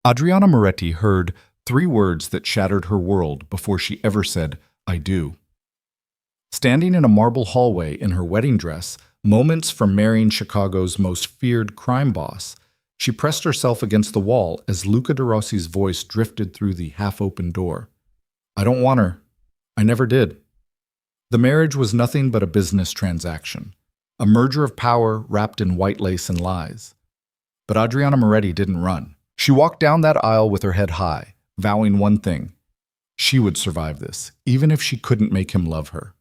Adriana Moretti heard 3 words that shattered her world before she ever said, "I do." Standing in a marble hallway in her wedding dress, moments from marrying Chicago's most feared crime boss, she pressed herself against the wall as Luca de Rossi's voice drifted through the half-open door. "I don't want her. I never did." The marriage was nothing but a business transaction, a merger of power wrapped in white lace and lies. But Adriana Moretti didn't run. She walked down that aisle with her head high, vowing one thing. She would survive this, even if she couldn't make him love her.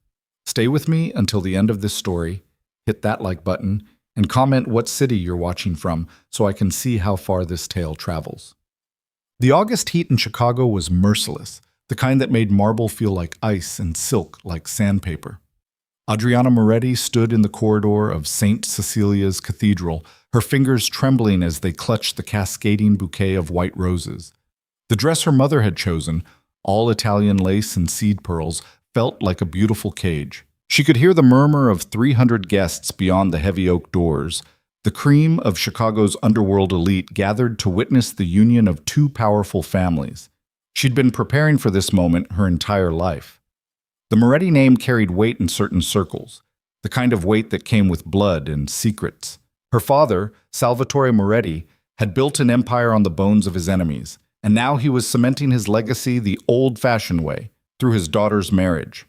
Stay with me until the end of this story, hit that like button, and comment what city you're watching from so I can see how far this tale travels. The August heat in Chicago was merciless, the kind that made marble feel like ice and silk like sandpaper. Adriana Moretti stood in the corridor of St. Cecilia's Cathedral, her fingers trembling as they clutched the cascading bouquet of white roses. The dress her mother had chosen, all Italian lace and seed pearls, felt like a beautiful cage. She could hear the murmur of 300 guests beyond the heavy oak doors. The cream of Chicago's underworld elite gathered to witness the union of 2 powerful families. She'd been preparing for this moment her entire life. The Moretti name carried weight in certain circles, the kind of weight that came with blood and secrets. Her father, Salvatore Moretti, had built an empire on the bones of his enemies, and now he was cementing his legacy the old-fashioned way, through his daughter's marriage.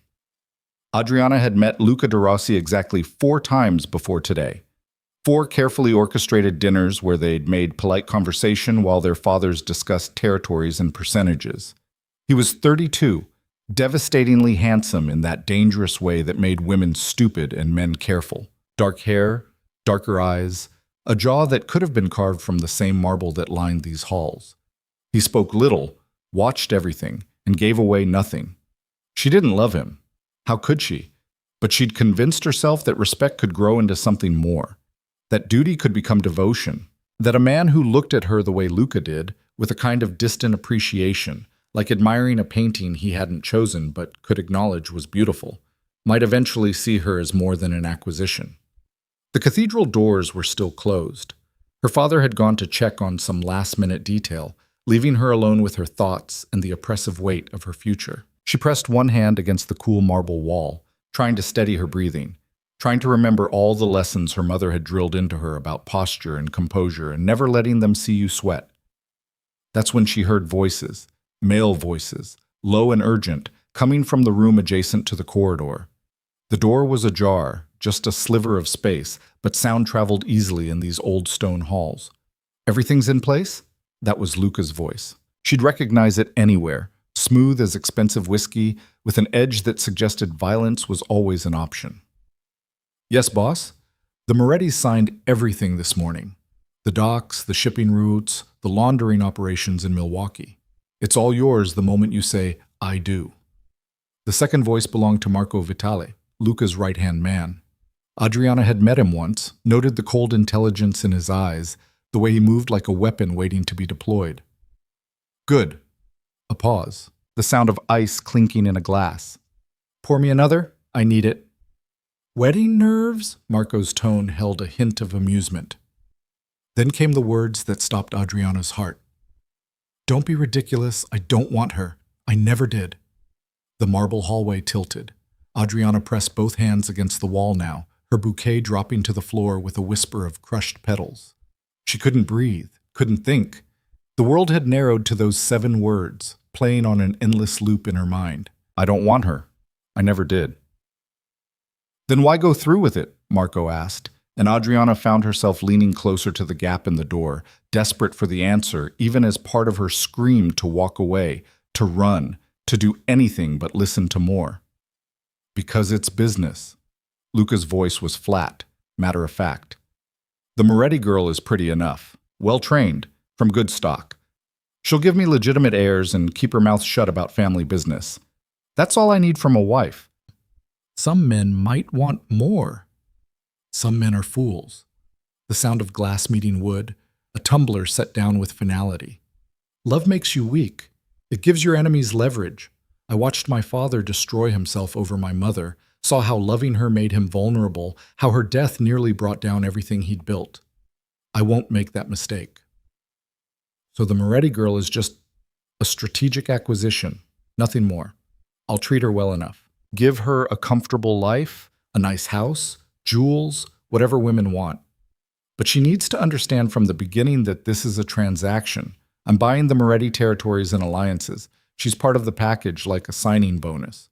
Adriana had met Luca de Rossi exactly 4 times before today. 4 carefully orchestrated dinners where they'd made polite conversation while their fathers discussed territories and percentages. He was 32, devastatingly handsome in that dangerous way that made women stupid and men careful. Dark hair, darker eyes, a jaw that could have been carved from the same marble that lined these halls. He spoke little, watched everything, and gave away nothing. She didn't love him. How could she? But she'd convinced herself that respect could grow into something more, that duty could become devotion, that a man who looked at her the way Luca did, with a kind of distant appreciation, like admiring a painting he hadn't chosen but could acknowledge was beautiful, might eventually see her as more than an acquisition. The cathedral doors were still closed. Her father had gone to check on some last-minute detail, leaving her alone with her thoughts and the oppressive weight of her future. She pressed one hand against the cool marble wall, trying to steady her breathing, trying to remember all the lessons her mother had drilled into her about posture and composure and never letting them see you sweat. That's when she heard voices, male voices, low and urgent, coming from the room adjacent to the corridor. The door was ajar, just a sliver of space, but sound traveled easily in these old stone halls. "Everything's in place?" That was Luca's voice. She'd recognize it anywhere, smooth as expensive whiskey, with an edge that suggested violence was always an option. "Yes, boss? The Morettis signed everything this morning. The docks, the shipping routes, the laundering operations in Milwaukee. It's all yours the moment you say, 'I do.'" The second voice belonged to Marco Vitale, Luca's right-hand man. Adriana had met him once, noted the cold intelligence in his eyes, the way he moved like a weapon waiting to be deployed. "Good." A pause. The sound of ice clinking in a glass. "Pour me another? I need it." "Wedding nerves?" Marco's tone held a hint of amusement. Then came the words that stopped Adriana's heart. "Don't be ridiculous. I don't want her. I never did." The marble hallway tilted. Adriana pressed both hands against the wall now, her bouquet dropping to the floor with a whisper of crushed petals. She couldn't breathe, couldn't think. The world had narrowed to those 7 words, playing on an endless loop in her mind. "I don't want her. I never did." "Then why go through with it?" Marco asked, and Adriana found herself leaning closer to the gap in the door, desperate for the answer, even as part of her screamed to walk away, to run, to do anything but listen to more. "Because it's business." Luca's voice was flat, matter of fact. "The Moretti girl is pretty enough, well-trained, from good stock. She'll give me legitimate heirs and keep her mouth shut about family business. That's all I need from a wife." Some men might want more. Some men are fools. The sound of glass meeting wood, a tumbler set down with finality. Love makes you weak. It gives your enemies leverage. I watched my father destroy himself over my mother, saw how loving her made him vulnerable, how her death nearly brought down everything he'd built. I won't make that mistake. So the Moretti girl is just a strategic acquisition, nothing more. I'll treat her well enough. Give her a comfortable life, a nice house, jewels, whatever women want. But she needs to understand from the beginning that this is a transaction. I'm buying the Moretti territories and alliances. She's part of the package like a signing bonus.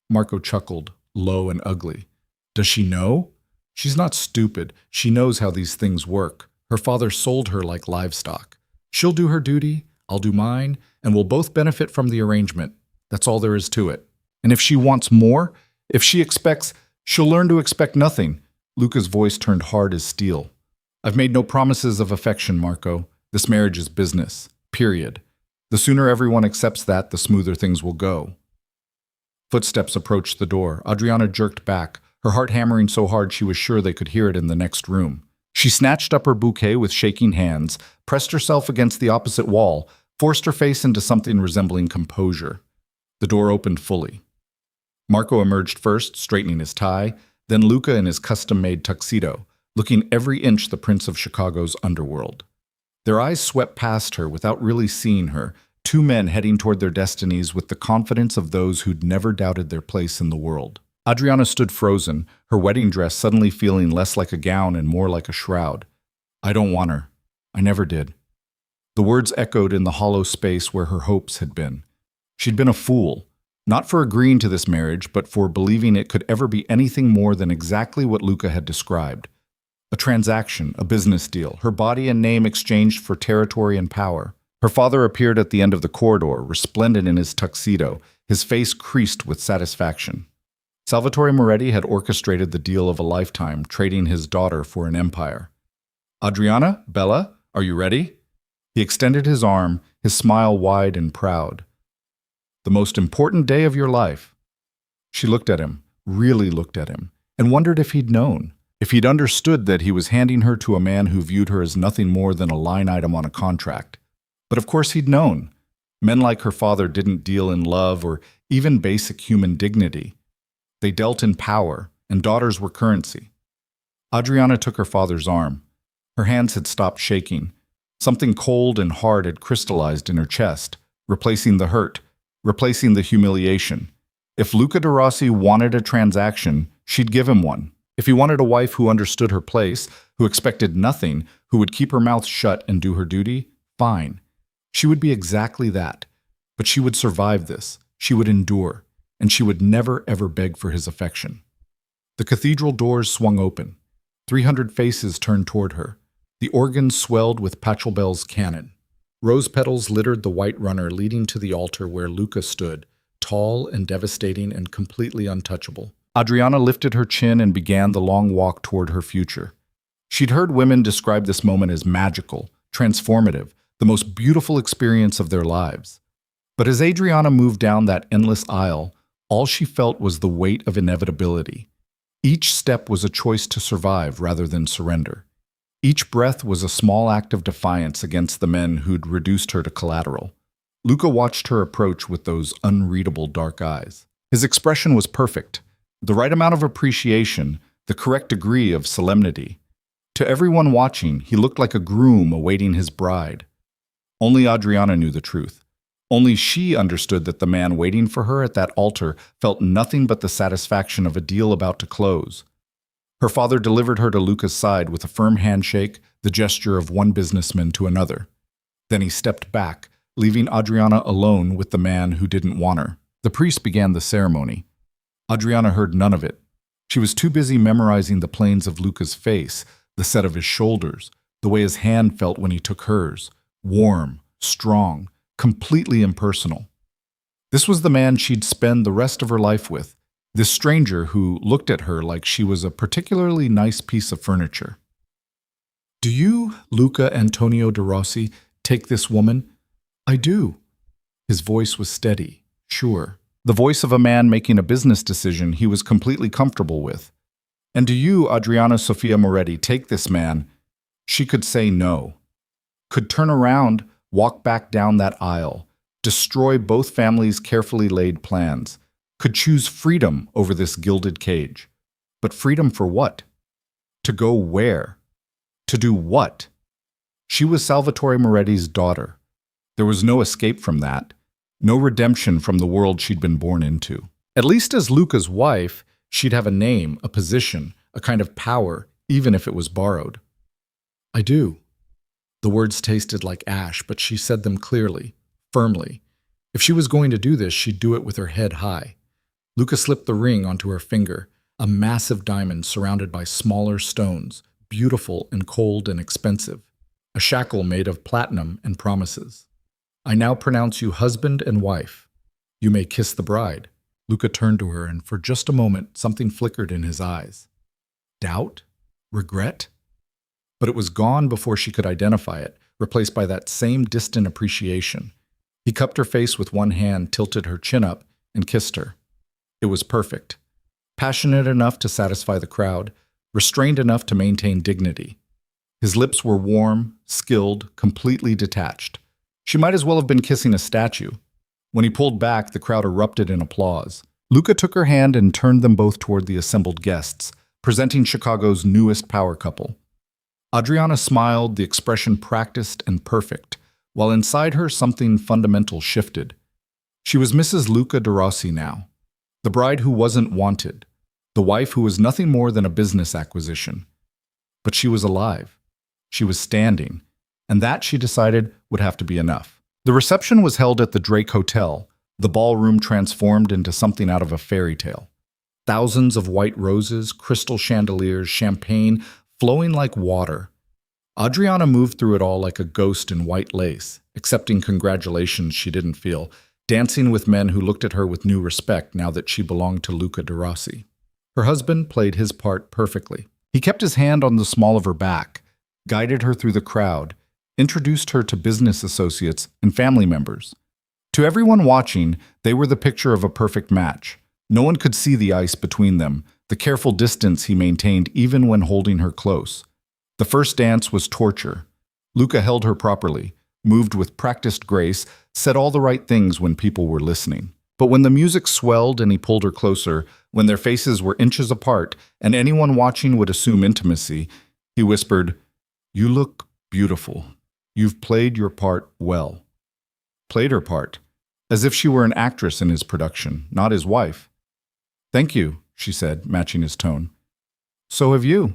Marco chuckled, low and ugly. Does she know? She's not stupid. She knows how these things work. Her father sold her like livestock. She'll do her duty, I'll do mine, and we'll both benefit from the arrangement. That's all there is to it. And if she wants more, if she expects, she'll learn to expect nothing. Luca's voice turned hard as steel. I've made no promises of affection, Marco. This marriage is business. Period. The sooner everyone accepts that, the smoother things will go. Footsteps approached the door. Adriana jerked back, her heart hammering so hard she was sure they could hear it in the next room. She snatched up her bouquet with shaking hands, pressed herself against the opposite wall, forced her face into something resembling composure. The door opened fully. Marco emerged first, straightening his tie, then Luca in his custom-made tuxedo, looking every inch the Prince of Chicago's underworld. Their eyes swept past her without really seeing her, two men heading toward their destinies with the confidence of those who'd never doubted their place in the world. Adriana stood frozen, her wedding dress suddenly feeling less like a gown and more like a shroud. I don't want her. I never did. The words echoed in the hollow space where her hopes had been. She'd been a fool, not for agreeing to this marriage, but for believing it could ever be anything more than exactly what Luca had described. A transaction, a business deal, her body and name exchanged for territory and power. Her father appeared at the end of the corridor, resplendent in his tuxedo, his face creased with satisfaction. Salvatore Moretti had orchestrated the deal of a lifetime, trading his daughter for an empire. Adriana, Bella, are you ready? He extended his arm, his smile wide and proud. The most important day of your life. She looked at him, really looked at him, and wondered if he'd known, if he'd understood that he was handing her to a man who viewed her as nothing more than a line item on a contract. But of course he'd known. Men like her father didn't deal in love or even basic human dignity. They dealt in power, and daughters were currency. Adriana took her father's arm. Her hands had stopped shaking. Something cold and hard had crystallized in her chest, replacing the hurt, replacing the humiliation. If Luca de Rossi wanted a transaction, she'd give him one. If he wanted a wife who understood her place, who expected nothing, who would keep her mouth shut and do her duty, fine. She would be exactly that. But she would survive this. She would endure. And she would never ever beg for his affection. The cathedral doors swung open. 300 faces turned toward her. The organ swelled with Pachelbel's cannon. Rose petals littered the white runner leading to the altar where Luca stood, tall and devastating and completely untouchable. Adriana lifted her chin and began the long walk toward her future. She'd heard women describe this moment as magical, transformative, the most beautiful experience of their lives. But as Adriana moved down that endless aisle, all she felt was the weight of inevitability. Each step was a choice to survive rather than surrender. Each breath was a small act of defiance against the men who'd reduced her to collateral. Luca watched her approach with those unreadable dark eyes. His expression was perfect, the right amount of appreciation, the correct degree of solemnity. To everyone watching, he looked like a groom awaiting his bride. Only Adriana knew the truth. Only she understood that the man waiting for her at that altar felt nothing but the satisfaction of a deal about to close. Her father delivered her to Luca's side with a firm handshake, the gesture of one businessman to another. Then he stepped back, leaving Adriana alone with the man who didn't want her. The priest began the ceremony. Adriana heard none of it. She was too busy memorizing the planes of Luca's face, the set of his shoulders, the way his hand felt when he took hers, warm, strong, completely impersonal. This was the man she'd spend the rest of her life with, this stranger who looked at her like she was a particularly nice piece of furniture. Do you, Luca Antonio de Rossi, take this woman? I do. His voice was steady, sure. The voice of a man making a business decision he was completely comfortable with. And do you, Adriana Sofia Moretti, take this man? She could say no. Could turn around, walk back down that aisle, destroy both families' carefully laid plans, could choose freedom over this gilded cage. But freedom for what? To go where? To do what? She was Salvatore Moretti's daughter, There was no escape from that, no redemption from the world she'd been born into. At least as Luca's wife, she'd have a name, a position, a kind of power, even if it was borrowed. I do. The words tasted like ash, but she said them clearly, firmly. If she was going to do this, she'd do it with her head high. Luca slipped the ring onto her finger, a massive diamond surrounded by smaller stones, beautiful and cold and expensive, a shackle made of platinum and promises. I now pronounce you husband and wife. You may kiss the bride. Luca turned to her, and for just a moment, something flickered in his eyes. Doubt? Regret? But it was gone before she could identify it, replaced by that same distant appreciation. He cupped her face with one hand, tilted her chin up, and kissed her. It was perfect. Passionate enough to satisfy the crowd, restrained enough to maintain dignity. His lips were warm, skilled, completely detached. She might as well have been kissing a statue. When he pulled back, the crowd erupted in applause. Luca took her hand and turned them both toward the assembled guests, presenting Chicago's newest power couple. Adriana smiled, the expression practiced and perfect, while inside her something fundamental shifted. She was Mrs. Luca de Rossi now, the bride who wasn't wanted, the wife who was nothing more than a business acquisition. But she was alive. She was standing, and that, she decided, would have to be enough. The reception was held at the Drake Hotel, the ballroom transformed into something out of a fairy tale. Thousands of white roses, crystal chandeliers, champagne, flowing like water. Adriana moved through it all like a ghost in white lace, accepting congratulations she didn't feel, dancing with men who looked at her with new respect now that she belonged to Luca de Rossi. Her husband played his part perfectly. He kept his hand on the small of her back, guided her through the crowd, introduced her to business associates and family members. To everyone watching, they were the picture of a perfect match. No one could see the ice between them, the careful distance he maintained even when holding her close. The first dance was torture. Luca held her properly, moved with practiced grace, said all the right things when people were listening. But when the music swelled and he pulled her closer, when their faces were inches apart and anyone watching would assume intimacy, he whispered, "You look beautiful. You've played your part well." Played her part, as if she were an actress in his production, not his wife. "Thank you," she said, matching his tone. "So have you."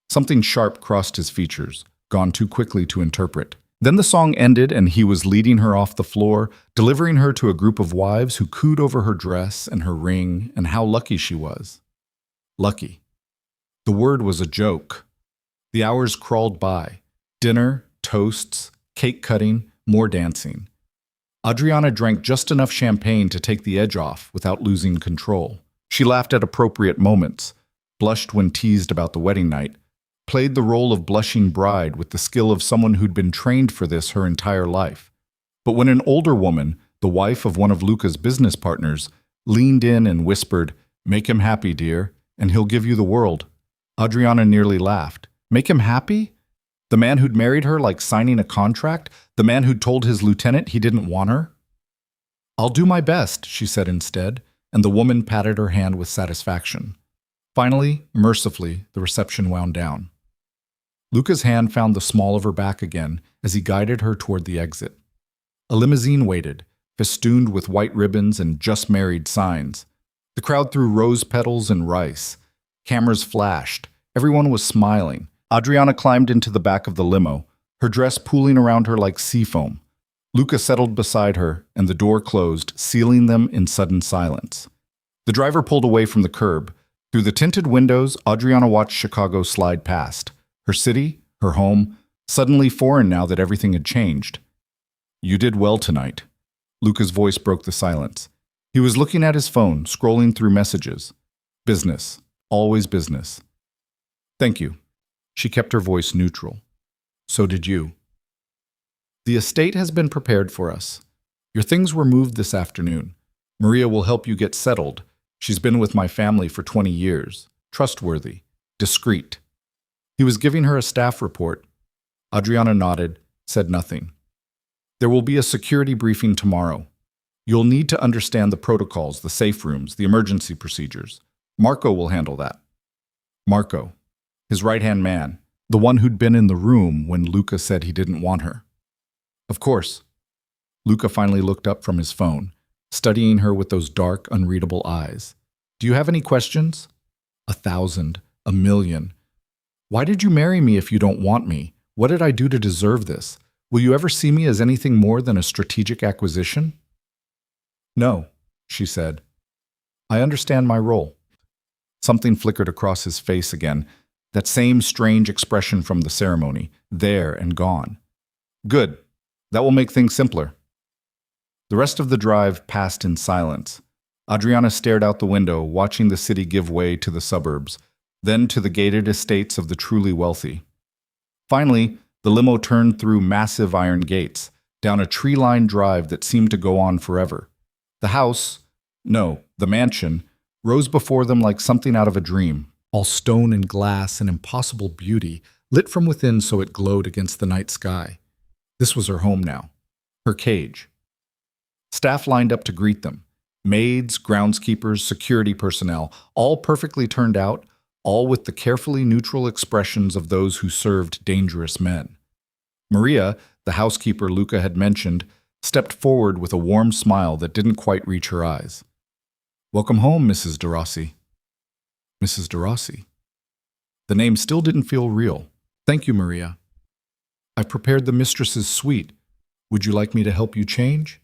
Something sharp crossed his features, gone too quickly to interpret. Then the song ended and he was leading her off the floor, delivering her to a group of wives who cooed over her dress and her ring and how lucky she was. Lucky. The word was a joke. The hours crawled by. Dinner, toasts, cake cutting, more dancing. Adriana drank just enough champagne to take the edge off without losing control. She laughed at appropriate moments, blushed when teased about the wedding night, played the role of blushing bride with the skill of someone who'd been trained for this her entire life. But when an older woman, the wife of one of Luca's business partners, leaned in and whispered, "Make him happy, dear, and he'll give you the world," Adriana nearly laughed. Make him happy? The man who'd married her like signing a contract? The man who'd told his lieutenant he didn't want her? "I'll do my best," she said instead, and the woman patted her hand with satisfaction. Finally, mercifully, the reception wound down. Luca's hand found the small of her back again as he guided her toward the exit. A limousine waited, festooned with white ribbons and just married signs. The crowd threw rose petals and rice. Cameras flashed. Everyone was smiling. Adriana climbed into the back of the limo, her dress pooling around her like sea foam. Luca settled beside her, and the door closed, sealing them in sudden silence. The driver pulled away from the curb. Through the tinted windows, Adriana watched Chicago slide past. Her city, her home, suddenly foreign now that everything had changed. "You did well tonight." Luca's voice broke the silence. He was looking at his phone, scrolling through messages. Business. Always business. "Thank you." She kept her voice neutral. "So did you." "The estate has been prepared for us. Your things were moved this afternoon. Maria will help you get settled. She's been with my family for 20 years. Trustworthy. Discreet." He was giving her a staff report. Adriana nodded, said nothing. "There will be a security briefing tomorrow. You'll need to understand the protocols, the safe rooms, the emergency procedures. Marco will handle that." Marco, his right-hand man, the one who'd been in the room when Luca said he didn't want her. "Of course." Luca finally looked up from his phone, studying her with those dark, unreadable eyes. Do you have any questions? 1,000, 1,000,000. Why did you marry me if you don't want me? What did I do to deserve this? Will you ever see me as anything more than a strategic acquisition? No, she said. I understand my role. Something flickered across his face again, that same strange expression from the ceremony, there and gone. Good. That will make things simpler. The rest of the drive passed in silence. Adriana stared out the window, watching the city give way to the suburbs, then to the gated estates of the truly wealthy. Finally, the limo turned through massive iron gates, down a tree-lined drive that seemed to go on forever. The house, no, the mansion, rose before them like something out of a dream, all stone and glass and impossible beauty, lit from within so it glowed against the night sky. This was her home now, her cage. Staff lined up to greet them. Maids, groundskeepers, security personnel, all perfectly turned out, all with the carefully neutral expressions of those who served dangerous men. Maria, the housekeeper Luca had mentioned, stepped forward with a warm smile that didn't quite reach her eyes. Welcome home, Mrs. De Rossi. Mrs. De Rossi. The name still didn't feel real. Thank you, Maria. I've prepared the mistress's suite. Would you like me to help you change?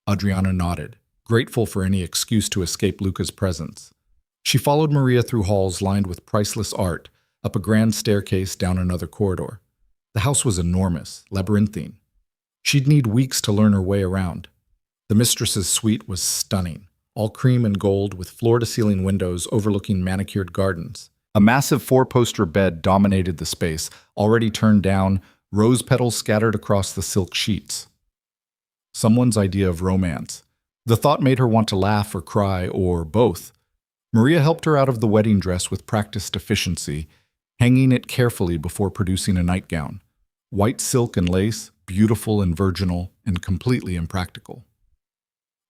Adriana nodded, grateful for any excuse to escape Luca's presence. She followed Maria through halls lined with priceless art, up a grand staircase down another corridor. The house was enormous, labyrinthine. She'd need weeks to learn her way around. The mistress's suite was stunning, all cream and gold with floor-to-ceiling windows overlooking manicured gardens. A massive four-poster bed dominated the space, already turned down, rose petals scattered across the silk sheets. Someone's idea of romance. The thought made her want to laugh or cry, or both. Maria helped her out of the wedding dress with practiced efficiency, hanging it carefully before producing a nightgown. White silk and lace, beautiful and virginal, and completely impractical.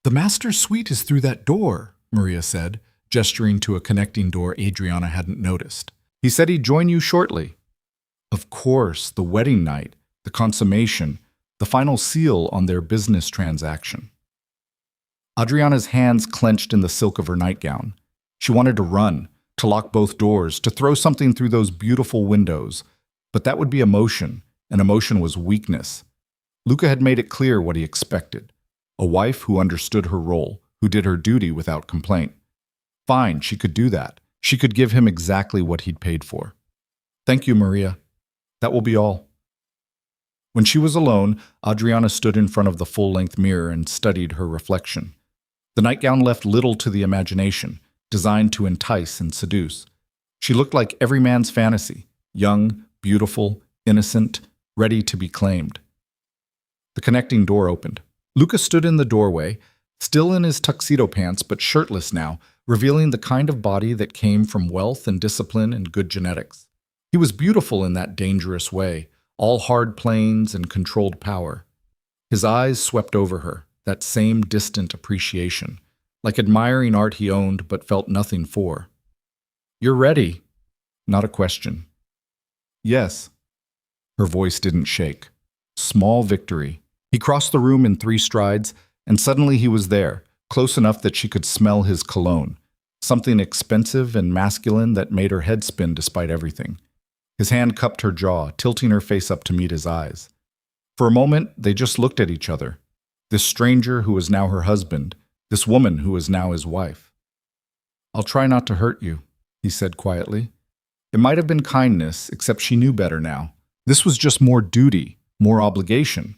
The master's suite is through that door, Maria said, gesturing to a connecting door Adriana hadn't noticed. He said he'd join you shortly. Of course, the wedding night, the consummation, the final seal on their business transaction. Adriana's hands clenched in the silk of her nightgown. She wanted to run, to lock both doors, to throw something through those beautiful windows. But that would be emotion, and emotion was weakness. Luca had made it clear what he expected. A wife who understood her role, who did her duty without complaint. Fine, she could do that. She could give him exactly what he'd paid for. Thank you, Maria. That will be all. When she was alone, Adriana stood in front of the full-length mirror and studied her reflection. The nightgown left little to the imagination, designed to entice and seduce. She looked like every man's fantasy, young, beautiful, innocent, ready to be claimed. The connecting door opened. Luca stood in the doorway, still in his tuxedo pants but shirtless now, revealing the kind of body that came from wealth and discipline and good genetics. He was beautiful in that dangerous way, all hard planes and controlled power. His eyes swept over her, that same distant appreciation, like admiring art he owned but felt nothing for. You're ready. Not a question. Yes. Her voice didn't shake. Small victory. He crossed the room in 3 strides, and suddenly he was there, close enough that she could smell his cologne, something expensive and masculine that made her head spin despite everything. His hand cupped her jaw, tilting her face up to meet his eyes. For a moment, they just looked at each other. This stranger who was now her husband, this woman who was now his wife. I'll try not to hurt you, he said quietly. It might have been kindness, except she knew better now. This was just more duty, more obligation.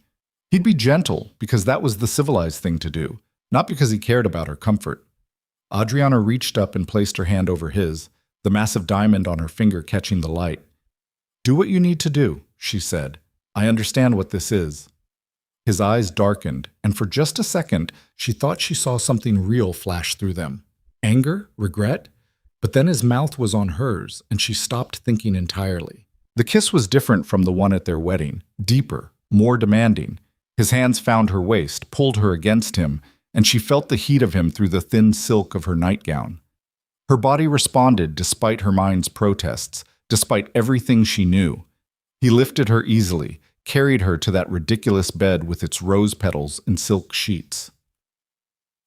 He'd be gentle, because that was the civilized thing to do, not because he cared about her comfort. Adriana reached up and placed her hand over his, the massive diamond on her finger catching the light. Do what you need to do, she said. I understand what this is. His eyes darkened, and for just a second, she thought she saw something real flash through them. Anger? Regret? But then his mouth was on hers, and she stopped thinking entirely. The kiss was different from the one at their wedding, deeper, more demanding. His hands found her waist, pulled her against him, and she felt the heat of him through the thin silk of her nightgown. Her body responded despite her mind's protests, despite everything she knew. He lifted her easily, carried her to that ridiculous bed with its rose petals and silk sheets.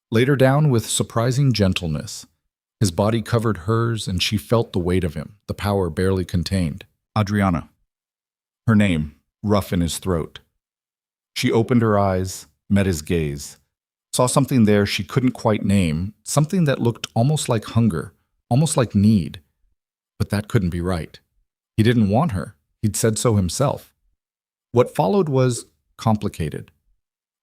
Laid her down with surprising gentleness. His body covered hers, and she felt the weight of him, the power barely contained. Adriana. Her name, rough in his throat. She opened her eyes, met his gaze, saw something there she couldn't quite name, something that looked almost like hunger, almost like need. But that couldn't be right. He didn't want her. He'd said so himself. What followed was complicated.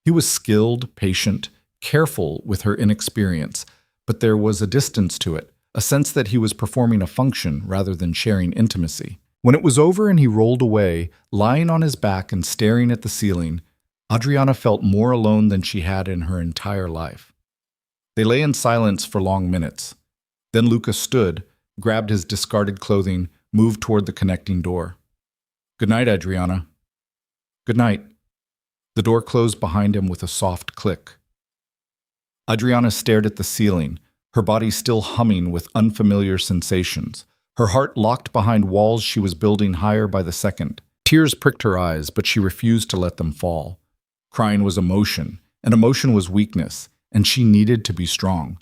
He was skilled, patient, careful with her inexperience, but there was a distance to it, a sense that he was performing a function rather than sharing intimacy. When it was over and he rolled away, lying on his back and staring at the ceiling, Adriana felt more alone than she had in her entire life. They lay in silence for long minutes. Then Luca stood, grabbed his discarded clothing, moved toward the connecting door. "Good night, Adriana." "Good night." The door closed behind him with a soft click. Adriana stared at the ceiling, her body still humming with unfamiliar sensations, her heart locked behind walls she was building higher by the second. Tears pricked her eyes, but she refused to let them fall. Crying was emotion, and emotion was weakness, and she needed to be strong.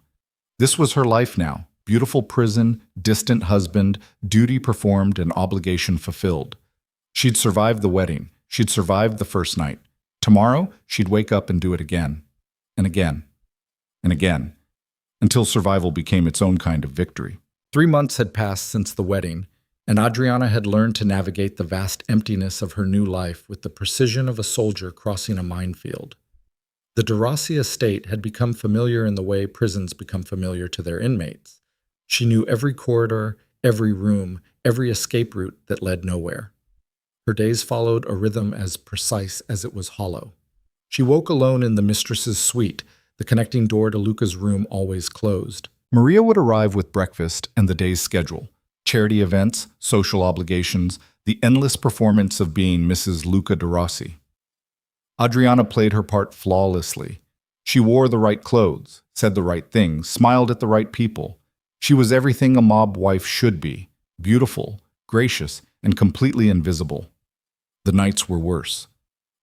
This was her life now, beautiful prison, distant husband, duty performed and obligation fulfilled. She'd survived the wedding, she'd survived the first night. Tomorrow, she'd wake up and do it again, and again, and again, until survival became its own kind of victory. 3 months had passed since the wedding, and Adriana had learned to navigate the vast emptiness of her new life with the precision of a soldier crossing a minefield. The de Rossi estate had become familiar in the way prisons become familiar to their inmates. She knew every corridor, every room, every escape route that led nowhere. Her days followed a rhythm as precise as it was hollow. She woke alone in the mistress's suite, the connecting door to Luca's room always closed. Maria would arrive with breakfast and the day's schedule. Charity events, social obligations, the endless performance of being Mrs. Luca de Rossi. Adriana played her part flawlessly. She wore the right clothes, said the right things, smiled at the right people. She was everything a mob wife should be, beautiful, gracious, and completely invisible. The nights were worse.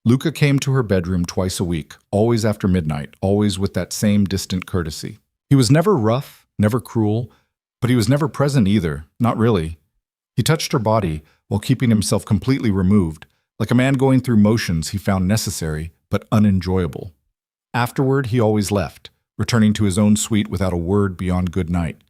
Luca came to her bedroom twice a week, always after midnight, always with that same distant courtesy. He was never rough, never cruel, but he was never present either, not really. He touched her body while keeping himself completely removed, like a man going through motions he found necessary but unenjoyable. Afterward, he always left, returning to his own suite without a word beyond good night.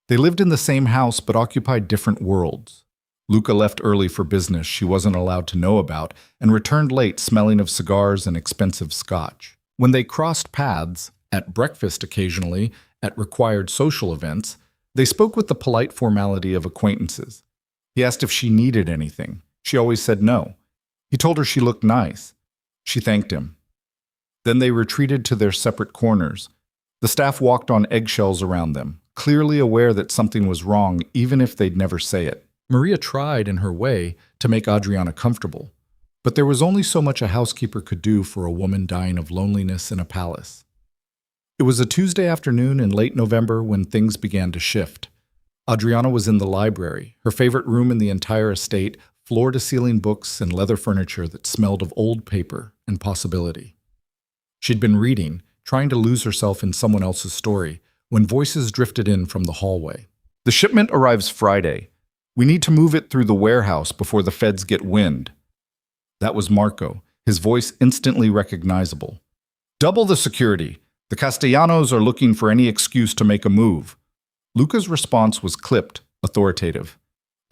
They lived in the same house but occupied different worlds. Luca left early for business she wasn't allowed to know about and returned late smelling of cigars and expensive scotch. When they crossed paths, at breakfast occasionally, at required social events, they spoke with the polite formality of acquaintances. He asked if she needed anything. She always said no. He told her she looked nice. She thanked him. Then they retreated to their separate corners. The staff walked on eggshells around them, clearly aware that something was wrong even if they'd never say it. Maria tried, in her way, to make Adriana comfortable, but there was only so much a housekeeper could do for a woman dying of loneliness in a palace. It was a Tuesday afternoon in late November when things began to shift. Adriana was in the library, her favorite room in the entire estate, floor-to-ceiling books and leather furniture that smelled of old paper and possibility. She'd been reading, trying to lose herself in someone else's story, when voices drifted in from the hallway. "The shipment arrives Friday. We need to move it through the warehouse before the feds get wind." That was Marco, his voice instantly recognizable. "Double the security. The Castellanos are looking for any excuse to make a move." Luca's response was clipped, authoritative.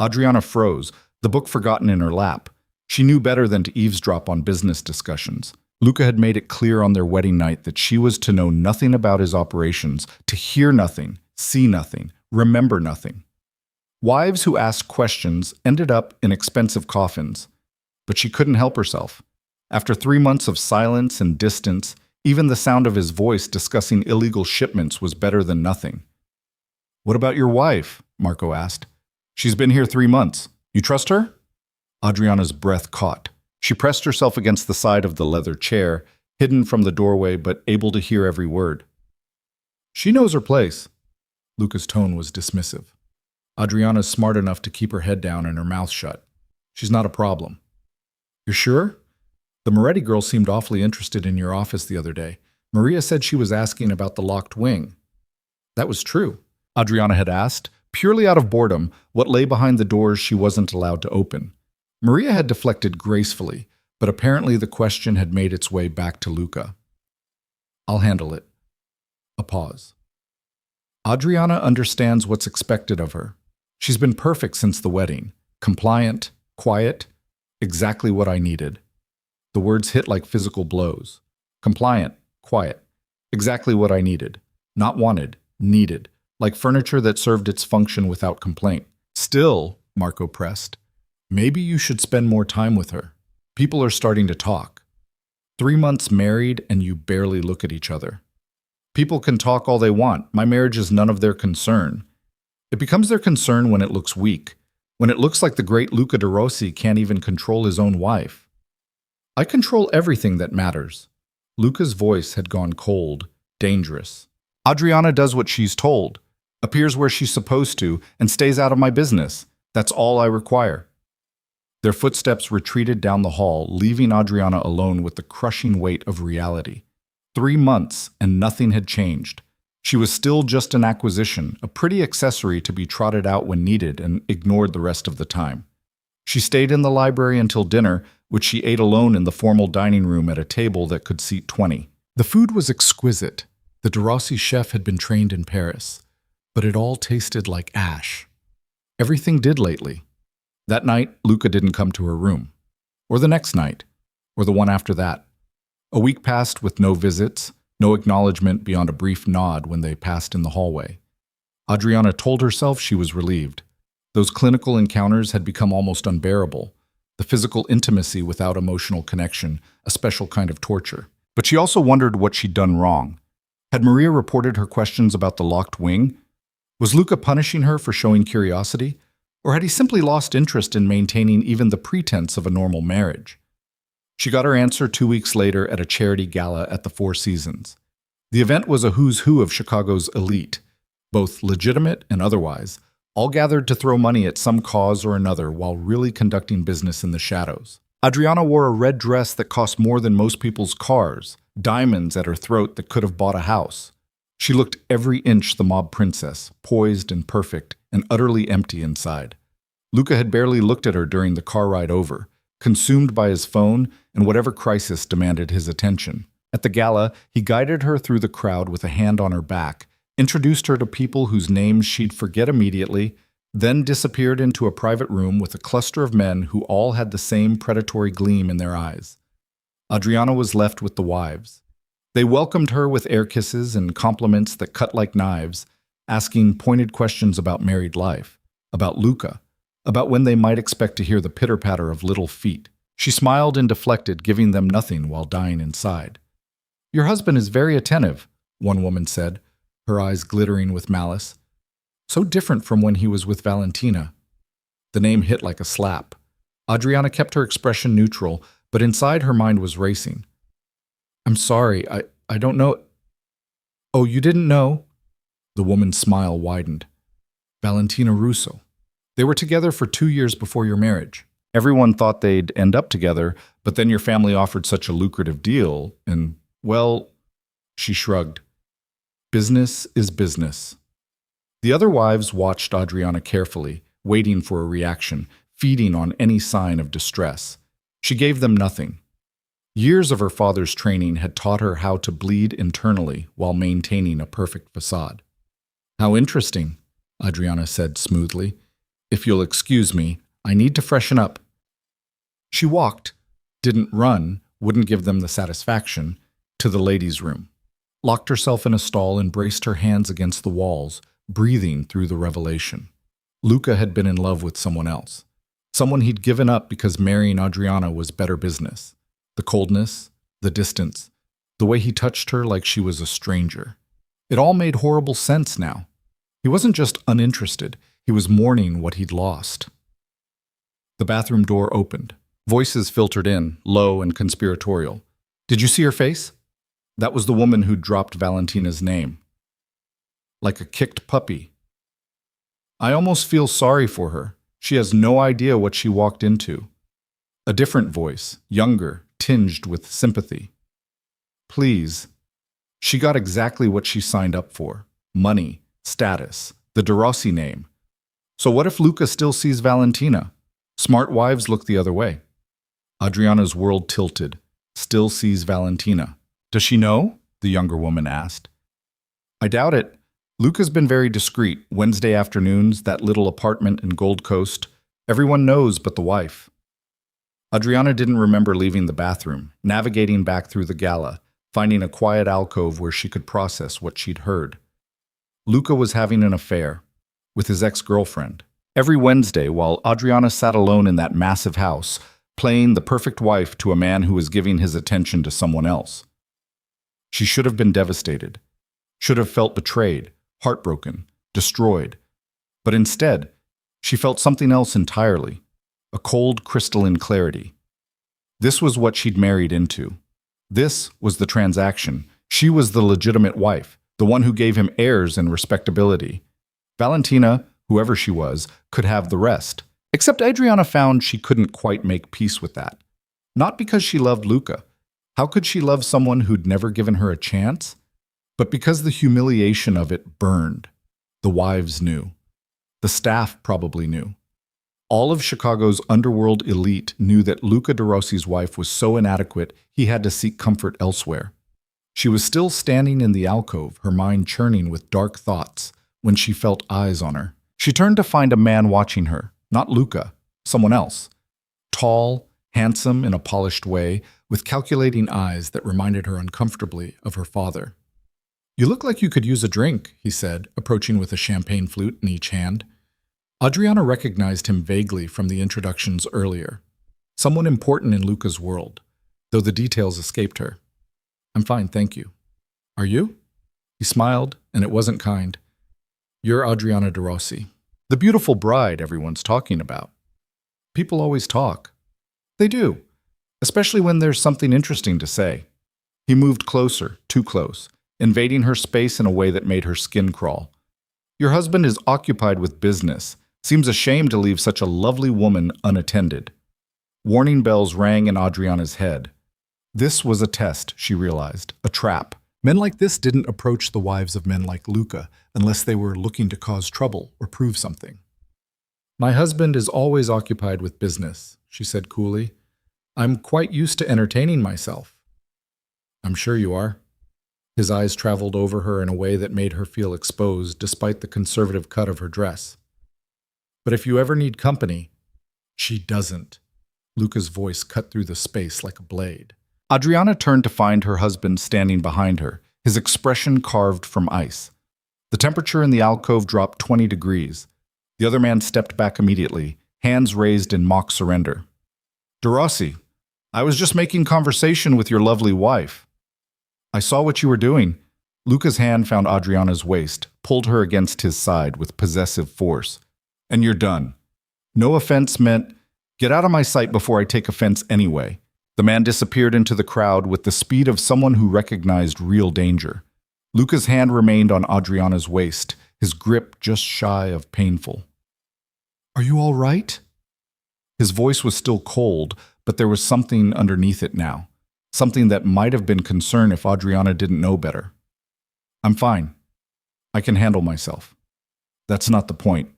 Adriana froze, the book forgotten in her lap. She knew better than to eavesdrop on business discussions. Luca had made it clear on their wedding night that she was to know nothing about his operations, to hear nothing, see nothing, remember nothing. Wives who asked questions ended up in expensive coffins, but she couldn't help herself. After 3 months of silence and distance, even the sound of his voice discussing illegal shipments was better than nothing. "What about your wife?" Marco asked. "She's been here 3 months. You trust her?" Adriana's breath caught. She pressed herself against the side of the leather chair, hidden from the doorway but able to hear every word. "She knows her place." Luca's tone was dismissive. "Adriana's smart enough to keep her head down and her mouth shut. She's not a problem." "You're sure?" The Moretti girl seemed awfully interested in your office the other day. Maria said she was asking about the locked wing. That was true. Adriana had asked, purely out of boredom, what lay behind the doors she wasn't allowed to open. Maria had deflected gracefully, but apparently the question had made its way back to Luca. I'll handle it. A pause. Adriana understands what's expected of her. She's been perfect since the wedding. Compliant, quiet, exactly what I needed. The words hit like physical blows. Compliant, quiet, exactly what I needed. Not wanted, needed, like furniture that served its function without complaint. Still, Marco pressed, maybe you should spend more time with her. People are starting to talk. 3 months married and you barely look at each other. People can talk all they want. My marriage is none of their concern. It becomes their concern when it looks weak, when it looks like the great Luca de Rossi can't even control his own wife. I control everything that matters. Luca's voice had gone cold, dangerous. Adriana does what she's told, appears where she's supposed to, and stays out of my business. That's all I require. Their footsteps retreated down the hall, leaving Adriana alone with the crushing weight of reality. 3 months, and nothing had changed. She was still just an acquisition, a pretty accessory to be trotted out when needed and ignored the rest of the time. She stayed in the library until dinner, which she ate alone in the formal dining room at a table that could seat 20. The food was exquisite. The de Rossi chef had been trained in Paris, but it all tasted like ash. Everything did lately. That night, Luca didn't come to her room. Or the next night. Or the one after that. A week passed with no visits, no acknowledgement beyond a brief nod when they passed in the hallway. Adriana told herself she was relieved. Those clinical encounters had become almost unbearable. The physical intimacy without emotional connection, a special kind of torture. But she also wondered what she'd done wrong. Had Maria reported her questions about the locked wing? Was Luca punishing her for showing curiosity? Or had he simply lost interest in maintaining even the pretense of a normal marriage? She got her answer 2 weeks later at a charity gala at the Four Seasons. The event was a who's who of Chicago's elite, both legitimate and otherwise, all gathered to throw money at some cause or another while really conducting business in the shadows. Adriana wore a red dress that cost more than most people's cars, diamonds at her throat that could have bought a house. She looked every inch the mob princess, poised and perfect, and utterly empty inside. Luca had barely looked at her during the car ride over, consumed by his phone and whatever crisis demanded his attention. At the gala, he guided her through the crowd with a hand on her back, introduced her to people whose names she'd forget immediately, then disappeared into a private room with a cluster of men who all had the same predatory gleam in their eyes. Adriana was left with the wives. They welcomed her with air kisses and compliments that cut like knives, asking pointed questions about married life, about Luca, about when they might expect to hear the pitter-patter of little feet. She smiled and deflected, giving them nothing while dying inside. Your husband is very attentive, one woman said, her eyes glittering with malice. So different from when he was with Valentina. The name hit like a slap. Adriana kept her expression neutral, but inside her mind was racing. I'm sorry, I don't know. Oh, you didn't know? The woman's smile widened. Valentina Russo. They were together for 2 years before your marriage. Everyone thought they'd end up together, but then your family offered such a lucrative deal, and, well, she shrugged. Business is business. The other wives watched Adriana carefully, waiting for a reaction, feeding on any sign of distress. She gave them nothing. Years of her father's training had taught her how to bleed internally while maintaining a perfect facade. How interesting, Adriana said smoothly. If you'll excuse me, I need to freshen up. She walked, didn't run, wouldn't give them the satisfaction, to the ladies' room, locked herself in a stall and braced her hands against the walls, breathing through the revelation. Luca had been in love with someone else, someone he'd given up because marrying Adriana was better business. The coldness, the distance, the way he touched her like she was a stranger. It all made horrible sense now. He wasn't just uninterested. He was mourning what he'd lost. The bathroom door opened. Voices filtered in, low and conspiratorial. Did you see her face? That was the woman who'd dropped Valentina's name. Like a kicked puppy. I almost feel sorry for her. She has no idea what she walked into. A different voice, younger, tinged with sympathy. Please. She got exactly what she signed up for. Money, status, the De Rossi name. So what if Luca still sees Valentina? Smart wives look the other way. Adriana's world tilted. Still sees Valentina. Does she know? The younger woman asked. I doubt it. Luca's been very discreet. Wednesday afternoons, that little apartment in Gold Coast. Everyone knows but the wife. Adriana didn't remember leaving the bathroom, navigating back through the gala, finding a quiet alcove where she could process what she'd heard. Luca was having an affair with his ex-girlfriend. Every Wednesday, while Adriana sat alone in that massive house, playing the perfect wife to a man who was giving his attention to someone else. She should have been devastated, should have felt betrayed, heartbroken, destroyed. But instead, she felt something else entirely, a cold, crystalline clarity. This was what she'd married into. This was the transaction. She was the legitimate wife, the one who gave him heirs and respectability. Valentina, whoever she was, could have the rest. Except Adriana found she couldn't quite make peace with that. Not because she loved Luca. How could she love someone who'd never given her a chance? But because the humiliation of it burned. The wives knew. The staff probably knew. All of Chicago's underworld elite knew that Luca De Rossi's wife was so inadequate he had to seek comfort elsewhere. She was still standing in the alcove, her mind churning with dark thoughts, when she felt eyes on her. She turned to find a man watching her, not Luca, someone else. Tall, handsome in a polished way, with calculating eyes that reminded her uncomfortably of her father. You look like you could use a drink, he said, approaching with a champagne flute in each hand. Adriana recognized him vaguely from the introductions earlier. Someone important in Luca's world, though the details escaped her. I'm fine, thank you. Are you? He smiled, and it wasn't kind. You're Adriana De Rossi, the beautiful bride everyone's talking about. People always talk. They do, especially when there's something interesting to say. He moved closer, too close, invading her space in a way that made her skin crawl. Your husband is occupied with business. Seems a shame to leave such a lovely woman unattended. Warning bells rang in Adriana's head. This was a test, she realized, a trap. Men like this didn't approach the wives of men like Luca unless they were looking to cause trouble or prove something. My husband is always occupied with business, she said coolly. I'm quite used to entertaining myself. I'm sure you are. His eyes traveled over her in a way that made her feel exposed despite the conservative cut of her dress. But if you ever need company, she doesn't. Luca's voice cut through the space like a blade. Adriana turned to find her husband standing behind her, his expression carved from ice. The temperature in the alcove dropped 20 degrees. The other man stepped back immediately, hands raised in mock surrender. De Rossi, I was just making conversation with your lovely wife. I saw what you were doing. Luca's hand found Adriana's waist, pulled her against his side with possessive force. And you're done. No offense meant, get out of my sight before I take offense anyway. The man disappeared into the crowd with the speed of someone who recognized real danger. Luca's hand remained on Adriana's waist, his grip just shy of painful. Are you all right? His voice was still cold, but there was something underneath it now. Something that might have been concern if Adriana didn't know better. I'm fine. I can handle myself. That's not the point.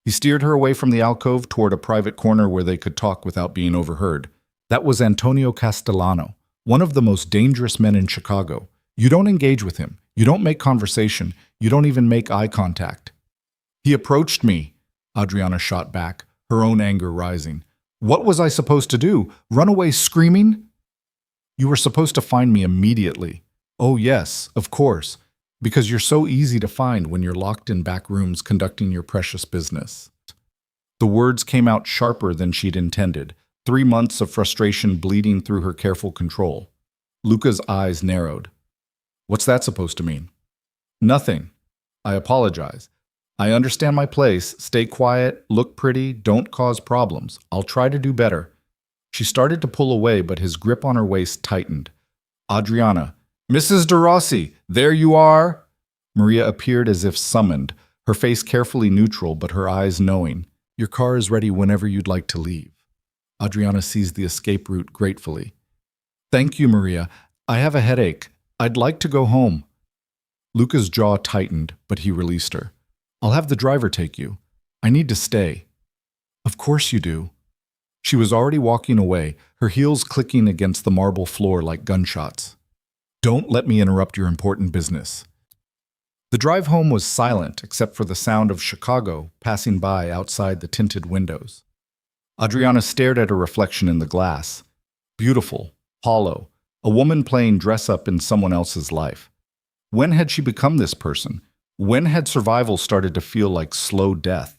He steered her away from the alcove toward a private corner where they could talk without being overheard. That was Antonio Castellano, one of the most dangerous men in Chicago. You don't engage with him. You don't make conversation. You don't even make eye contact. He approached me, Adriana shot back, her own anger rising. What was I supposed to do? Run away screaming? You were supposed to find me immediately. Oh yes, of course. Because you're so easy to find when you're locked in back rooms conducting your precious business. The words came out sharper than she'd intended, 3 months of frustration bleeding through her careful control. Luca's eyes narrowed. What's that supposed to mean? Nothing. I apologize. I understand my place. Stay quiet, look pretty, don't cause problems. I'll try to do better. She started to pull away, but his grip on her waist tightened. Adriana, Mrs. De Rossi, there you are! Maria appeared as if summoned, her face carefully neutral but her eyes knowing. Your car is ready whenever you'd like to leave. Adriana seized the escape route gratefully. Thank you, Maria. I have a headache. I'd like to go home. Luca's jaw tightened, but he released her. I'll have the driver take you. I need to stay. Of course you do. She was already walking away, her heels clicking against the marble floor like gunshots. Don't let me interrupt your important business. The drive home was silent except for the sound of Chicago passing by outside the tinted windows. Adriana stared at her reflection in the glass. Beautiful, hollow, a woman playing dress-up in someone else's life. When had she become this person? When had survival started to feel like slow death?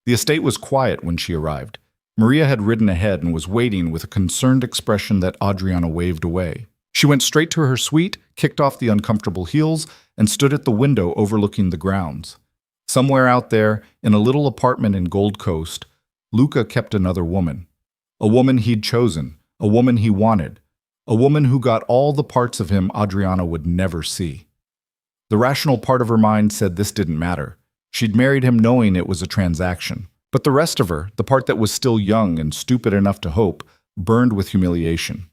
The estate was quiet when she arrived. Maria had ridden ahead and was waiting with a concerned expression that Adriana waved away. She went straight to her suite, kicked off the uncomfortable heels, and stood at the window overlooking the grounds. Somewhere out there, in a little apartment in Gold Coast, Luca kept another woman. A woman he'd chosen, a woman he wanted, a woman who got all the parts of him Adriana would never see. The rational part of her mind said this didn't matter. She'd married him knowing it was a transaction. But the rest of her, the part that was still young and stupid enough to hope, burned with humiliation.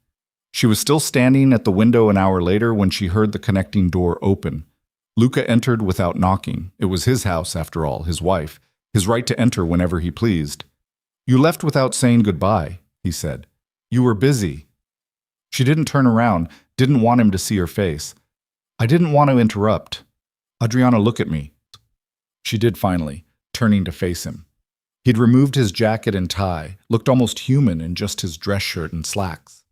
She was still standing at the window an hour later when she heard the connecting door open. Luca entered without knocking. It was his house, after all, his wife, his right to enter whenever he pleased. You left without saying goodbye, he said. You were busy. She didn't turn around, didn't want him to see her face. I didn't want to interrupt. Adriana, look at me. She did finally, turning to face him. He'd removed his jacket and tie, looked almost human in just his dress shirt and slacks.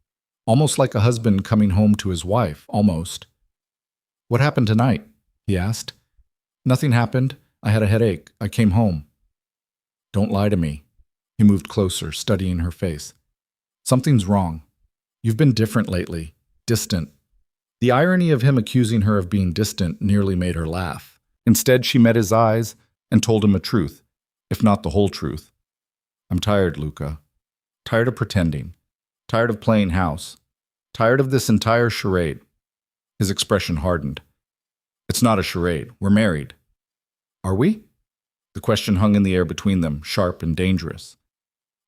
Almost like a husband coming home to his wife, almost. What happened tonight? He asked. Nothing happened. I had a headache. I came home. Don't lie to me. He moved closer, studying her face. Something's wrong. You've been different lately, distant. The irony of him accusing her of being distant nearly made her laugh. Instead, she met his eyes and told him a truth, if not the whole truth. I'm tired, Luca. Tired of pretending. Tired of playing house. Tired of this entire charade. His expression hardened. It's not a charade. We're married. Are we? The question hung in the air between them, sharp and dangerous.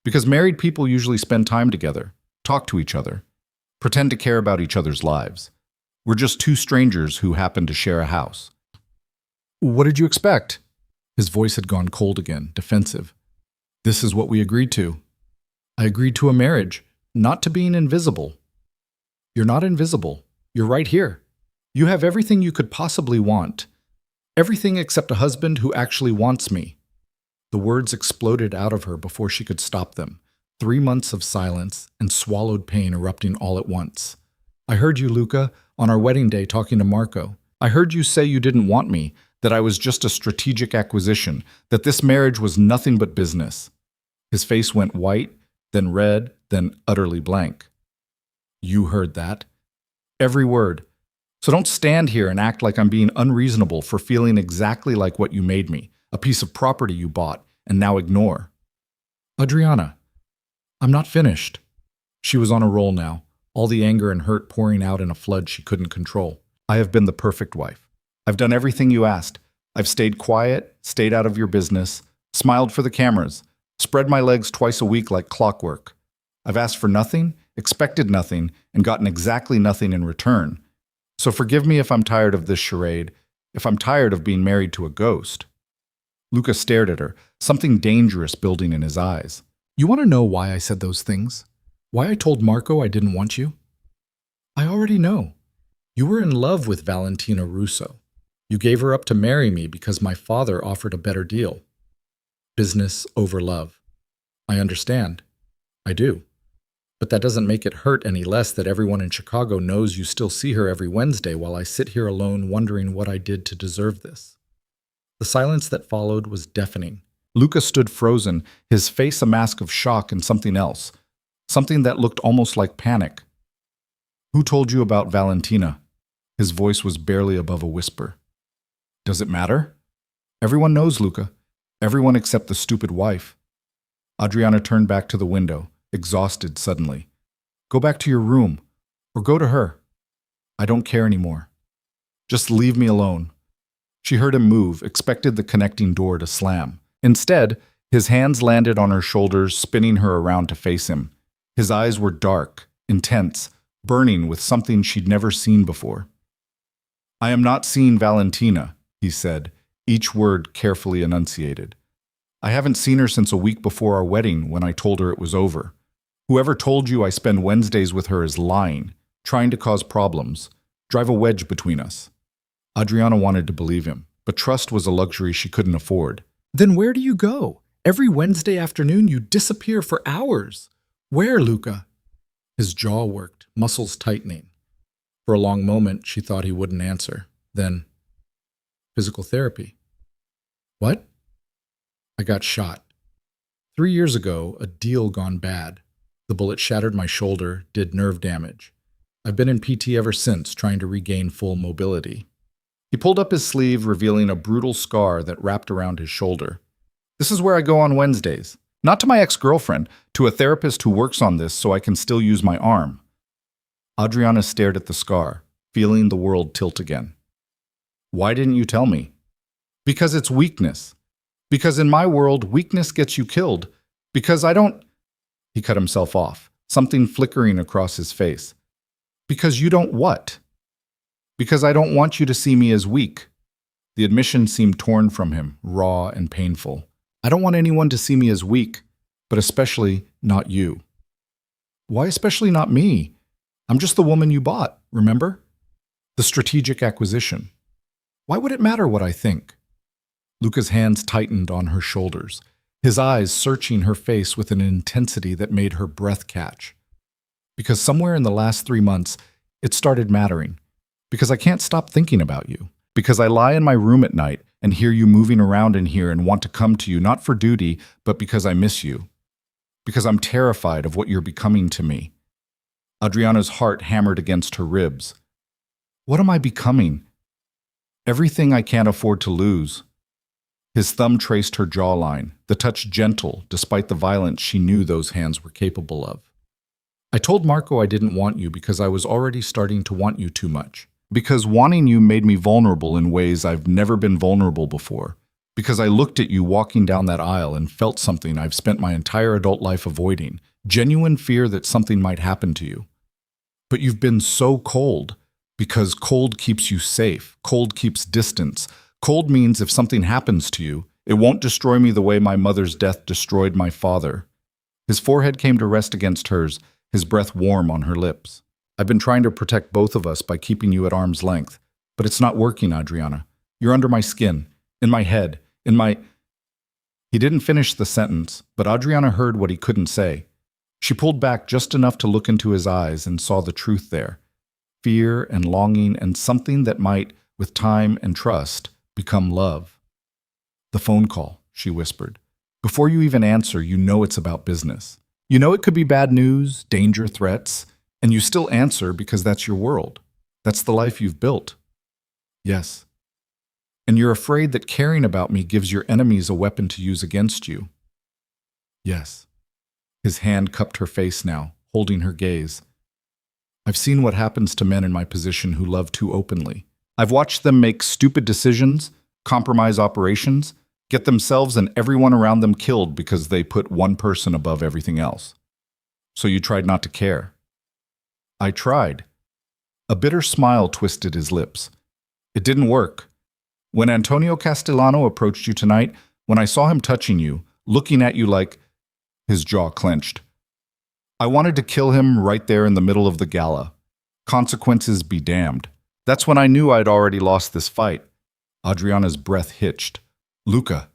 Because married people usually spend time together, talk to each other, pretend to care about each other's lives. We're just two strangers who happen to share a house. What did you expect? His voice had gone cold again, defensive. This is what we agreed to. I agreed to a marriage, not to being invisible. You're not invisible. You're right here. You have everything you could possibly want. Everything except a husband who actually wants me. The words exploded out of her before she could stop them. 3 months of silence and swallowed pain erupting all at once. I heard you, Luca, on our wedding day talking to Marco. I heard you say you didn't want me, that I was just a strategic acquisition, that this marriage was nothing but business. His face went white, then red, then utterly blank. You heard that. Every word. So don't stand here and act like I'm being unreasonable for feeling exactly like what you made me, a piece of property you bought, and now ignore. Adriana, I'm not finished. She was on a roll now, all the anger and hurt pouring out in a flood she couldn't control. I have been the perfect wife. I've done everything you asked. I've stayed quiet, stayed out of your business, smiled for the cameras, spread my legs twice a week like clockwork. I've asked for nothing, expected nothing, and gotten exactly nothing in return. So forgive me if I'm tired of this charade, if I'm tired of being married to a ghost. Luca stared at her, something dangerous building in his eyes. You want to know why I said those things? Why I told Marco I didn't want you? I already know. You were in love with Valentina Russo. You gave her up to marry me because my father offered a better deal. Business over love. I understand. I do. But that doesn't make it hurt any less that everyone in Chicago knows you still see her every Wednesday while I sit here alone wondering what I did to deserve this. The silence that followed was deafening. Luca stood frozen, his face a mask of shock and something else, something that looked almost like panic. Who told you about Valentina? His voice was barely above a whisper. Does it matter? Everyone knows, Luca. Everyone except the stupid wife. Adriana turned back to the window, exhausted suddenly. Go back to your room, or go to her. I don't care anymore. Just leave me alone. She heard him move, expected the connecting door to slam. Instead, his hands landed on her shoulders, spinning her around to face him. His eyes were dark, intense, burning with something she'd never seen before. "I am not seeing Valentina," he said, each word carefully enunciated. "I haven't seen her since a week before our wedding when I told her it was over. Whoever told you I spend Wednesdays with her is lying, trying to cause problems, drive a wedge between us." Adriana wanted to believe him, but trust was a luxury she couldn't afford. "Then where do you go? Every Wednesday afternoon you disappear for hours. Where, Luca?" His jaw worked, muscles tightening. For a long moment, she thought he wouldn't answer. Then, "Physical therapy." "What?" "I got shot. 3 years ago, a deal gone bad. The bullet shattered my shoulder, did nerve damage. I've been in PT ever since, trying to regain full mobility." He pulled up his sleeve, revealing a brutal scar that wrapped around his shoulder. "This is where I go on Wednesdays. Not to my ex-girlfriend, to a therapist who works on this so I can still use my arm." Adriana stared at the scar, feeling the world tilt again. "Why didn't you tell me?" "Because it's weakness. Because in my world, weakness gets you killed. Because I don't—" He cut himself off, something flickering across his face. "Because you don't what?" "Because I don't want you to see me as weak." The admission seemed torn from him, raw and painful. "I don't want anyone to see me as weak, but especially not you." "Why especially not me? I'm just the woman you bought, remember? The strategic acquisition. Why would it matter what I think?" Luca's hands tightened on her shoulders, his eyes searching her face with an intensity that made her breath catch. "Because somewhere in the last 3 months, it started mattering. Because I can't stop thinking about you. Because I lie in my room at night and hear you moving around in here and want to come to you, not for duty, but because I miss you. Because I'm terrified of what you're becoming to me." Adriana's heart hammered against her ribs. "What am I becoming?" "Everything I can't afford to lose." His thumb traced her jawline, the touch gentle despite the violence she knew those hands were capable of. "I told Marco I didn't want you because I was already starting to want you too much. Because wanting you made me vulnerable in ways I've never been vulnerable before. Because I looked at you walking down that aisle and felt something I've spent my entire adult life avoiding, genuine fear that something might happen to you. But you've been so cold. Because cold keeps you safe, cold keeps distance. Cold means if something happens to you, it won't destroy me the way my mother's death destroyed my father." His forehead came to rest against hers, his breath warm on her lips. "I've been trying to protect both of us by keeping you at arm's length, but it's not working, Adriana. You're under my skin, in my head, in my—" He didn't finish the sentence, but Adriana heard what he couldn't say. She pulled back just enough to look into his eyes and saw the truth there. Fear and longing and something that might, with time and trust, become love. "The phone call," she whispered. "Before you even answer, you know it's about business. You know it could be bad news, danger, threats, and you still answer because that's your world. That's the life you've built." "Yes." "And you're afraid that caring about me gives your enemies a weapon to use against you." "Yes." His hand cupped her face now, holding her gaze. "I've seen what happens to men in my position who love too openly. I've watched them make stupid decisions, compromise operations, get themselves and everyone around them killed because they put one person above everything else. So you tried not to care." "I tried." A bitter smile twisted his lips. "It didn't work. When Antonio Castellano approached you tonight, when I saw him touching you, looking at you like—" His jaw clenched. "I wanted to kill him right there in the middle of the gala. Consequences be damned. That's when I knew I'd already lost this fight." Adriana's breath hitched. "Luca."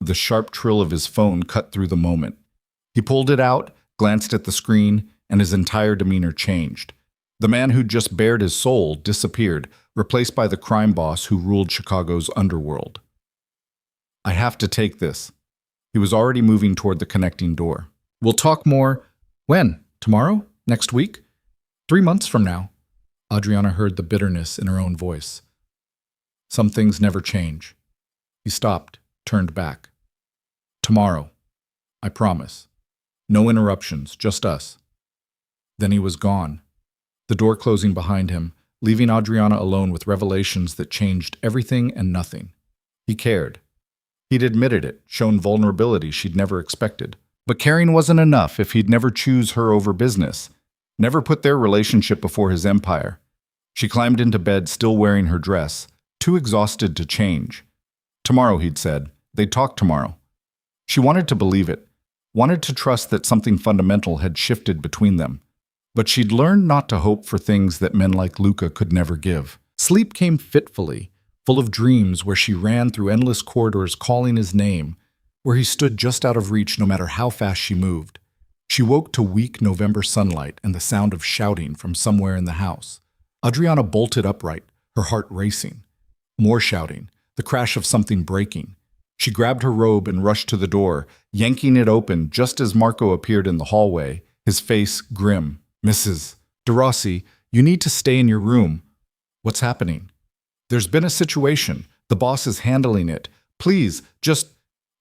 The sharp trill of his phone cut through the moment. He pulled it out, glanced at the screen, and his entire demeanor changed. The man who'd just bared his soul disappeared, replaced by the crime boss who ruled Chicago's underworld. "I have to take this." He was already moving toward the connecting door. "We'll talk more." "When? Tomorrow? Next week? 3 months from now?" Adriana heard the bitterness in her own voice. "Some things never change." He stopped, turned back. "Tomorrow. I promise. No interruptions, just us." Then he was gone, the door closing behind him, leaving Adriana alone with revelations that changed everything and nothing. He cared. He'd admitted it, shown vulnerability she'd never expected. But caring wasn't enough if he'd never choose her over business. Never put their relationship before his empire. She climbed into bed, still wearing her dress, too exhausted to change. Tomorrow, he'd said. They'd talk tomorrow. She wanted to believe it, wanted to trust that something fundamental had shifted between them. But she'd learned not to hope for things that men like Luca could never give. Sleep came fitfully, full of dreams where she ran through endless corridors calling his name, where he stood just out of reach no matter how fast she moved. She woke to weak November sunlight and the sound of shouting from somewhere in the house. Adriana bolted upright, her heart racing. More shouting, the crash of something breaking. She grabbed her robe and rushed to the door, yanking it open just as Marco appeared in the hallway, his face grim. "Mrs. De Rossi, you need to stay in your room." "What's happening?" "There's been a situation. The boss is handling it. Please, just—"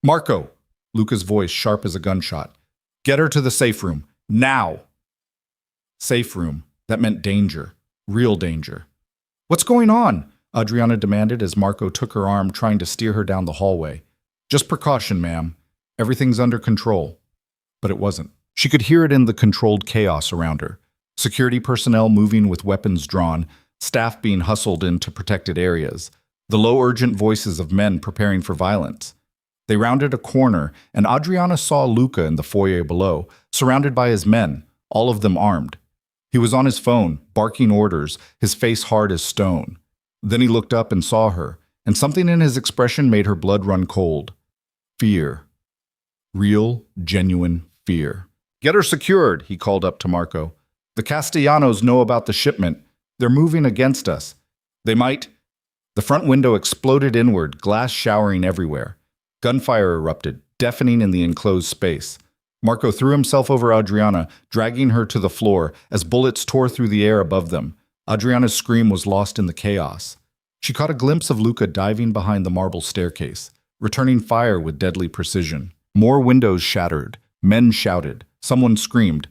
"Marco!" Luca's voice sharp as a gunshot. "Get her to the safe room. Now!" Safe room. That meant danger. Real danger. "What's going on?" Adriana demanded as Marco took her arm, trying to steer her down the hallway. "Just precaution, ma'am. Everything's under control." But it wasn't. She could hear it in the controlled chaos around her. Security personnel moving with weapons drawn, staff being hustled into protected areas, the low urgent voices of men preparing for violence. They rounded a corner, and Adriana saw Luca in the foyer below, surrounded by his men, all of them armed. He was on his phone, barking orders, his face hard as stone. Then he looked up and saw her, and something in his expression made her blood run cold. Fear. Real, genuine fear. "Get her secured," he called up to Marco. "The Castellanos know about the shipment. They're moving against us. They might—" The front window exploded inward, glass showering everywhere. Gunfire erupted, deafening in the enclosed space. Marco threw himself over Adriana, dragging her to the floor as bullets tore through the air above them. Adriana's scream was lost in the chaos. She caught a glimpse of Luca diving behind the marble staircase, returning fire with deadly precision. More windows shattered. Men shouted. Someone screamed.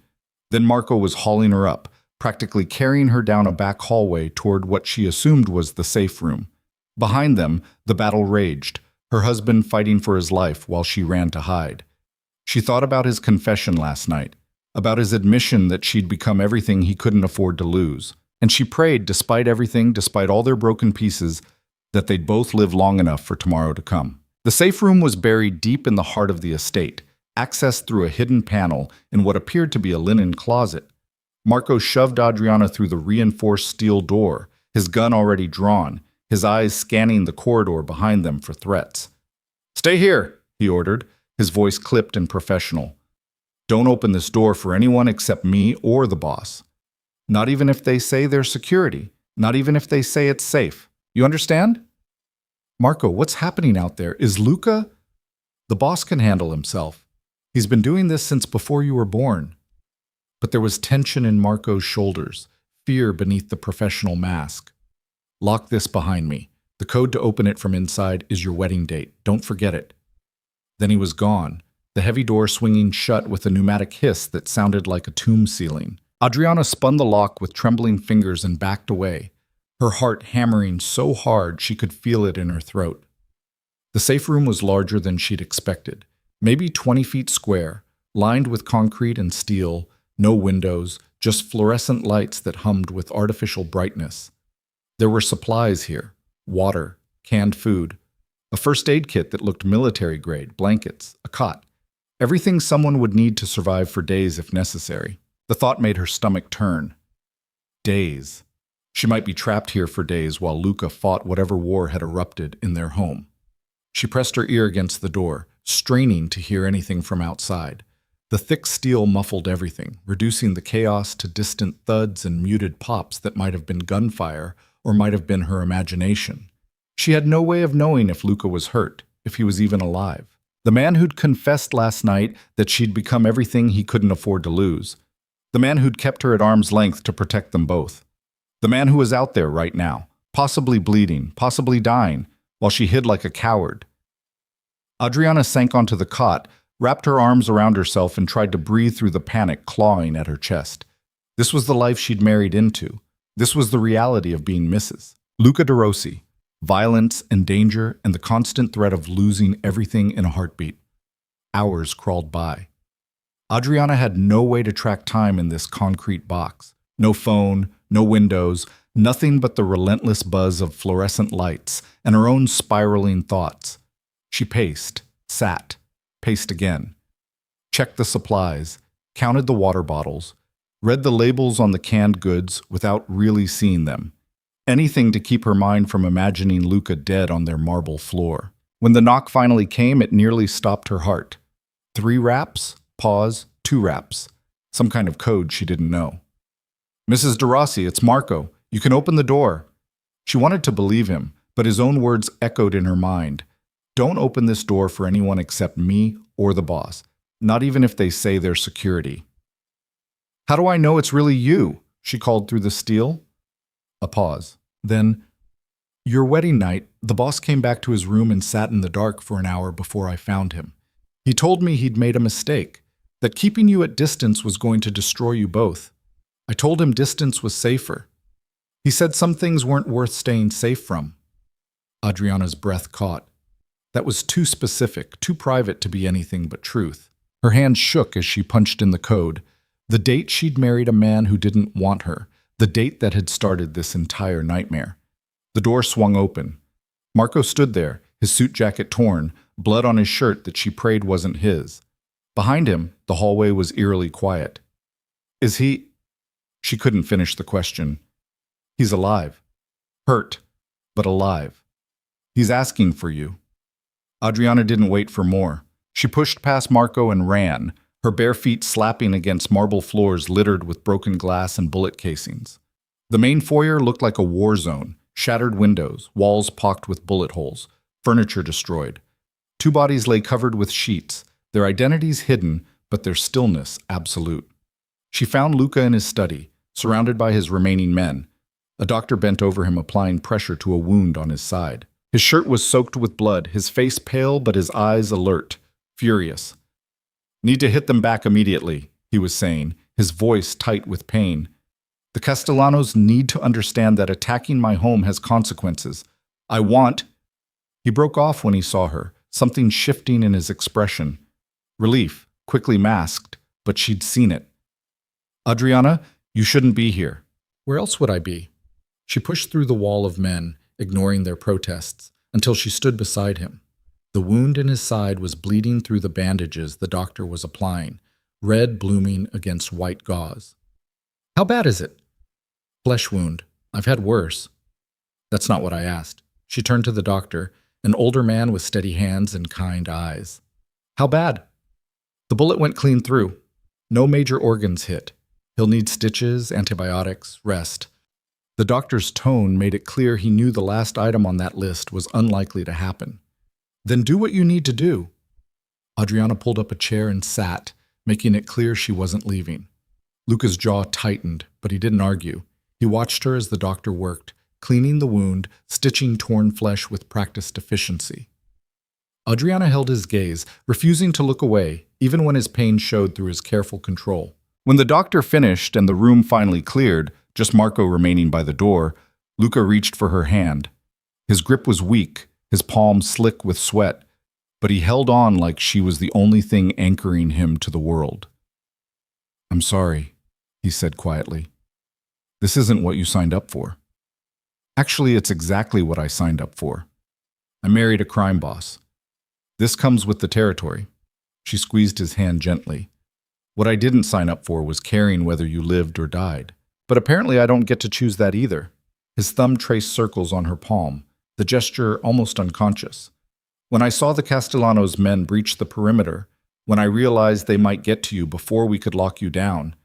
Then Marco was hauling her up, practically carrying her down a back hallway toward what she assumed was the safe room. Behind them, the battle raged, her husband fighting for his life while she ran to hide. She thought about his confession last night, about his admission that she'd become everything he couldn't afford to lose. And she prayed, despite everything, despite all their broken pieces, that they'd both live long enough for tomorrow to come. The safe room was buried deep in the heart of the estate, accessed through a hidden panel in what appeared to be a linen closet. Marco shoved Adriana through the reinforced steel door, his gun already drawn, his eyes scanning the corridor behind them for threats. "Stay here," he ordered, his voice clipped and professional. "Don't open this door for anyone except me or the boss. Not even if they say they're security. Not even if they say it's safe. You understand?" "Marco, what's happening out there? Is Luca—" "The boss can handle himself. He's been doing this since before you were born." But there was tension in Marco's shoulders, fear beneath the professional mask. "Lock this behind me. The code to open it from inside is your wedding date. Don't forget it." Then he was gone, the heavy door swinging shut with a pneumatic hiss that sounded like a tomb ceiling. Adriana spun the lock with trembling fingers and backed away, her heart hammering so hard she could feel it in her throat. The safe room was larger than she'd expected, maybe 20 feet square, lined with concrete and steel, no windows, just fluorescent lights that hummed with artificial brightness. There were supplies here, water, canned food, a first aid kit that looked military-grade, blankets, a cot, everything someone would need to survive for days if necessary. The thought made her stomach turn. Days. She might be trapped here for days while Luca fought whatever war had erupted in their home. She pressed her ear against the door, straining to hear anything from outside. The thick steel muffled everything, reducing the chaos to distant thuds and muted pops that might have been gunfire or might have been her imagination. She had no way of knowing if Luca was hurt, if he was even alive. The man who'd confessed last night that she'd become everything he couldn't afford to lose. The man who'd kept her at arm's length to protect them both. The man who was out there right now, possibly bleeding, possibly dying, while she hid like a coward. Adriana sank onto the cot, wrapped her arms around herself and tried to breathe through the panic clawing at her chest. This was the life she'd married into. This was the reality of being Mrs. Luca De Rossi. Violence and danger and the constant threat of losing everything in a heartbeat. Hours crawled by. Adriana had no way to track time in this concrete box. No phone, no windows, nothing but the relentless buzz of fluorescent lights and her own spiraling thoughts. She paced, sat, paced again. Checked the supplies, counted the water bottles, read the labels on the canned goods without really seeing them. Anything to keep her mind from imagining Luca dead on their marble floor. When the knock finally came, it nearly stopped her heart. 3 raps, pause, 2 raps. Some kind of code she didn't know. "Mrs. De Rossi, it's Marco. You can open the door." She wanted to believe him, but his own words echoed in her mind. "Don't open this door for anyone except me or the boss, not even if they say they're security." "How do I know it's really you?" she called through the steel. A pause. Then, "Your wedding night, the boss came back to his room and sat in the dark for an hour before I found him. He told me he'd made a mistake, that keeping you at distance was going to destroy you both. I told him distance was safer. He said some things weren't worth staying safe from." Adriana's breath caught. That was too specific, too private to be anything but truth. Her hand shook as she punched in the code. The date she'd married a man who didn't want her. The date that had started this entire nightmare. The door swung open. Marco stood there, his suit jacket torn, blood on his shirt that she prayed wasn't his. Behind him, the hallway was eerily quiet. "Is he—" She couldn't finish the question. "He's alive. Hurt, but alive. He's asking for you." Adriana didn't wait for more. She pushed past Marco and ran, her bare feet slapping against marble floors littered with broken glass and bullet casings. The main foyer looked like a war zone, shattered windows, walls pocked with bullet holes, furniture destroyed. 2 bodies lay covered with sheets, their identities hidden, but their stillness absolute. She found Luca in his study, surrounded by his remaining men. A doctor bent over him, applying pressure to a wound on his side. His shirt was soaked with blood, his face pale but his eyes alert, furious. "Need to hit them back immediately," he was saying, his voice tight with pain. "The Castellanos need to understand that attacking my home has consequences. I want—" He broke off when he saw her, something shifting in his expression. Relief, quickly masked, but she'd seen it. "Adriana, you shouldn't be here." "Where else would I be?" She pushed through the wall of men, ignoring their protests, until she stood beside him. The wound in his side was bleeding through the bandages the doctor was applying, red blooming against white gauze. "How bad is it?" "Flesh wound. I've had worse." "That's not what I asked." She turned to the doctor, an older man with steady hands and kind eyes. "How bad?" "The bullet went clean through. No major organs hit. He'll need stitches, antibiotics, rest." The doctor's tone made it clear he knew the last item on that list was unlikely to happen. "Then do what you need to do." Adriana pulled up a chair and sat, making it clear she wasn't leaving. Luca's jaw tightened, but he didn't argue. He watched her as the doctor worked, cleaning the wound, stitching torn flesh with practiced efficiency. Adriana held his gaze, refusing to look away, even when his pain showed through his careful control. When the doctor finished and the room finally cleared, just Marco remaining by the door, Luca reached for her hand. His grip was weak, his palm slick with sweat, but he held on like she was the only thing anchoring him to the world. "I'm sorry," he said quietly. "This isn't what you signed up for." "Actually, it's exactly what I signed up for. I married a crime boss. This comes with the territory." She squeezed his hand gently. "What I didn't sign up for was caring whether you lived or died. But apparently I don't get to choose that either." His thumb traced circles on her palm, the gesture almost unconscious. "When I saw the Castellanos' men breach the perimeter, when I realized they might get to you before we could lock you down,"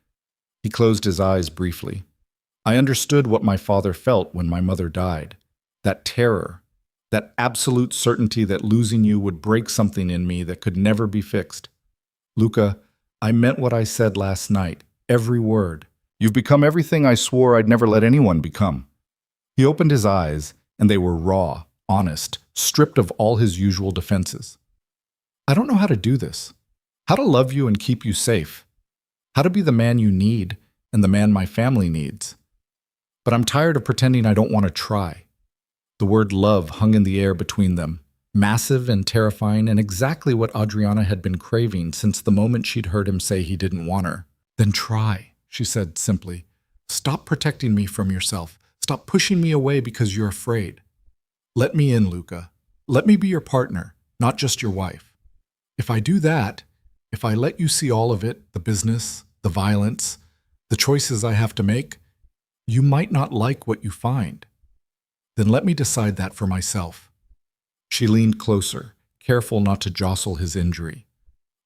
he closed his eyes briefly. "I understood what my father felt when my mother died. That terror, that absolute certainty that losing you would break something in me that could never be fixed. Luca, I meant what I said last night, every word. You've become everything I swore I'd never let anyone become." He opened his eyes, and they were raw, honest, stripped of all his usual defenses. "I don't know how to do this. How to love you and keep you safe. How to be the man you need and the man my family needs. But I'm tired of pretending I don't want to try." The word love hung in the air between them. Massive and terrifying, and exactly what Adriana had been craving since the moment she'd heard him say he didn't want her. "Then try," she said simply. "Stop protecting me from yourself. Stop pushing me away because you're afraid. Let me in, Luca. Let me be your partner, not just your wife. If I do that, if I let you see all of it, the business, the violence, the choices I have to make, you might not like what you find. Then let me decide that for myself." She leaned closer, careful not to jostle his injury.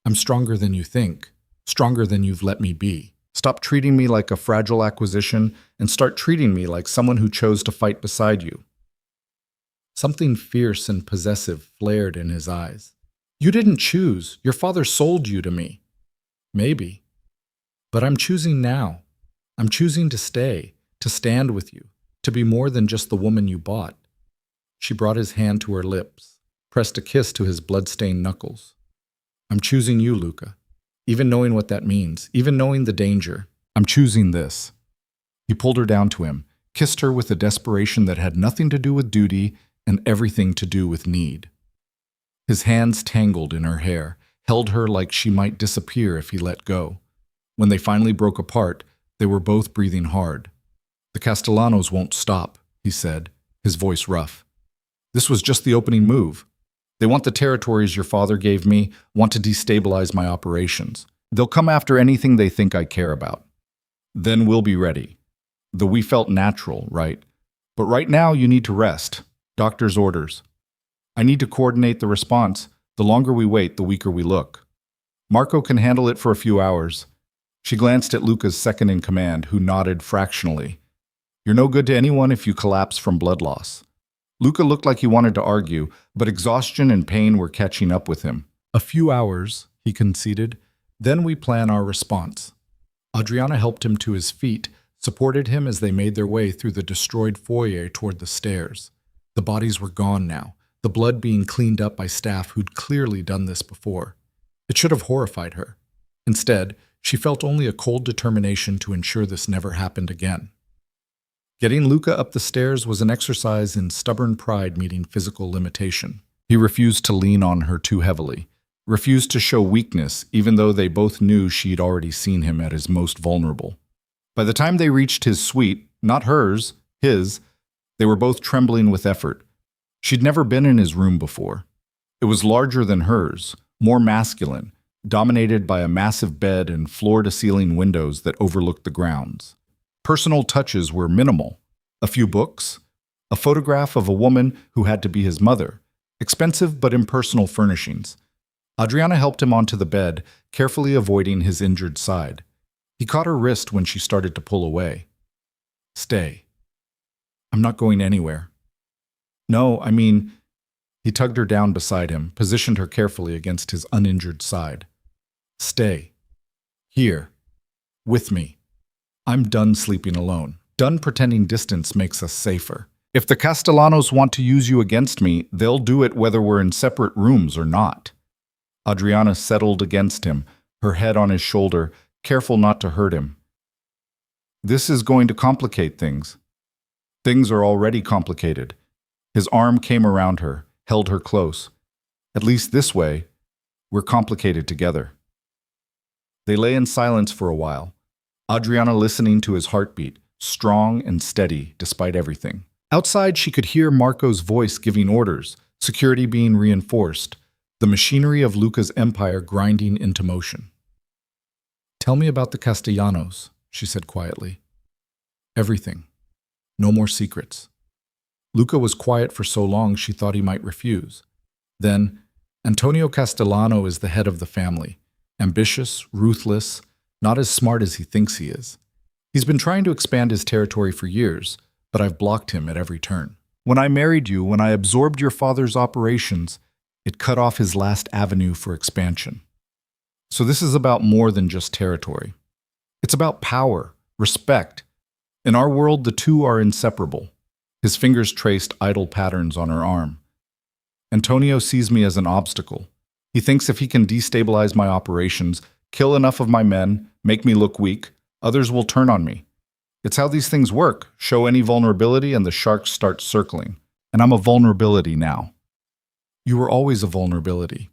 "I'm stronger than you think, stronger than you've let me be. Stop treating me like a fragile acquisition and start treating me like someone who chose to fight beside you." Something fierce and possessive flared in his eyes. "You didn't choose. Your father sold you to me." "Maybe. But I'm choosing now. I'm choosing to stay, to stand with you, to be more than just the woman you bought." She brought his hand to her lips, pressed a kiss to his blood-stained knuckles. "I'm choosing you, Luca. Even knowing what that means, even knowing the danger, I'm choosing this." He pulled her down to him, kissed her with a desperation that had nothing to do with duty and everything to do with need. His hands tangled in her hair, held her like she might disappear if he let go. When they finally broke apart, they were both breathing hard. "The Castellanos won't stop," he said, his voice rough. "This was just the opening move. They want the territories your father gave me, want to destabilize my operations. They'll come after anything they think I care about. Then we'll be ready. Though we felt natural, right? But right now you need to rest. Doctor's orders. I need to coordinate the response. The longer we wait, the weaker we look. Marco can handle it for a few hours." She glanced at Luca's second-in-command, who nodded fractionally. "You're no good to anyone if you collapse from blood loss." Luca looked like he wanted to argue, but exhaustion and pain were catching up with him. "A few hours," he conceded. "Then we plan our response." Adriana helped him to his feet, supported him as they made their way through the destroyed foyer toward the stairs. The bodies were gone now, the blood being cleaned up by staff who'd clearly done this before. It should have horrified her. Instead, she felt only a cold determination to ensure this never happened again. Getting Luca up the stairs was an exercise in stubborn pride meeting physical limitation. He refused to lean on her too heavily, refused to show weakness even though they both knew she'd already seen him at his most vulnerable. By the time they reached his suite, not hers, his, they were both trembling with effort. She'd never been in his room before. It was larger than hers, more masculine, dominated by a massive bed and floor-to-ceiling windows that overlooked the grounds. Personal touches were minimal. A few books, a photograph of a woman who had to be his mother, expensive but impersonal furnishings. Adriana helped him onto the bed, carefully avoiding his injured side. He caught her wrist when she started to pull away. "Stay. I'm not going anywhere." "No, I mean..." He tugged her down beside him, positioned her carefully against his uninjured side. "Stay. Here. With me. I'm done sleeping alone. Done pretending distance makes us safer. If the Castellanos want to use you against me, they'll do it whether we're in separate rooms or not." Adriana settled against him, her head on his shoulder, careful not to hurt him. "This is going to complicate things." "Things are already complicated." His arm came around her, held her close. "At least this way, we're complicated together." They lay in silence for a while, Adriana listening to his heartbeat, strong and steady despite everything. Outside, she could hear Marco's voice giving orders, security being reinforced, the machinery of Luca's empire grinding into motion. "Tell me about the Castellanos," she said quietly. "Everything. No more secrets." Luca was quiet for so long she thought he might refuse. Then, "Antonio Castellano is the head of the family. Ambitious, ruthless, not as smart as he thinks he is. He's been trying to expand his territory for years, but I've blocked him at every turn. When I married you, when I absorbed your father's operations, it cut off his last avenue for expansion. So this is about more than just territory. It's about power, respect. In our world, the two are inseparable." His fingers traced idle patterns on her arm. "Antonio sees me as an obstacle. He thinks if he can destabilize my operations, kill enough of my men, make me look weak, others will turn on me. It's how these things work. Show any vulnerability and the sharks start circling. And I'm a vulnerability now." You were always a vulnerability.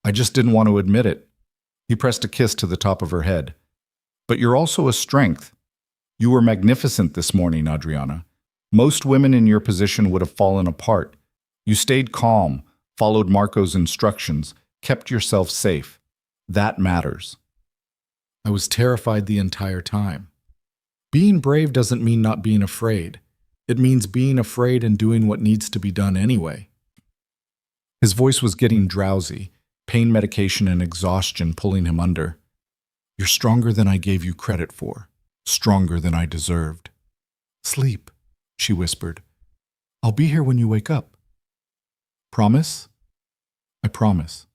I just didn't want to admit it. He pressed a kiss to the top of her head. But you're also a strength. You were magnificent this morning, Adriana. Most women in your position would have fallen apart. You stayed calm, followed Marco's instructions, kept yourself safe. That matters. I was terrified the entire time. Being brave doesn't mean not being afraid. It means being afraid and doing what needs to be done anyway. His voice was getting drowsy, pain medication and exhaustion pulling him under. You're stronger than I gave you credit for, stronger than I deserved. Sleep, she whispered. I'll be here when you wake up. Promise? I promise.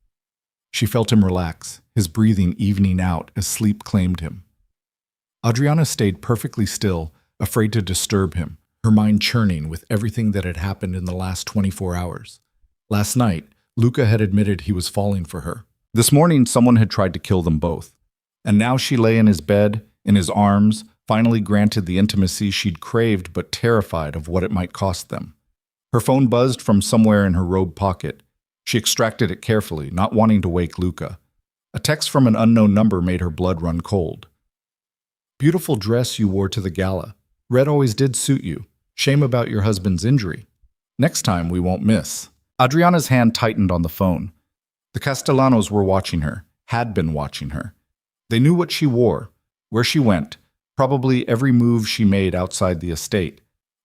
She felt him relax, his breathing evening out as sleep claimed him. Adriana stayed perfectly still, afraid to disturb him, her mind churning with everything that had happened in the last 24 hours. Last night, Luca had admitted he was falling for her. This morning, someone had tried to kill them both. And now she lay in his bed, in his arms, finally granted the intimacy she'd craved but terrified of what it might cost them. Her phone buzzed from somewhere in her robe pocket. She extracted it carefully, not wanting to wake Luca. A text from an unknown number made her blood run cold. Beautiful dress you wore to the gala. Red always did suit you. Shame about your husband's injury. Next time we won't miss. Adriana's hand tightened on the phone. The Castellanos were watching her, had been watching her. They knew what she wore, where she went, probably every move she made outside the estate.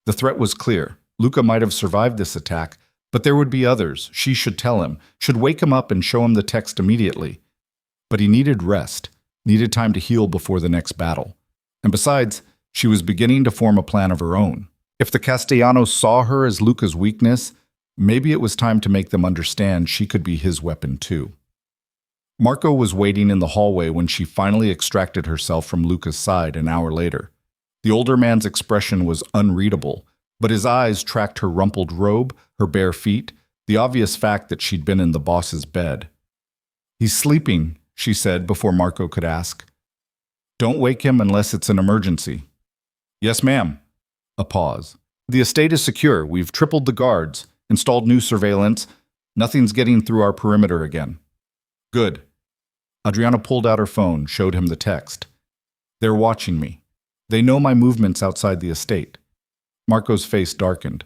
The threat was clear. Luca might have survived this attack, but there would be others. She should tell him, should wake him up and show him the text immediately. But he needed rest, needed time to heal before the next battle. And besides, she was beginning to form a plan of her own. If the Castellanos saw her as Luca's weakness, maybe it was time to make them understand she could be his weapon too. Marco was waiting in the hallway when she finally extracted herself from Luca's side an hour later. The older man's expression was unreadable, but his eyes tracked her rumpled robe, her bare feet, the obvious fact that she'd been in the boss's bed. He's sleeping, she said before Marco could ask. Don't wake him unless it's an emergency. Yes, ma'am. A pause. The estate is secure. We've tripled the guards, installed new surveillance. Nothing's getting through our perimeter again. Good. Adriana pulled out her phone, showed him the text. They're watching me. They know my movements outside the estate. Marco's face darkened.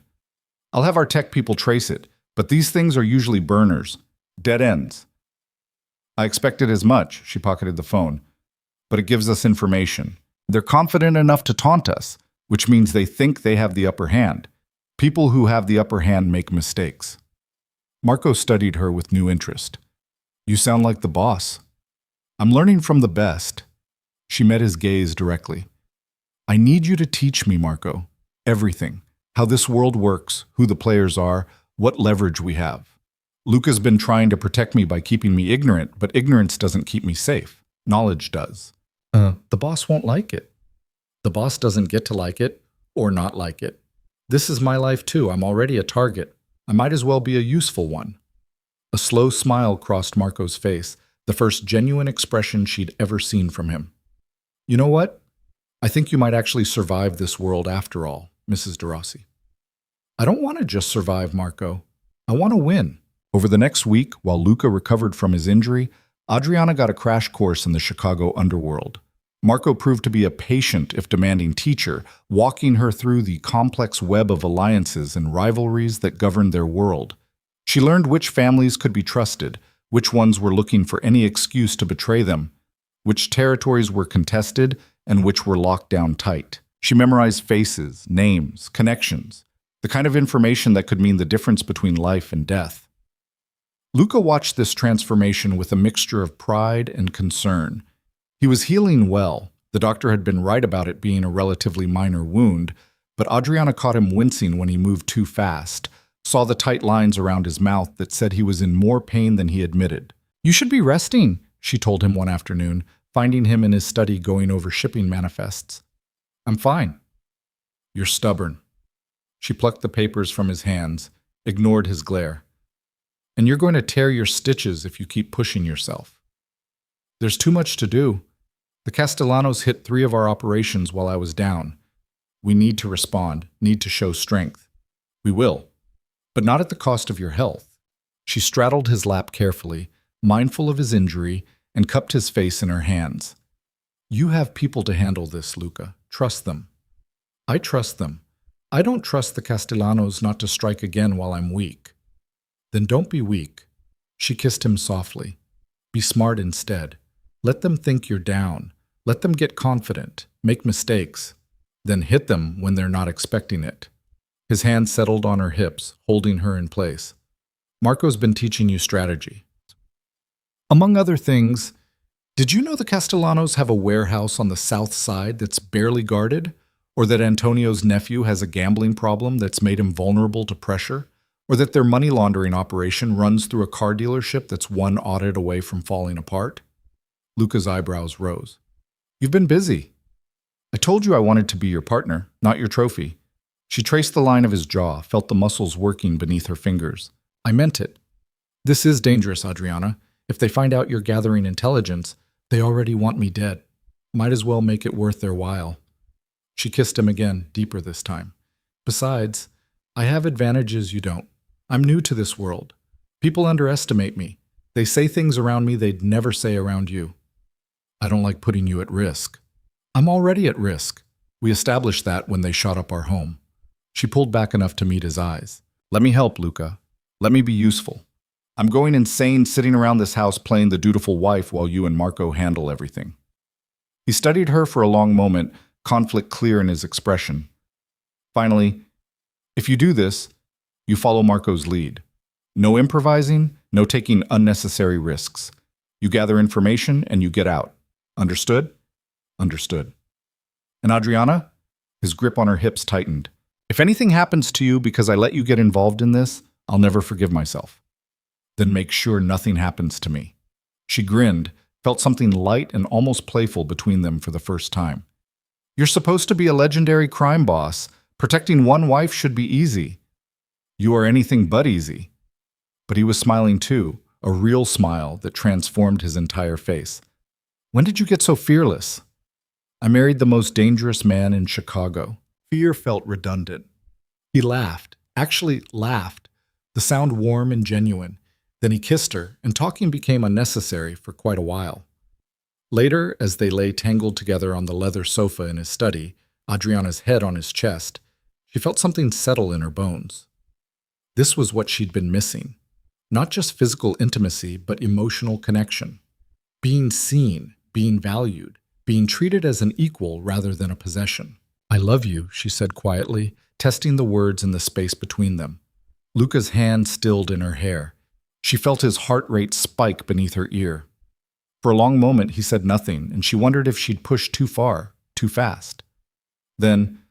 I'll have our tech people trace it, but these things are usually burners, dead ends. I expected as much, she pocketed the phone, but it gives us information. They're confident enough to taunt us, which means they think they have the upper hand. People who have the upper hand make mistakes. Marco studied her with new interest. You sound like the boss. I'm learning from the best. She met his gaze directly. I need you to teach me, Marco. Everything. How this world works, who the players are, what leverage we have. Luca's been trying to protect me by keeping me ignorant, but ignorance doesn't keep me safe. Knowledge does. The boss won't like it. The boss doesn't get to like it, or not like it. This is my life too. I'm already a target. I might as well be a useful one. A slow smile crossed Marco's face, the first genuine expression she'd ever seen from him. You know what? I think you might actually survive this world after all, Mrs. De Rossi. I don't want to just survive, Marco. I want to win. Over the next week, while Luca recovered from his injury, Adriana got a crash course in the Chicago underworld. Marco proved to be a patient, if demanding teacher, walking her through the complex web of alliances and rivalries that governed their world. She learned which families could be trusted, which ones were looking for any excuse to betray them, which territories were contested, and which were locked down tight. She memorized faces, names, connections, the kind of information that could mean the difference between life and death. Luca watched this transformation with a mixture of pride and concern. He was healing well. The doctor had been right about it being a relatively minor wound, but Adriana caught him wincing when he moved too fast, saw the tight lines around his mouth that said he was in more pain than he admitted. You should be resting, she told him one afternoon, finding him in his study going over shipping manifests. I'm fine. You're stubborn. She plucked the papers from his hands, ignored his glare. And you're going to tear your stitches if you keep pushing yourself. There's too much to do. The Castellanos hit 3 of our operations while I was down. We need to respond, need to show strength. We will, but not at the cost of your health. She straddled his lap carefully, mindful of his injury, and cupped his face in her hands. You have people to handle this, Luca. Trust them. I trust them. I don't trust the Castellanos not to strike again while I'm weak. Then don't be weak. She kissed him softly. Be smart instead. Let them think you're down. Let them get confident, make mistakes. Then hit them when they're not expecting it. His hand settled on her hips, holding her in place. Marco's been teaching you strategy. Among other things, did you know the Castellanos have a warehouse on the south side that's barely guarded? Or that Antonio's nephew has a gambling problem that's made him vulnerable to pressure? Or that their money laundering operation runs through a car dealership that's one audit away from falling apart? Luca's eyebrows rose. You've been busy. I told you I wanted to be your partner, not your trophy. She traced the line of his jaw, felt the muscles working beneath her fingers. I meant it. This is dangerous, Adriana. If they find out you're gathering intelligence, they already want me dead. Might as well make it worth their while. She kissed him again, deeper this time. Besides, I have advantages you don't. I'm new to this world. People underestimate me. They say things around me they'd never say around you. I don't like putting you at risk. I'm already at risk. We established that when they shot up our home. She pulled back enough to meet his eyes. Let me help, Luca. Let me be useful. I'm going insane sitting around this house playing the dutiful wife while you and Marco handle everything. He studied her for a long moment, conflict clear in his expression. Finally, if you do this, you follow Marco's lead. No improvising, no taking unnecessary risks. You gather information and you get out. Understood? Understood. And Adriana? His grip on her hips tightened. If anything happens to you because I let you get involved in this, I'll never forgive myself. Then make sure nothing happens to me. She grinned, felt something light and almost playful between them for the first time. You're supposed to be a legendary crime boss. Protecting one wife should be easy. You are anything but easy. But he was smiling too, a real smile that transformed his entire face. When did you get so fearless? I married the most dangerous man in Chicago. Fear felt redundant. He laughed, actually laughed, the sound warm and genuine. Then he kissed her, and talking became unnecessary for quite a while. Later, as they lay tangled together on the leather sofa in his study, Adriana's head on his chest, she felt something settle in her bones. This was what she'd been missing. Not just physical intimacy, but emotional connection. Being seen, being valued, being treated as an equal rather than a possession. I love you, she said quietly, testing the words in the space between them. Luca's hand stilled in her hair. She felt his heart rate spike beneath her ear. For a long moment he said nothing, and she wondered if she'd pushed too far, too fast. Then,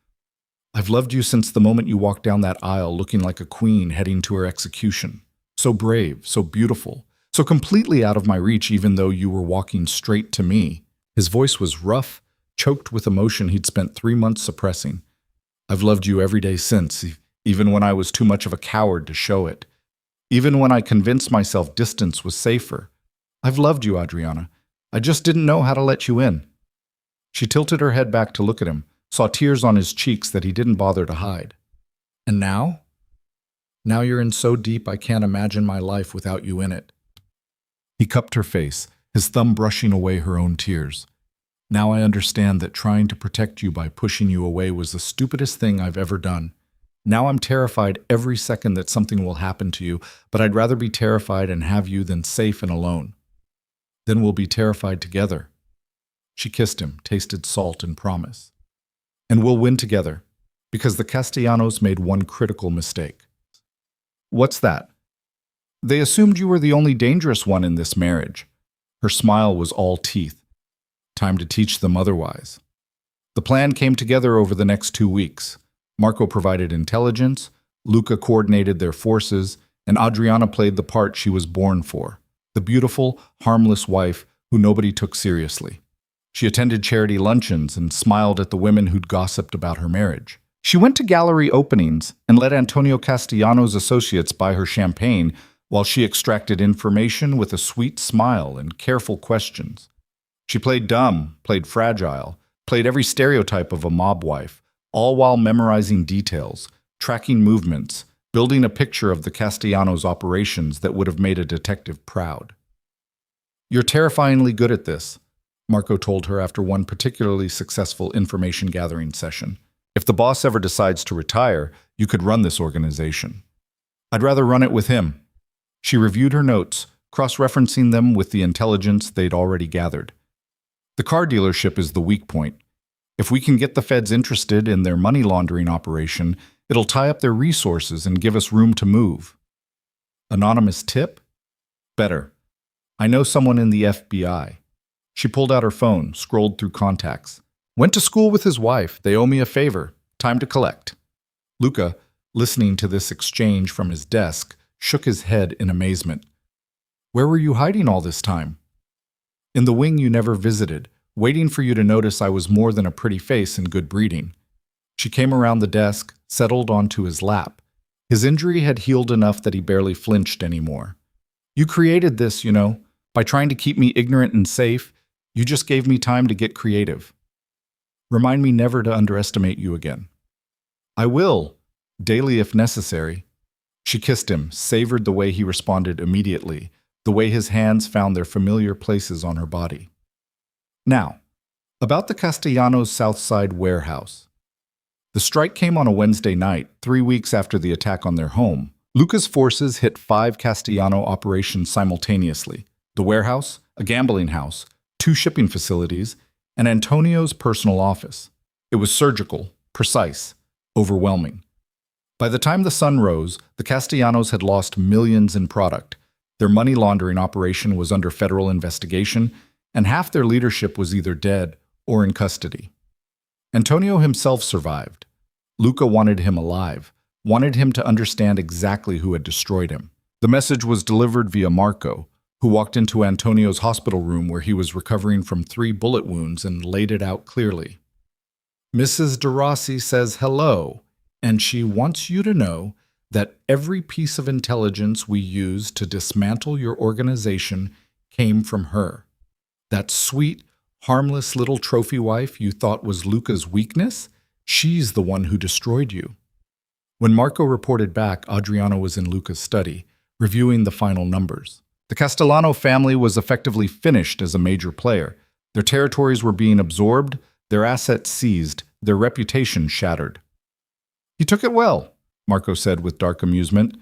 I've loved you since the moment you walked down that aisle looking like a queen heading to her execution. So brave, so beautiful, so completely out of my reach even though you were walking straight to me. His voice was rough, choked with emotion he'd spent 3 months suppressing. I've loved you every day since, even when I was too much of a coward to show it. Even when I convinced myself distance was safer. I've loved you, Adriana. I just didn't know how to let you in. She tilted her head back to look at him, saw tears on his cheeks that he didn't bother to hide. And now? Now you're in so deep I can't imagine my life without you in it. He cupped her face, his thumb brushing away her own tears. Now I understand that trying to protect you by pushing you away was the stupidest thing I've ever done. Now I'm terrified every second that something will happen to you, but I'd rather be terrified and have you than safe and alone. Then we'll be terrified together. She kissed him, tasted salt and promise. And we'll win together, because the Castellanos made one critical mistake. What's that? They assumed you were the only dangerous one in this marriage. Her smile was all teeth. Time to teach them otherwise. The plan came together over the next 2 weeks. Marco provided intelligence, Luca coordinated their forces, and Adriana played the part she was born for, the beautiful, harmless wife who nobody took seriously. She attended charity luncheons and smiled at the women who'd gossiped about her marriage. She went to gallery openings and let Antonio Castellanos' associates buy her champagne while she extracted information with a sweet smile and careful questions. She played dumb, played fragile, played every stereotype of a mob wife, all while memorizing details, tracking movements, building a picture of the Castellanos' operations that would have made a detective proud. "You're terrifyingly good at this," Marco told her after one particularly successful information-gathering session. "If the boss ever decides to retire, you could run this organization." "I'd rather run it with him." She reviewed her notes, cross-referencing them with the intelligence they'd already gathered. "The car dealership is the weak point. If we can get the feds interested in their money laundering operation, it'll tie up their resources and give us room to move." "Anonymous tip?" "Better. I know someone in the FBI." She pulled out her phone, scrolled through contacts. "Went to school with his wife. They owe me a favor. Time to collect." Luca, listening to this exchange from his desk, shook his head in amazement. "Where were you hiding all this time?" "In the wing you never visited, waiting for you to notice I was more than a pretty face and good breeding." She came around the desk, settled onto his lap. His injury had healed enough that he barely flinched anymore. "You created this, you know. By trying to keep me ignorant and safe, you just gave me time to get creative. Remind me never to underestimate you again." "I will, daily if necessary." She kissed him, savored the way he responded immediately, the way his hands found their familiar places on her body. Now, about the Castellanos' Southside warehouse. The strike came on a Wednesday night, 3 weeks after the attack on their home. Luca's forces hit 5 Castellano operations simultaneously: the warehouse, a gambling house, 2 shipping facilities, and Antonio's personal office. It was surgical, precise, overwhelming. By the time the sun rose, the Castellanos had lost millions in product. Their money laundering operation was under federal investigation, and half their leadership was either dead or in custody. Antonio himself survived. Luca wanted him alive, wanted him to understand exactly who had destroyed him. The message was delivered via Marco, who walked into Antonio's hospital room where he was recovering from 3 bullet wounds and laid it out clearly. "Mrs. De Rossi says hello, and she wants you to know that every piece of intelligence we used to dismantle your organization came from her. That sweet, harmless little trophy wife you thought was Luca's weakness, she's the one who destroyed you." When Marco reported back, Adriana was in Luca's study, reviewing the final numbers. The Castellano family was effectively finished as a major player. Their territories were being absorbed, their assets seized, their reputation shattered. "He took it well," Marco said with dark amusement,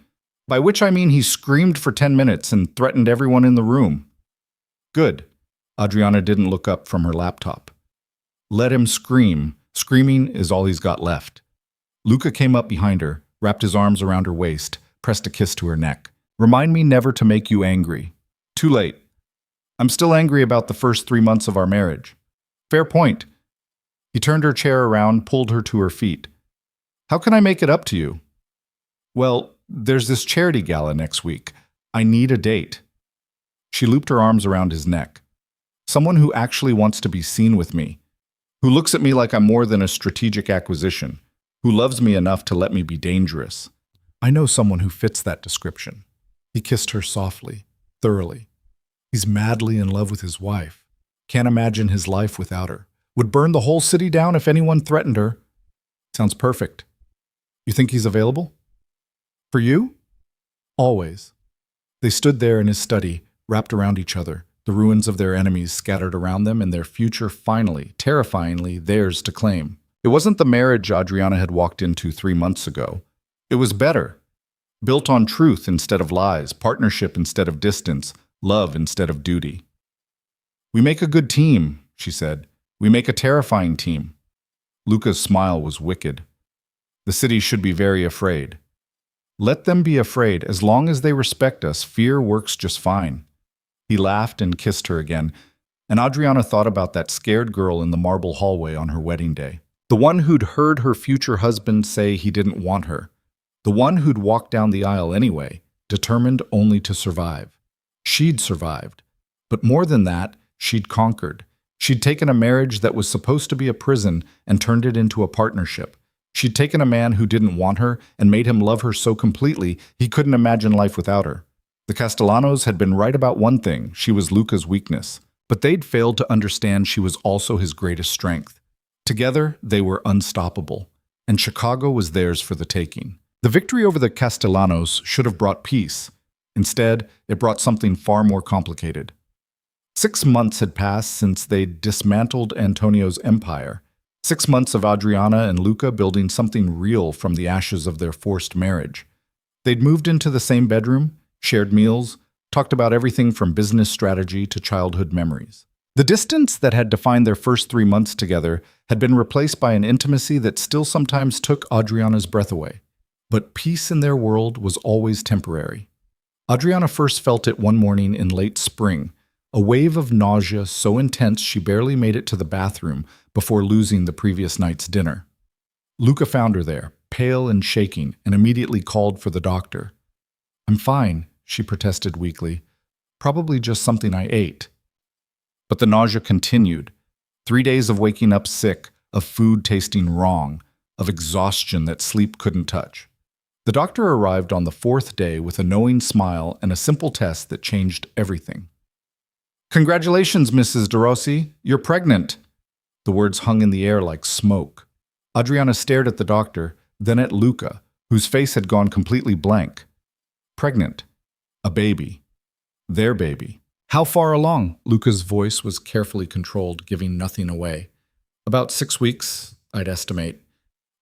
"by which I mean he screamed for 10 minutes and threatened everyone in the room." "Good." Adriana didn't look up from her laptop. "Let him scream. Screaming is all he's got left." Luca came up behind her, wrapped his arms around her waist, pressed a kiss to her neck. "Remind me never to make you angry." "Too late. I'm still angry about the first 3 months of our marriage." "Fair point." He turned her chair around, pulled her to her feet. "How can I make it up to you?" "Well, there's this charity gala next week. I need a date." She looped her arms around his neck. "Someone who actually wants to be seen with me, who looks at me like I'm more than a strategic acquisition, who loves me enough to let me be dangerous. I know someone who fits that description." He kissed her softly, thoroughly. He's madly in love with his wife. Can't imagine his life without her. Would burn the whole city down if anyone threatened her. Sounds perfect. You think he's available? For you? Always. They stood there in his study, wrapped around each other, the ruins of their enemies scattered around them and their future finally, terrifyingly, theirs to claim. It wasn't the marriage Adriana had walked into 3 months ago. It was better. Built on truth instead of lies, partnership instead of distance, love instead of duty. "We make a good team," she said. "We make a terrifying team." Luca's smile was wicked. "The city should be very afraid." "Let them be afraid. As long as they respect us, fear works just fine." He laughed and kissed her again, and Adriana thought about that scared girl in the marble hallway on her wedding day. The one who'd heard her future husband say he didn't want her. The one who'd walked down the aisle anyway, determined only to survive. She'd survived. But more than that, she'd conquered. She'd taken a marriage that was supposed to be a prison and turned it into a partnership. She'd taken a man who didn't want her and made him love her so completely he couldn't imagine life without her. The Castellanos had been right about one thing: she was Luca's weakness. But they'd failed to understand she was also his greatest strength. Together, they were unstoppable, and Chicago was theirs for the taking. The victory over the Castellanos should have brought peace. Instead, it brought something far more complicated. 6 months had passed since they'd dismantled Antonio's empire. 6 months of Adriana and Luca building something real from the ashes of their forced marriage. They'd moved into the same bedroom, shared meals, talked about everything from business strategy to childhood memories. The distance that had defined their first 3 months together had been replaced by an intimacy that still sometimes took Adriana's breath away. But peace in their world was always temporary. Adriana first felt it one morning in late spring, a wave of nausea so intense she barely made it to the bathroom before losing the previous night's dinner. Luca found her there, pale and shaking, and immediately called for the doctor. "I'm fine," she protested weakly. "Probably just something I ate." But the nausea continued. 3 days of waking up sick, of food tasting wrong, of exhaustion that sleep couldn't touch. The doctor arrived on the 4th day with a knowing smile and a simple test that changed everything. "Congratulations, Mrs. De Rossi. You're pregnant." The words hung in the air like smoke. Adriana stared at the doctor, then at Luca, whose face had gone completely blank. Pregnant. A baby. Their baby. "How far along?" Luca's voice was carefully controlled, giving nothing away. "About 6 weeks, I'd estimate.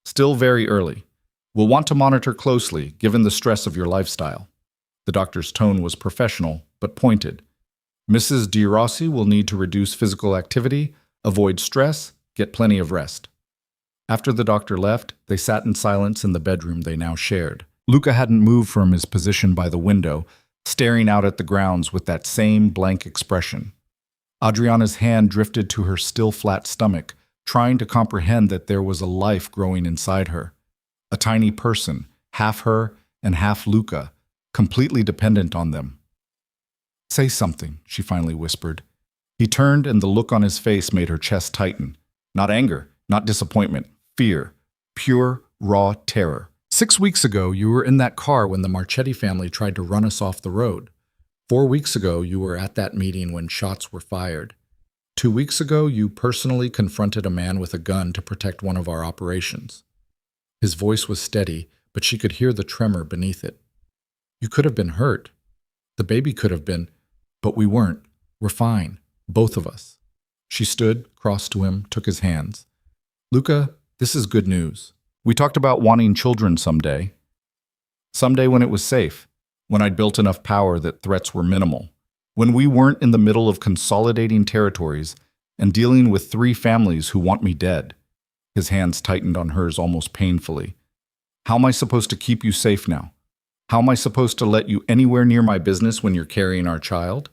Still very early. We'll want to monitor closely, given the stress of your lifestyle." The doctor's tone was professional, but pointed. "Mrs. De Rossi will need to reduce physical activity, avoid stress, get plenty of rest." After the doctor left, they sat in silence in the bedroom they now shared. Luca hadn't moved from his position by the window, staring out at the grounds with that same blank expression. Adriana's hand drifted to her still flat stomach, trying to comprehend that there was a life growing inside her. A tiny person, half her and half Luca, completely dependent on them. "Say something," she finally whispered. He turned, and the look on his face made her chest tighten. Not anger, not disappointment, fear. Pure, raw terror. "6 weeks ago, you were in that car when the Marchetti family tried to run us off the road. 4 weeks ago, you were at that meeting when shots were fired. 2 weeks ago, you personally confronted a man with a gun to protect one of our operations." His voice was steady, but she could hear the tremor beneath it. "You could have been hurt. The baby could have been, but we weren't. We're fine, both of us." She stood, crossed to him, took his hands. "Luca, this is good news. We talked about wanting children someday. Someday when it was safe, when I'd built enough power that threats were minimal, when we weren't in the middle of consolidating territories and dealing with 3 families who want me dead." His hands tightened on hers almost painfully. "How am I supposed to keep you safe now? How am I supposed to let you anywhere near my business when you're carrying our child?"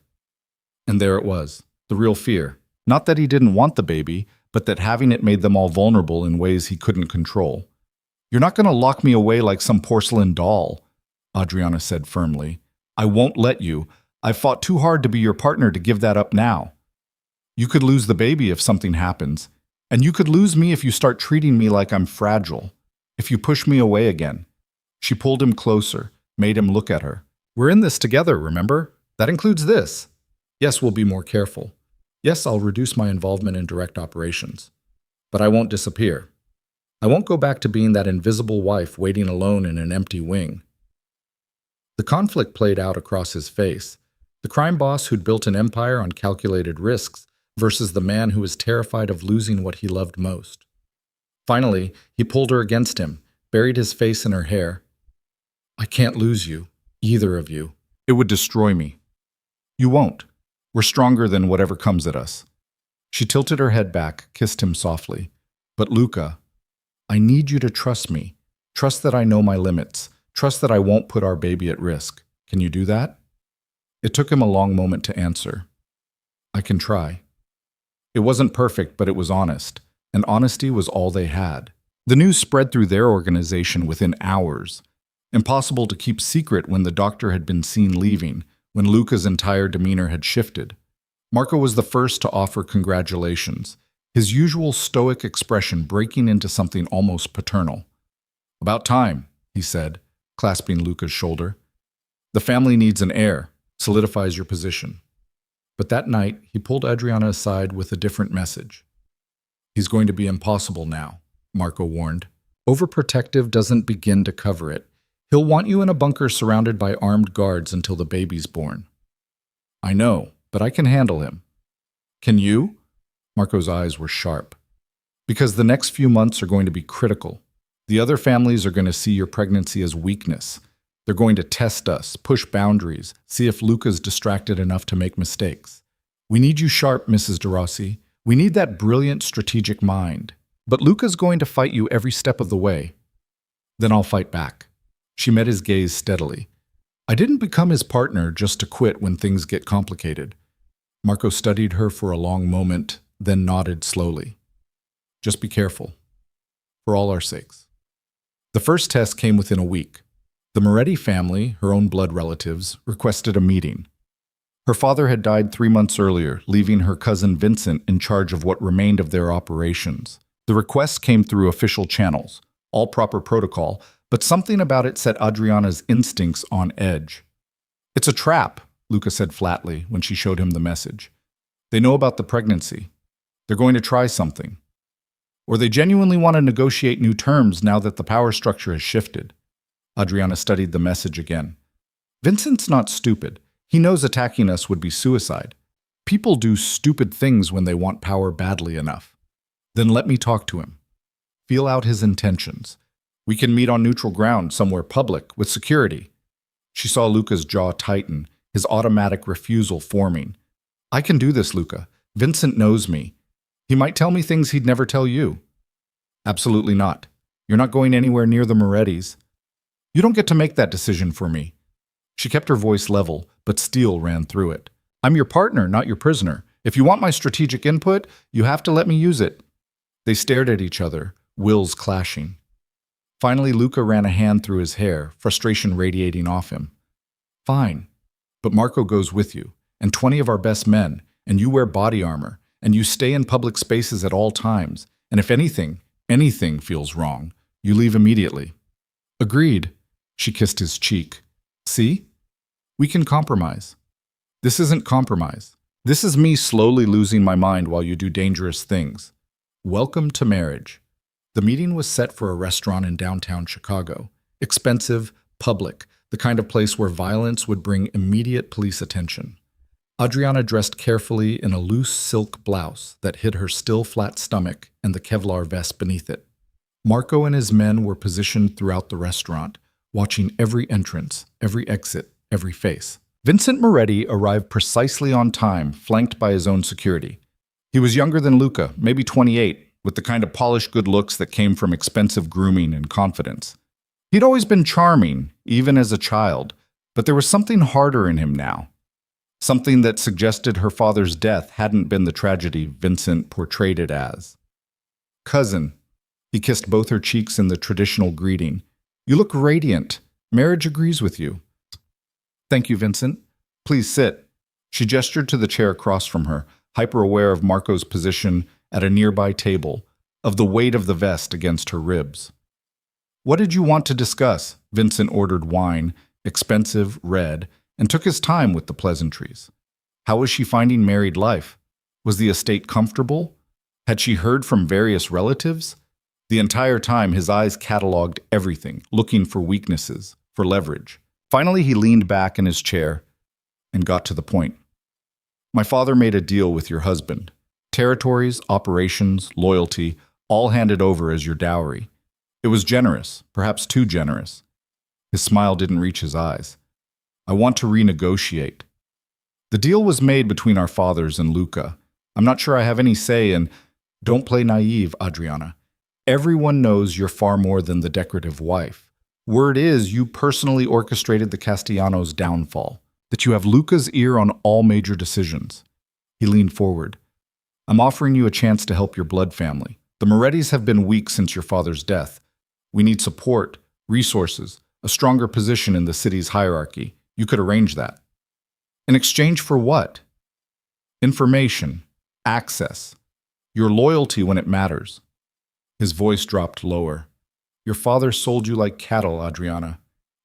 And there it was, the real fear. Not that he didn't want the baby, but that having it made them all vulnerable in ways he couldn't control. "You're not going to lock me away like some porcelain doll," Adriana said firmly. "I won't let you. I've fought too hard to be your partner to give that up now. You could lose the baby if something happens, and you could lose me if you start treating me like I'm fragile, if you push me away again." She pulled him closer, made him look at her. "We're in this together, remember? That includes this. Yes, we'll be more careful. Yes, I'll reduce my involvement in direct operations. But I won't disappear. I won't go back to being that invisible wife waiting alone in an empty wing." The conflict played out across his face. The crime boss who'd built an empire on calculated risks versus the man who was terrified of losing what he loved most. Finally, he pulled her against him, buried his face in her hair. "I can't lose you, either of you. It would destroy me." "You won't. We're stronger than whatever comes at us." She tilted her head back, kissed him softly. "But Luca, I need you to trust me. Trust that I know my limits. Trust that I won't put our baby at risk. Can you do that?" It took him a long moment to answer. "I can try." It wasn't perfect, but it was honest, and honesty was all they had. The news spread through their organization within hours. Impossible to keep secret when the doctor had been seen leaving, when Luca's entire demeanor had shifted. Marco was the first to offer congratulations, his usual stoic expression breaking into something almost paternal. "About time," he said, clasping Luca's shoulder. "The family needs an heir, solidifies your position." But that night, he pulled Adriana aside with a different message. "He's going to be impossible now," Marco warned. "Overprotective doesn't begin to cover it. He'll want you in a bunker surrounded by armed guards until the baby's born. I know, but I can handle him. Can you? Marco's eyes were sharp. Because the next few months are going to be critical. The other families are going to see your pregnancy as weakness. They're going to test us, push boundaries, see if Luca's distracted enough to make mistakes. We need you sharp, Mrs. De Rossi. We need that brilliant strategic mind. But Luca's going to fight you every step of the way. Then I'll fight back. She met his gaze steadily. I didn't become his partner just to quit when things get complicated. Marco studied her for a long moment, then nodded slowly. Just be careful. For all our sakes. The first test came within a week. The Moretti family, her own blood relatives, requested a meeting. Her father had died 3 months earlier, leaving her cousin Vincent in charge of what remained of their operations. The request came through official channels, all proper protocol, but something about it set Adriana's instincts on edge. It's a trap, Luca said flatly when she showed him the message. They know about the pregnancy. They're going to try something. Or they genuinely want to negotiate new terms now that the power structure has shifted. Adriana studied the message again. Vincent's not stupid. He knows attacking us would be suicide. People do stupid things when they want power badly enough. Then let me talk to him. Feel out his intentions. We can meet on neutral ground, somewhere public, with security. She saw Luca's jaw tighten, his automatic refusal forming. I can do this, Luca. Vincent knows me. He might tell me things he'd never tell you. Absolutely not. You're not going anywhere near the Morettis. You don't get to make that decision for me. She kept her voice level, but steel ran through it. I'm your partner, not your prisoner. If you want my strategic input, you have to let me use it. They stared at each other, wills clashing. Finally, Luca ran a hand through his hair, frustration radiating off him. Fine, but Marco goes with you, and 20 of our best men, and you wear body armor, and you stay in public spaces at all times, and if anything feels wrong, you leave immediately. Agreed. She kissed his cheek. See? We can compromise. This isn't compromise. This is me slowly losing my mind while you do dangerous things. Welcome to marriage. The meeting was set for a restaurant in downtown Chicago. Expensive, public, the kind of place where violence would bring immediate police attention. Adriana dressed carefully in a loose silk blouse that hid her still flat stomach and the Kevlar vest beneath it. Marco and his men were positioned throughout the restaurant, watching every entrance, every exit, every face. Vincent Moretti arrived precisely on time, flanked by his own security. He was younger than Luca, maybe 28, with the kind of polished good looks that came from expensive grooming and confidence. He'd always been charming, even as a child, but there was something harder in him now. Something that suggested her father's death hadn't been the tragedy Vincent portrayed it as. Cousin. He kissed both her cheeks in the traditional greeting. You look radiant. Marriage agrees with you. Thank you, Vincent. Please sit. She gestured to the chair across from her, hyper-aware of Marco's position at a nearby table, of the weight of the vest against her ribs. What did you want to discuss? Vincent ordered wine, expensive, red, and took his time with the pleasantries. How was she finding married life? Was the estate comfortable? Had she heard from various relatives? The entire time, his eyes cataloged everything, looking for weaknesses, for leverage. Finally, he leaned back in his chair and got to the point. My father made a deal with your husband. Territories, operations, loyalty, all handed over as your dowry. It was generous, perhaps too generous. His smile didn't reach his eyes. I want to renegotiate. The deal was made between our fathers and Luca. I'm not sure I have any say, and don't play naive, Adriana. Everyone knows you're far more than the decorative wife. Word is you personally orchestrated the Castellanos' downfall, that you have Luca's ear on all major decisions. He leaned forward. I'm offering you a chance to help your blood family. The Morettis have been weak since your father's death. We need support, resources, a stronger position in the city's hierarchy. You could arrange that. In exchange for what? Information, access, your loyalty when it matters. His voice dropped lower. Your father sold you like cattle, Adriana.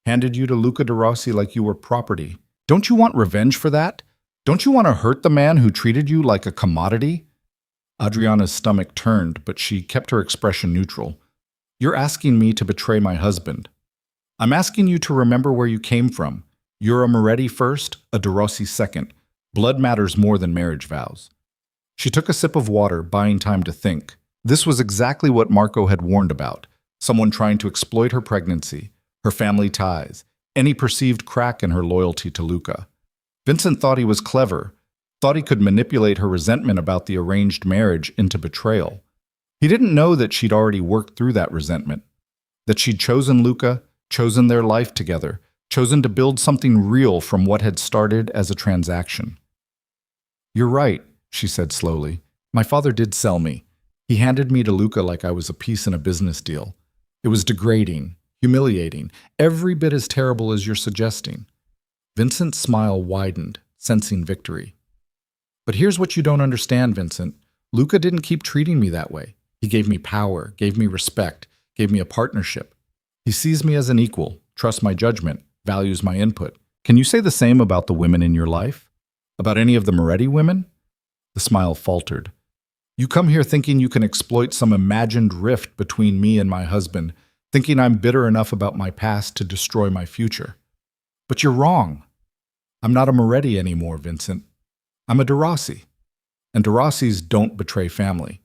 Handed you to Luca De Rossi like you were property. Don't you want revenge for that? Don't you want to hurt the man who treated you like a commodity? Adriana's stomach turned, but she kept her expression neutral. You're asking me to betray my husband. I'm asking you to remember where you came from. You're a Moretti first, a De Rossi second. Blood matters more than marriage vows. She took a sip of water, buying time to think. This was exactly what Marco had warned about. Someone trying to exploit her pregnancy, her family ties, any perceived crack in her loyalty to Luca. Vincent thought he was clever, thought he could manipulate her resentment about the arranged marriage into betrayal. He didn't know that she'd already worked through that resentment, that she'd chosen Luca, chosen their life together, chosen to build something real from what had started as a transaction. "You're right," she said slowly. "My father did sell me. He handed me to Luca like I was a piece in a business deal. It was degrading, humiliating, every bit as terrible as you're suggesting." Vincent's smile widened, sensing victory. "But here's what you don't understand, Vincent. Luca didn't keep treating me that way. He gave me power, gave me respect, gave me a partnership. He sees me as an equal, trusts my judgment, values my input. Can you say the same about the women in your life? About any of the Moretti women?" The smile faltered. "You come here thinking you can exploit some imagined rift between me and my husband, thinking I'm bitter enough about my past to destroy my future. But you're wrong. I'm not a Moretti anymore, Vincent. I'm a De Rossi. And De Rossis don't betray family."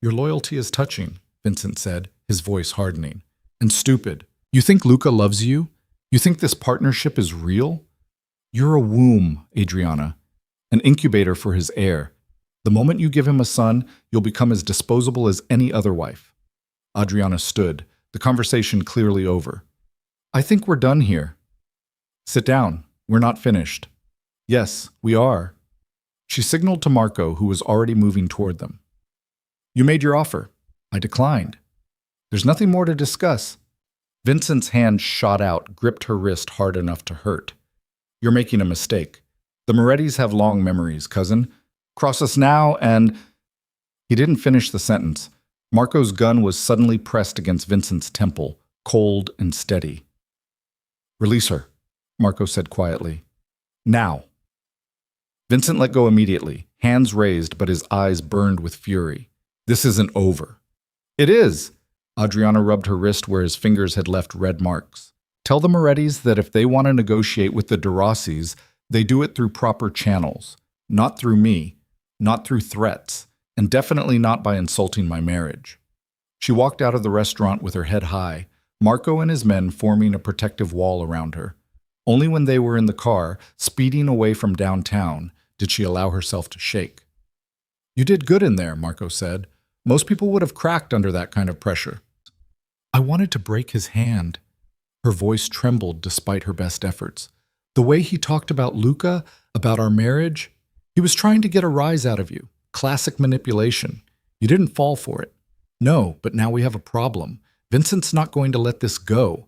"Your loyalty is touching," Vincent said, his voice hardening. "And stupid. You think Luca loves you? You think this partnership is real? You're a womb, Adriana, an incubator for his heir. The moment you give him a son, you'll become as disposable as any other wife." Adriana stood, the conversation clearly over. "I think we're done here." "Sit down. We're not finished." "Yes, we are." She signaled to Marco, who was already moving toward them. "You made your offer. I declined. There's nothing more to discuss." Vincent's hand shot out, gripped her wrist hard enough to hurt. "You're making a mistake. The Morettis have long memories, cousin. Cross us now and—" He didn't finish the sentence. Marco's gun was suddenly pressed against Vincent's temple, cold and steady. "Release her," Marco said quietly. "Now." Vincent let go immediately, hands raised, but his eyes burned with fury. "This isn't over." "It is." Adriana rubbed her wrist where his fingers had left red marks. "Tell the Morettis that if they want to negotiate with the De Rossis, they do it through proper channels. Not through me, not through threats, and definitely not by insulting my marriage." She walked out of the restaurant with her head high, Marco and his men forming a protective wall around her. Only when they were in the car, speeding away from downtown, did she allow herself to shake. "You did good in there," Marco said. "Most people would have cracked under that kind of pressure." "I wanted to break his hand." Her voice trembled despite her best efforts. "The way he talked about Luca, about our marriage, he was trying to get a rise out of you. Classic manipulation. You didn't fall for it." "No, but now we have a problem. Vincent's not going to let this go.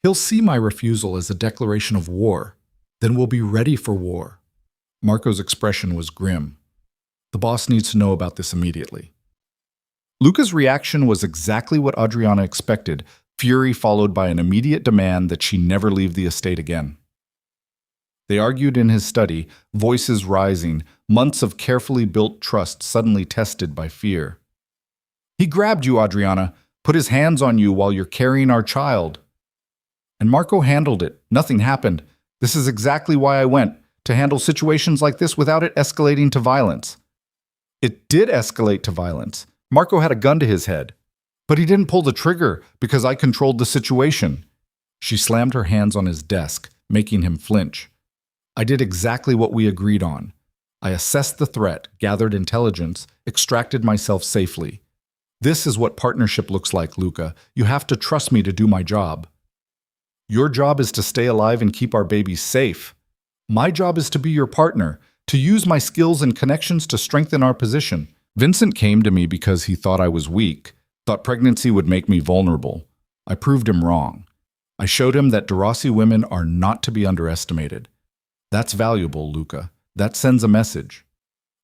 He'll see my refusal as a declaration of war. Then we'll be ready for war." Marco's expression was grim. "The boss needs to know about this immediately." Luca's reaction was exactly what Adriana expected, fury followed by an immediate demand that she never leave the estate again. They argued in his study, voices rising, months of carefully built trust suddenly tested by fear. "He grabbed you, Adriana, put his hands on you while you're carrying our child." "And Marco handled it. Nothing happened. This is exactly why I went, to handle situations like this without it escalating to violence." "It did escalate to violence. Marco had a gun to his head. But he didn't pull the trigger because I controlled the situation." She slammed her hands on his desk, making him flinch. "I did exactly what we agreed on. I assessed the threat, gathered intelligence, extracted myself safely. This is what partnership looks like, Luca. You have to trust me to do my job. Your job is to stay alive and keep our baby safe. My job is to be your partner, to use my skills and connections to strengthen our position." Vincent came to me because he thought I was weak, thought pregnancy would make me vulnerable. I proved him wrong. I showed him that De Rossi women are not to be underestimated. That's valuable, Luca. That sends a message.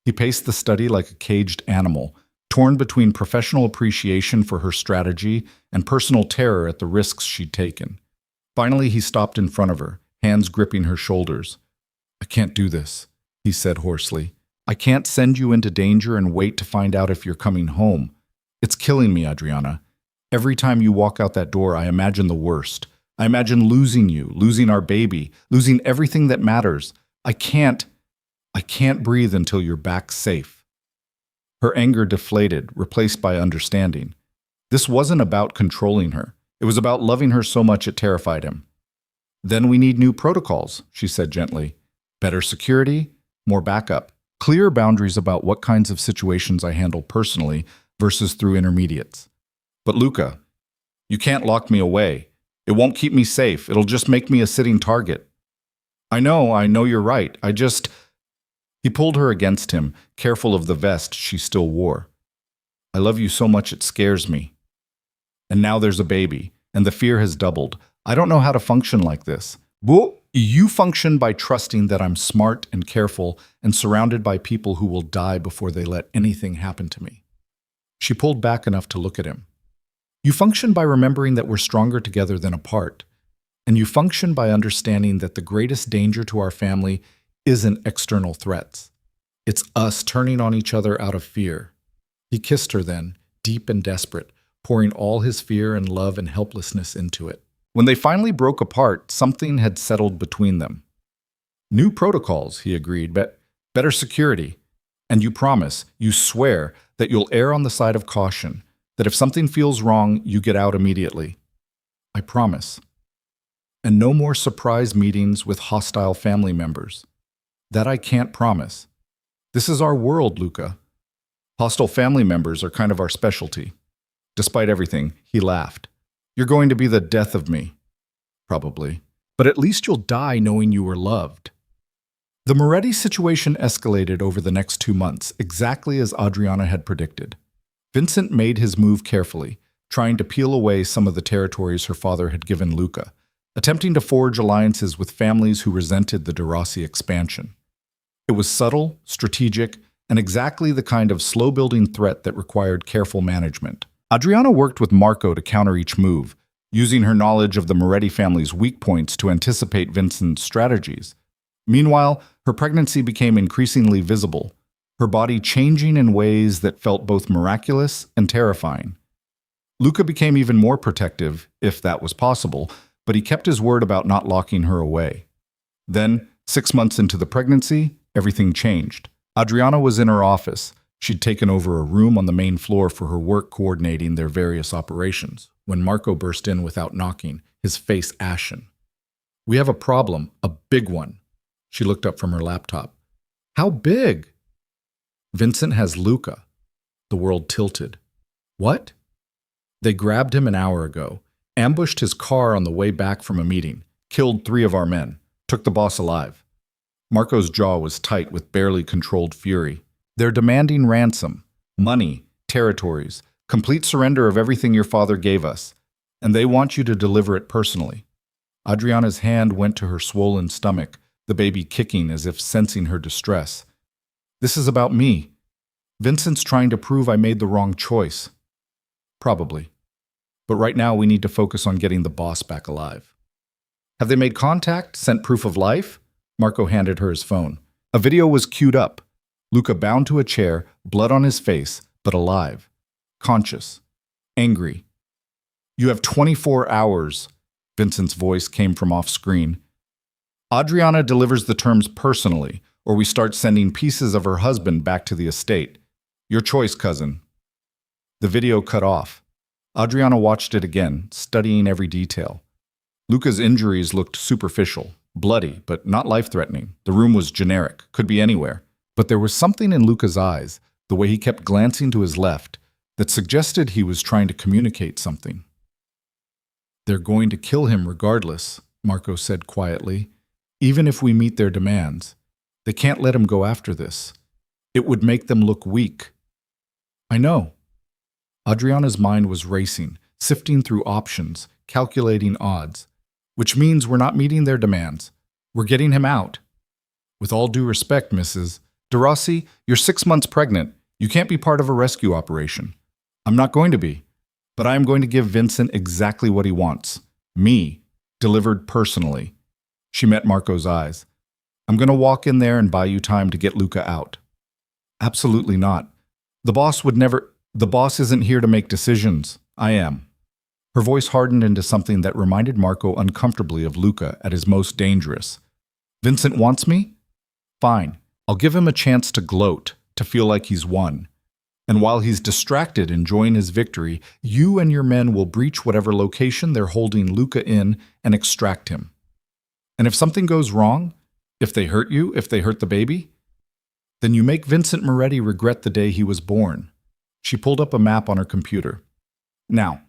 He paced the study like a caged animal, torn between professional appreciation for her strategy and personal terror at the risks she'd taken. Finally, he stopped in front of her, hands gripping her shoulders. "I can't do this," he said hoarsely. "I can't send you into danger and wait to find out if you're coming home. It's killing me, Adriana. Every time you walk out that door, I imagine the worst. I imagine losing you, losing our baby, losing everything that matters. I can't breathe until you're back safe." Her anger deflated, replaced by understanding. This wasn't about controlling her. It was about loving her so much it terrified him. "Then we need new protocols," she said gently. "Better security, more backup, clear boundaries about what kinds of situations I handle personally versus through intermediates." "But Luca, you can't lock me away. It won't keep me safe. It'll just make me a sitting target." I know you're right. He pulled her against him, careful of the vest she still wore. "I love you so much it scares me. And now there's a baby, and the fear has doubled. I don't know how to function like this." "Well, you function by trusting that I'm smart and careful and surrounded by people who will die before they let anything happen to me." She pulled back enough to look at him. "You function by remembering that we're stronger together than apart. And you function by understanding that the greatest danger to our family isn't external threats. It's us turning on each other out of fear." He kissed her then, deep and desperate, pouring all his fear and love and helplessness into it. When they finally broke apart, something had settled between them. "New protocols," he agreed, but better security. "And you promise, you swear, that you'll err on the side of caution, that if something feels wrong, you get out immediately." "I promise." "And no more surprise meetings with hostile family members." "That I can't promise. This is our world, Luca. Hostile family members are kind of our specialty." Despite everything, he laughed. "You're going to be the death of me." "Probably. But at least you'll die knowing you were loved." The Moretti situation escalated over the next 2 months, exactly as Adriana had predicted. Vincent made his move carefully, trying to peel away some of the territories her father had given Luca, attempting to forge alliances with families who resented the De Rossi expansion. It was subtle, strategic, and exactly the kind of slow-building threat that required careful management. Adriana worked with Marco to counter each move, using her knowledge of the Moretti family's weak points to anticipate Vincent's strategies. Meanwhile, her pregnancy became increasingly visible, her body changing in ways that felt both miraculous and terrifying. Luca became even more protective, if that was possible, but he kept his word about not locking her away. Then, 6 months into the pregnancy, everything changed. Adriana was in her office. She'd taken over a room on the main floor for her work coordinating their various operations, when Marco burst in without knocking, his face ashen. "We have a problem, a big one." She looked up from her laptop. "How big?" "Vincent has Luca." The world tilted. "What?" "They grabbed him an hour ago, ambushed his car on the way back from a meeting, killed 3 of our men, took the boss alive." Marco's jaw was tight with barely controlled fury. "They're demanding ransom, money, territories, complete surrender of everything your father gave us, and they want you to deliver it personally." Adriana's hand went to her swollen stomach, the baby kicking as if sensing her distress. "This is about me. Vincent's trying to prove I made the wrong choice." "Probably. But right now we need to focus on getting the boss back alive." "Have they made contact? Sent proof of life?" Marco handed her his phone. A video was queued up. Luca bound to a chair, blood on his face, but alive. Conscious. Angry. "You have 24 hours. Vincent's voice came from off-screen. "Adriana delivers the terms personally, or we start sending pieces of her husband back to the estate. Your choice, cousin." The video cut off. Adriana watched it again, studying every detail. Luca's injuries looked superficial, bloody, but not life-threatening. The room was generic, could be anywhere. But there was something in Luca's eyes, the way he kept glancing to his left, that suggested he was trying to communicate something. "They're going to kill him regardless," Marco said quietly, "even if we meet their demands. They can't let him go after this. It would make them look weak." "I know." Adriana's mind was racing, sifting through options, calculating odds. "Which means we're not meeting their demands. We're getting him out." "With all due respect, Mrs. De Rossi, you're 6 months pregnant. You can't be part of a rescue operation." "I'm not going to be. But I am going to give Vincent exactly what he wants. Me, delivered personally." She met Marco's eyes. "I'm going to walk in there and buy you time to get Luca out." "Absolutely not. The boss isn't here to make decisions. I am." Her voice hardened into something that reminded Marco uncomfortably of Luca at his most dangerous. Vincent wants me? Fine. I'll give him a chance to gloat, to feel like he's won. And while he's distracted enjoying his victory, you and your men will breach whatever location they're holding Luca in and extract him. And if something goes wrong, if they hurt you, if they hurt the baby, then you make Vincent Moretti regret the day he was born. She pulled up a map on her computer. Now,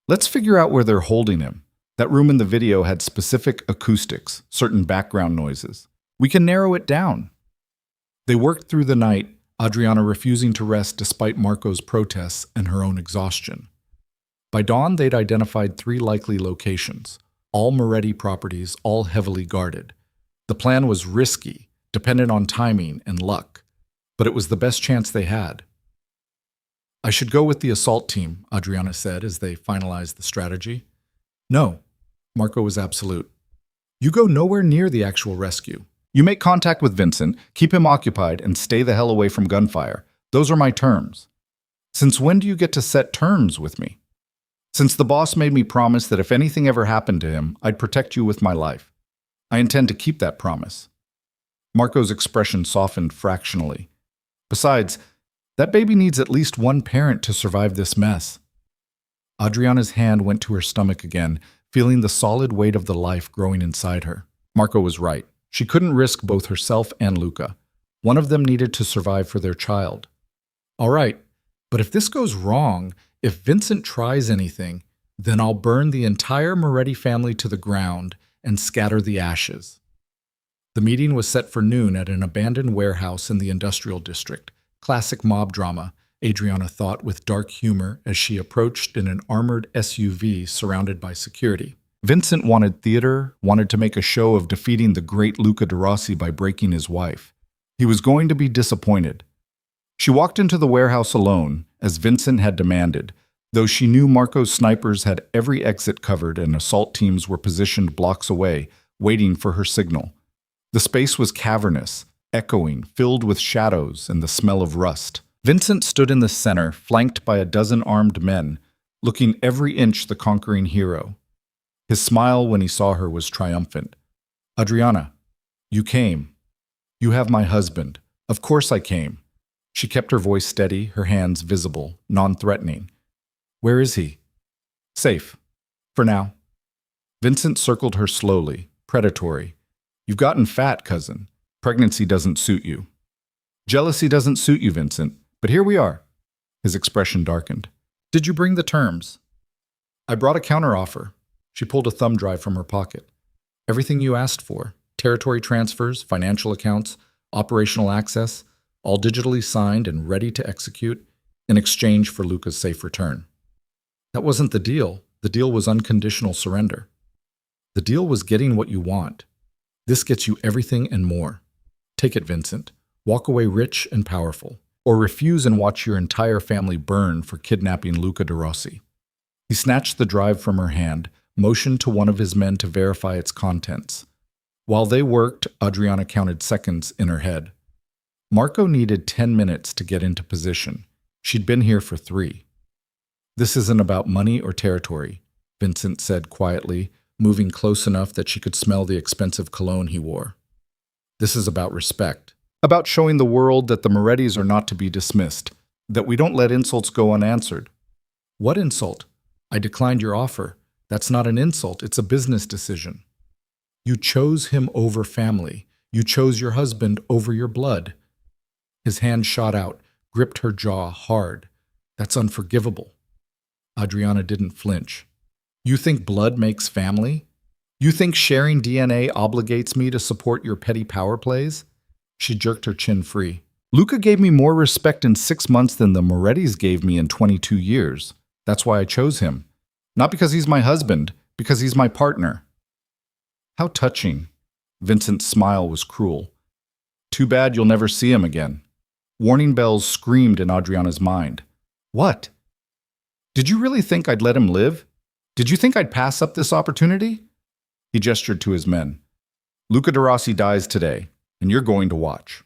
let's figure out where they're holding him. That room in the video had specific acoustics, certain background noises. We can narrow it down. They worked through the night, Adriana refusing to rest despite Marco's protests and her own exhaustion. By dawn, they'd identified 3 likely locations, all Moretti properties, all heavily guarded. The plan was risky, dependent on timing and luck, but it was the best chance they had. I should go with the assault team, Adriana said as they finalized the strategy. No, Marco was absolute. You go nowhere near the actual rescue. You make contact with Vincent, keep him occupied, and stay the hell away from gunfire. Those are my terms. Since when do you get to set terms with me? Since the boss made me promise that if anything ever happened to him, I'd protect you with my life. I intend to keep that promise. Marco's expression softened fractionally. Besides, that baby needs at least one parent to survive this mess. Adriana's hand went to her stomach again, feeling the solid weight of the life growing inside her. Marco was right. She couldn't risk both herself and Luca. One of them needed to survive for their child. All right, but if this goes wrong, if Vincent tries anything, then I'll burn the entire Moretti family to the ground and scatter the ashes. The meeting was set for noon at an abandoned warehouse in the industrial district. Classic mob drama, Adriana thought with dark humor as she approached in an armored SUV surrounded by security. Vincent wanted theater, wanted to make a show of defeating the great Luca de Rossi by breaking his wife. He was going to be disappointed. She walked into the warehouse alone, as Vincent had demanded, though she knew Marco's snipers had every exit covered and assault teams were positioned blocks away, waiting for her signal. The space was cavernous, echoing, filled with shadows and the smell of rust. Vincent stood in the center, flanked by a dozen armed men, looking every inch the conquering hero. His smile when he saw her was triumphant. Adriana, you came. You have my husband. Of course I came. She kept her voice steady, her hands visible, non-threatening. Where is he? Safe. For now. Vincent circled her slowly, predatory. You've gotten fat, cousin. Pregnancy doesn't suit you. Jealousy doesn't suit you, Vincent. But here we are. His expression darkened. Did you bring the terms? I brought a counteroffer. She pulled a thumb drive from her pocket. Everything you asked for. Territory transfers, financial accounts, operational access, all digitally signed and ready to execute in exchange for Luca's safe return. That wasn't the deal. The deal was unconditional surrender. The deal was getting what you want. This gets you everything and more. Take it, Vincent. Walk away rich and powerful. Or refuse and watch your entire family burn for kidnapping Luca de Rossi. He snatched the drive from her hand, motioned to one of his men to verify its contents. While they worked, Adriana counted seconds in her head. Marco needed 10 minutes to get into position. She'd been here for 3. This isn't about money or territory, Vincent said quietly, moving close enough that she could smell the expensive cologne he wore. This is about respect. About showing the world that the Morettis are not to be dismissed, that we don't let insults go unanswered. What insult? I declined your offer. That's not an insult, it's a business decision. You chose him over family. You chose your husband over your blood. His hand shot out, gripped her jaw hard. That's unforgivable. Adriana didn't flinch. You think blood makes family? You think sharing DNA obligates me to support your petty power plays? She jerked her chin free. Luca gave me more respect in 6 months than the Morettis gave me in 22 years. That's why I chose him. Not because he's my husband, because he's my partner. How touching. Vincent's smile was cruel. Too bad you'll never see him again. Warning bells screamed in Adriana's mind. What? Did you really think I'd let him live? Did you think I'd pass up this opportunity? He gestured to his men. Luca de Rossi dies today, and you're going to watch.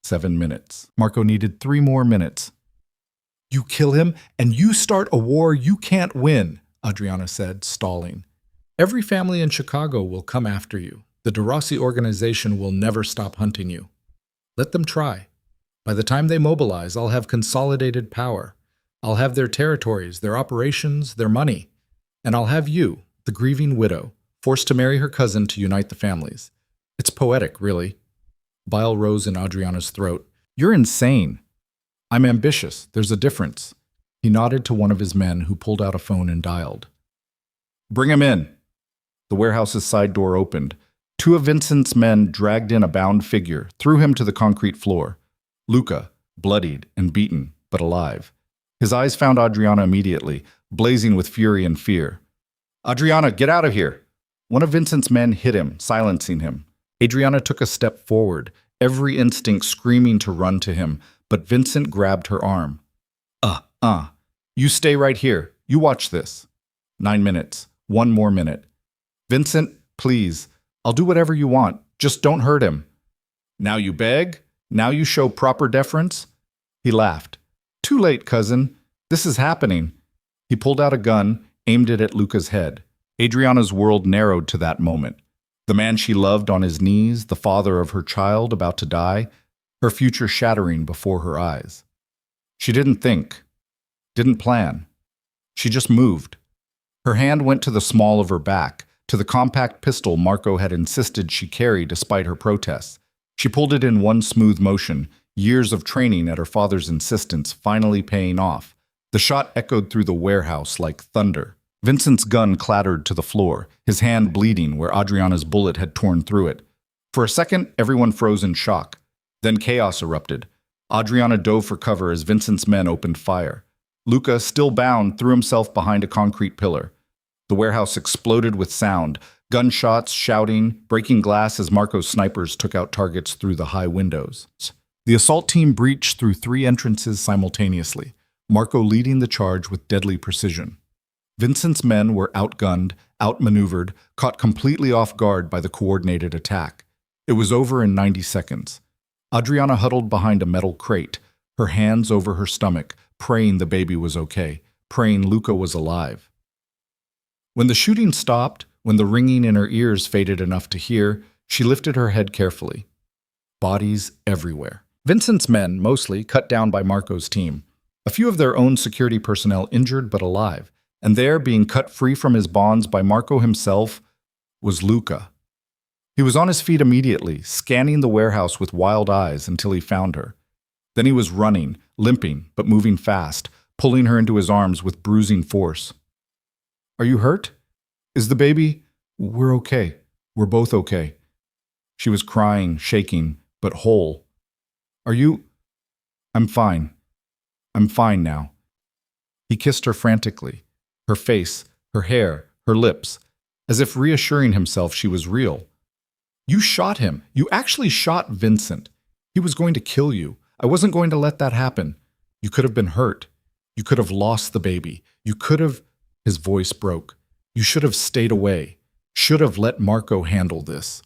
7 minutes. Marco needed 3 more minutes. You kill him, and you start a war you can't win, Adriana said, stalling. Every family in Chicago will come after you. The DeRossi organization will never stop hunting you. Let them try. By the time they mobilize, I'll have consolidated power. I'll have their territories, their operations, their money. And I'll have you, the grieving widow, forced to marry her cousin to unite the families. It's poetic, really. Bile rose in Adriana's throat. You're insane. I'm ambitious. There's a difference. He nodded to one of his men who pulled out a phone and dialed. Bring him in. The warehouse's side door opened. Two of Vincent's men dragged in a bound figure, threw him to the concrete floor. Luca, bloodied and beaten, but alive. His eyes found Adriana immediately, blazing with fury and fear. Adriana, get out of here! One of Vincent's men hit him, silencing him. Adriana took a step forward, every instinct screaming to run to him, but Vincent grabbed her arm. You stay right here. You watch this. 9 minutes. 1 more minute. Vincent, please. I'll do whatever you want. Just don't hurt him. Now you beg? Now you show proper deference? He laughed. Too late, cousin. This is happening. He pulled out a gun, aimed it at Luca's head. Adriana's world narrowed to that moment. The man she loved on his knees, the father of her child about to die, her future shattering before her eyes. She didn't think, didn't plan. She just moved. Her hand went to the small of her back, to the compact pistol Marco had insisted she carry despite her protests. She pulled it in one smooth motion, years of training at her father's insistence finally paying off. The shot echoed through the warehouse like thunder. Vincent's gun clattered to the floor, his hand bleeding where Adriana's bullet had torn through it. For a second, everyone froze in shock. Then chaos erupted. Adriana dove for cover as Vincent's men opened fire. Luca, still bound, threw himself behind a concrete pillar. The warehouse exploded with sound, gunshots, shouting, breaking glass as Marco's snipers took out targets through the high windows. The assault team breached through 3 entrances simultaneously, Marco leading the charge with deadly precision. Vincent's men were outgunned, outmaneuvered, caught completely off guard by the coordinated attack. It was over in 90 seconds. Adriana huddled behind a metal crate, her hands over her stomach, praying the baby was okay, praying Luca was alive. When the shooting stopped, when the ringing in her ears faded enough to hear, she lifted her head carefully. Bodies everywhere. Vincent's men, mostly, cut down by Marco's team. A few of their own security personnel injured but alive, and there, being cut free from his bonds by Marco himself, was Luca. He was on his feet immediately, scanning the warehouse with wild eyes until he found her. Then he was running, limping, but moving fast, pulling her into his arms with bruising force. Are you hurt? Is the baby? We're okay. We're both okay. She was crying, shaking, but whole. Are you? I'm fine. I'm fine now. He kissed her frantically, her face, her hair, her lips, as if reassuring himself she was real. You shot him. You actually shot Vincent. He was going to kill you. I wasn't going to let that happen. You could have been hurt. You could have lost the baby. You could have... His voice broke. You should have stayed away. Should have let Marco handle this.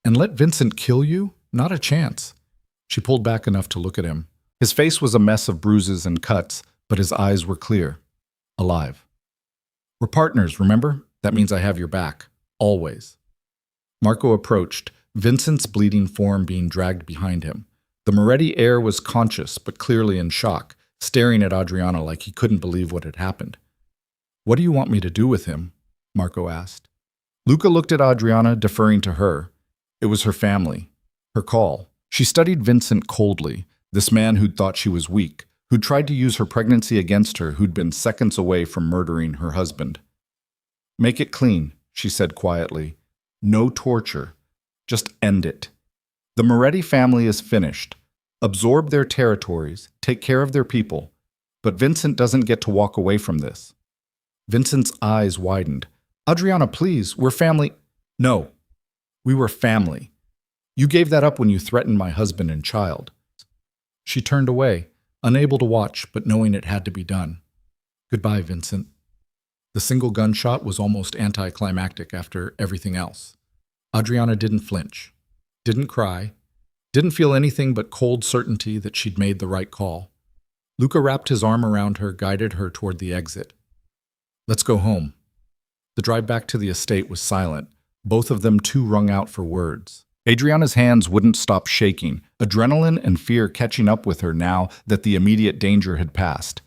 And let Vincent kill you? Not a chance. She pulled back enough to look at him. His face was a mess of bruises and cuts, but his eyes were clear. Alive. We're partners, remember? That means I have your back. Always. Marco approached, Vincent's bleeding form being dragged behind him. The Moretti heir was conscious, but clearly in shock, staring at Adriana like he couldn't believe what had happened. What do you want me to do with him? Marco asked. Luca looked at Adriana, deferring to her. It was her family. Her call. She studied Vincent coldly, this man who'd thought she was weak, who'd tried to use her pregnancy against her, who'd been seconds away from murdering her husband. Make it clean, she said quietly. No torture. Just end it. The Moretti family is finished. Absorb their territories, take care of their people. But Vincent doesn't get to walk away from this. Vincent's eyes widened. Adriana, please, we're family. No, we were family. You gave that up when you threatened my husband and child. She turned away, unable to watch, but knowing it had to be done. Goodbye, Vincent. The single gunshot was almost anticlimactic after everything else. Adriana didn't flinch, didn't cry, didn't feel anything but cold certainty that she'd made the right call. Luca wrapped his arm around her, guided her toward the exit. Let's go home. The drive back to the estate was silent, both of them too wrung out for words. Adriana's hands wouldn't stop shaking, adrenaline and fear catching up with her now that the immediate danger had passed.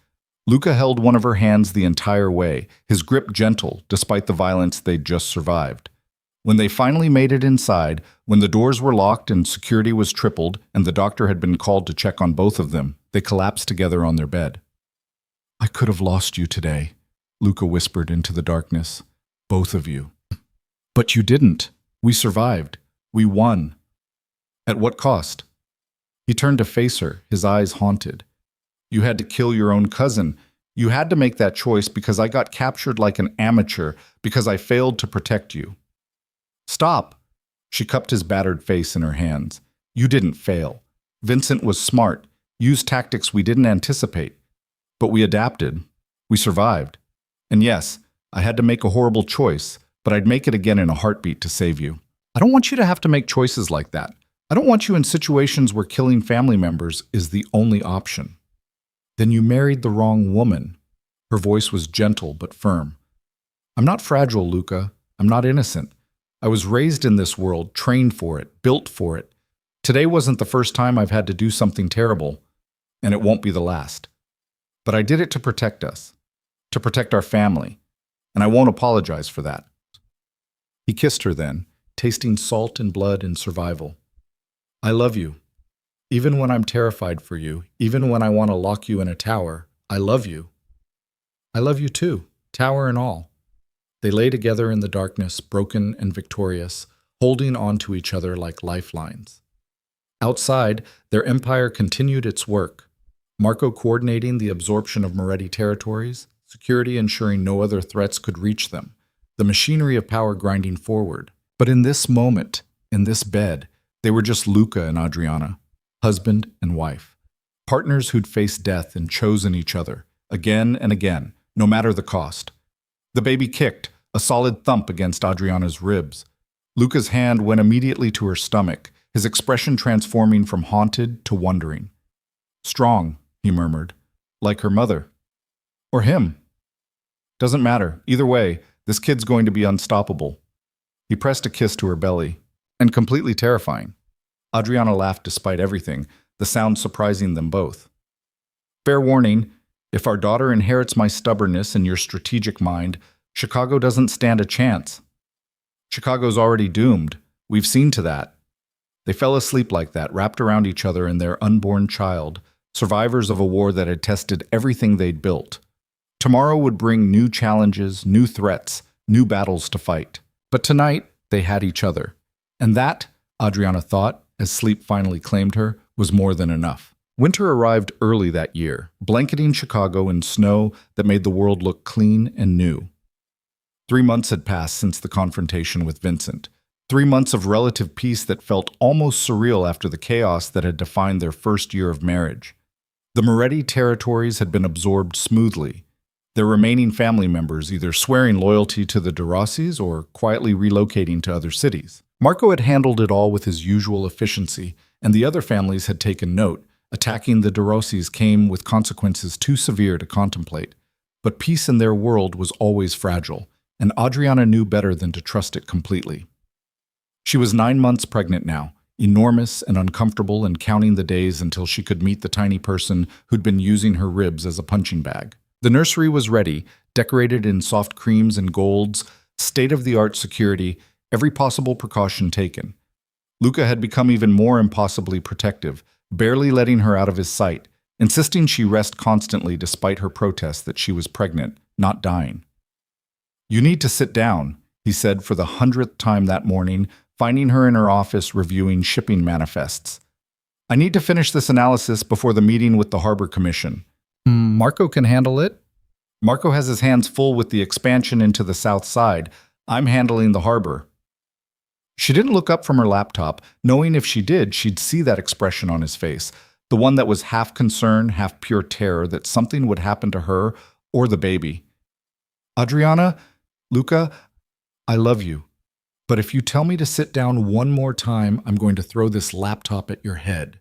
Luca held one of her hands the entire way, his grip gentle despite the violence they'd just survived. When they finally made it inside, when the doors were locked and security was tripled and the doctor had been called to check on both of them, they collapsed together on their bed. "I could have lost you today," Luca whispered into the darkness. "Both of you." "But you didn't. We survived. We won." "At what cost?" He turned to face her, his eyes haunted. "You had to kill your own cousin. You had to make that choice because I got captured like an amateur, because I failed to protect you." "Stop!" She cupped his battered face in her hands. "You didn't fail. Vincent was smart, used tactics we didn't anticipate. But we adapted. We survived. And yes, I had to make a horrible choice, but I'd make it again in a heartbeat to save you. I don't want you to have to make choices like that. I don't want you in situations where killing family members is the only option." "Then you married the wrong woman." Her voice was gentle but firm. "I'm not fragile, Luca. I'm not innocent. I was raised in this world, trained for it, built for it. Today wasn't the first time I've had to do something terrible, and it won't be the last. But I did it to protect us, to protect our family, and I won't apologize for that." He kissed her then, tasting salt and blood and survival. "I love you. Even when I'm terrified for you, even when I want to lock you in a tower, I love you. I love you too, tower and all." They lay together in the darkness, broken and victorious, holding on to each other like lifelines. Outside, their empire continued its work, Marco coordinating the absorption of Moretti territories, security ensuring no other threats could reach them, the machinery of power grinding forward. But in this moment, in this bed, they were just Luca and Adriana, husband and wife, partners who'd faced death and chosen each other, again and again, no matter the cost. The baby kicked, a solid thump against Adriana's ribs. Luca's hand went immediately to her stomach, his expression transforming from haunted to wondering. "Strong," he murmured, "like her mother. Or him. Doesn't matter. Either way, this kid's going to be unstoppable." He pressed a kiss to her belly, and completely terrifying. Adriana laughed despite everything, the sound surprising them both. "Fair warning, if our daughter inherits my stubbornness and your strategic mind, Chicago doesn't stand a chance. Chicago's already doomed. We've seen to that." They fell asleep like that, wrapped around each other and their unborn child, survivors of a war that had tested everything they'd built. Tomorrow would bring new challenges, new threats, new battles to fight. But tonight, they had each other. And that, Adriana thought, as sleep finally claimed her, was more than enough. Winter arrived early that year, blanketing Chicago in snow that made the world look clean and new. 3 months had passed since the confrontation with Vincent. 3 months of relative peace that felt almost surreal after the chaos that had defined their first year of marriage. The Moretti territories had been absorbed smoothly, their remaining family members either swearing loyalty to the De Rossis or quietly relocating to other cities. Marco had handled it all with his usual efficiency, and the other families had taken note. Attacking the De Rossis came with consequences too severe to contemplate. But peace in their world was always fragile, and Adriana knew better than to trust it completely. She was 9 months pregnant now, enormous and uncomfortable and counting the days until she could meet the tiny person who'd been using her ribs as a punching bag. The nursery was ready, decorated in soft creams and golds, state-of-the-art security, every possible precaution taken. Luca had become even more impossibly protective, barely letting her out of his sight, insisting she rest constantly despite her protests that she was pregnant, not dying. "You need to sit down," he said for the 100th time that morning, finding her in her office reviewing shipping manifests. "I need to finish this analysis before the meeting with the Harbor Commission." "Marco can handle it." "Marco has his hands full with the expansion into the south side. I'm handling the harbor." She didn't look up from her laptop, knowing if she did, she'd see that expression on his face, the one that was half concern, half pure terror that something would happen to her or the baby. "Adriana, Luca, I love you. But if you tell me to sit down one more time, I'm going to throw this laptop at your head."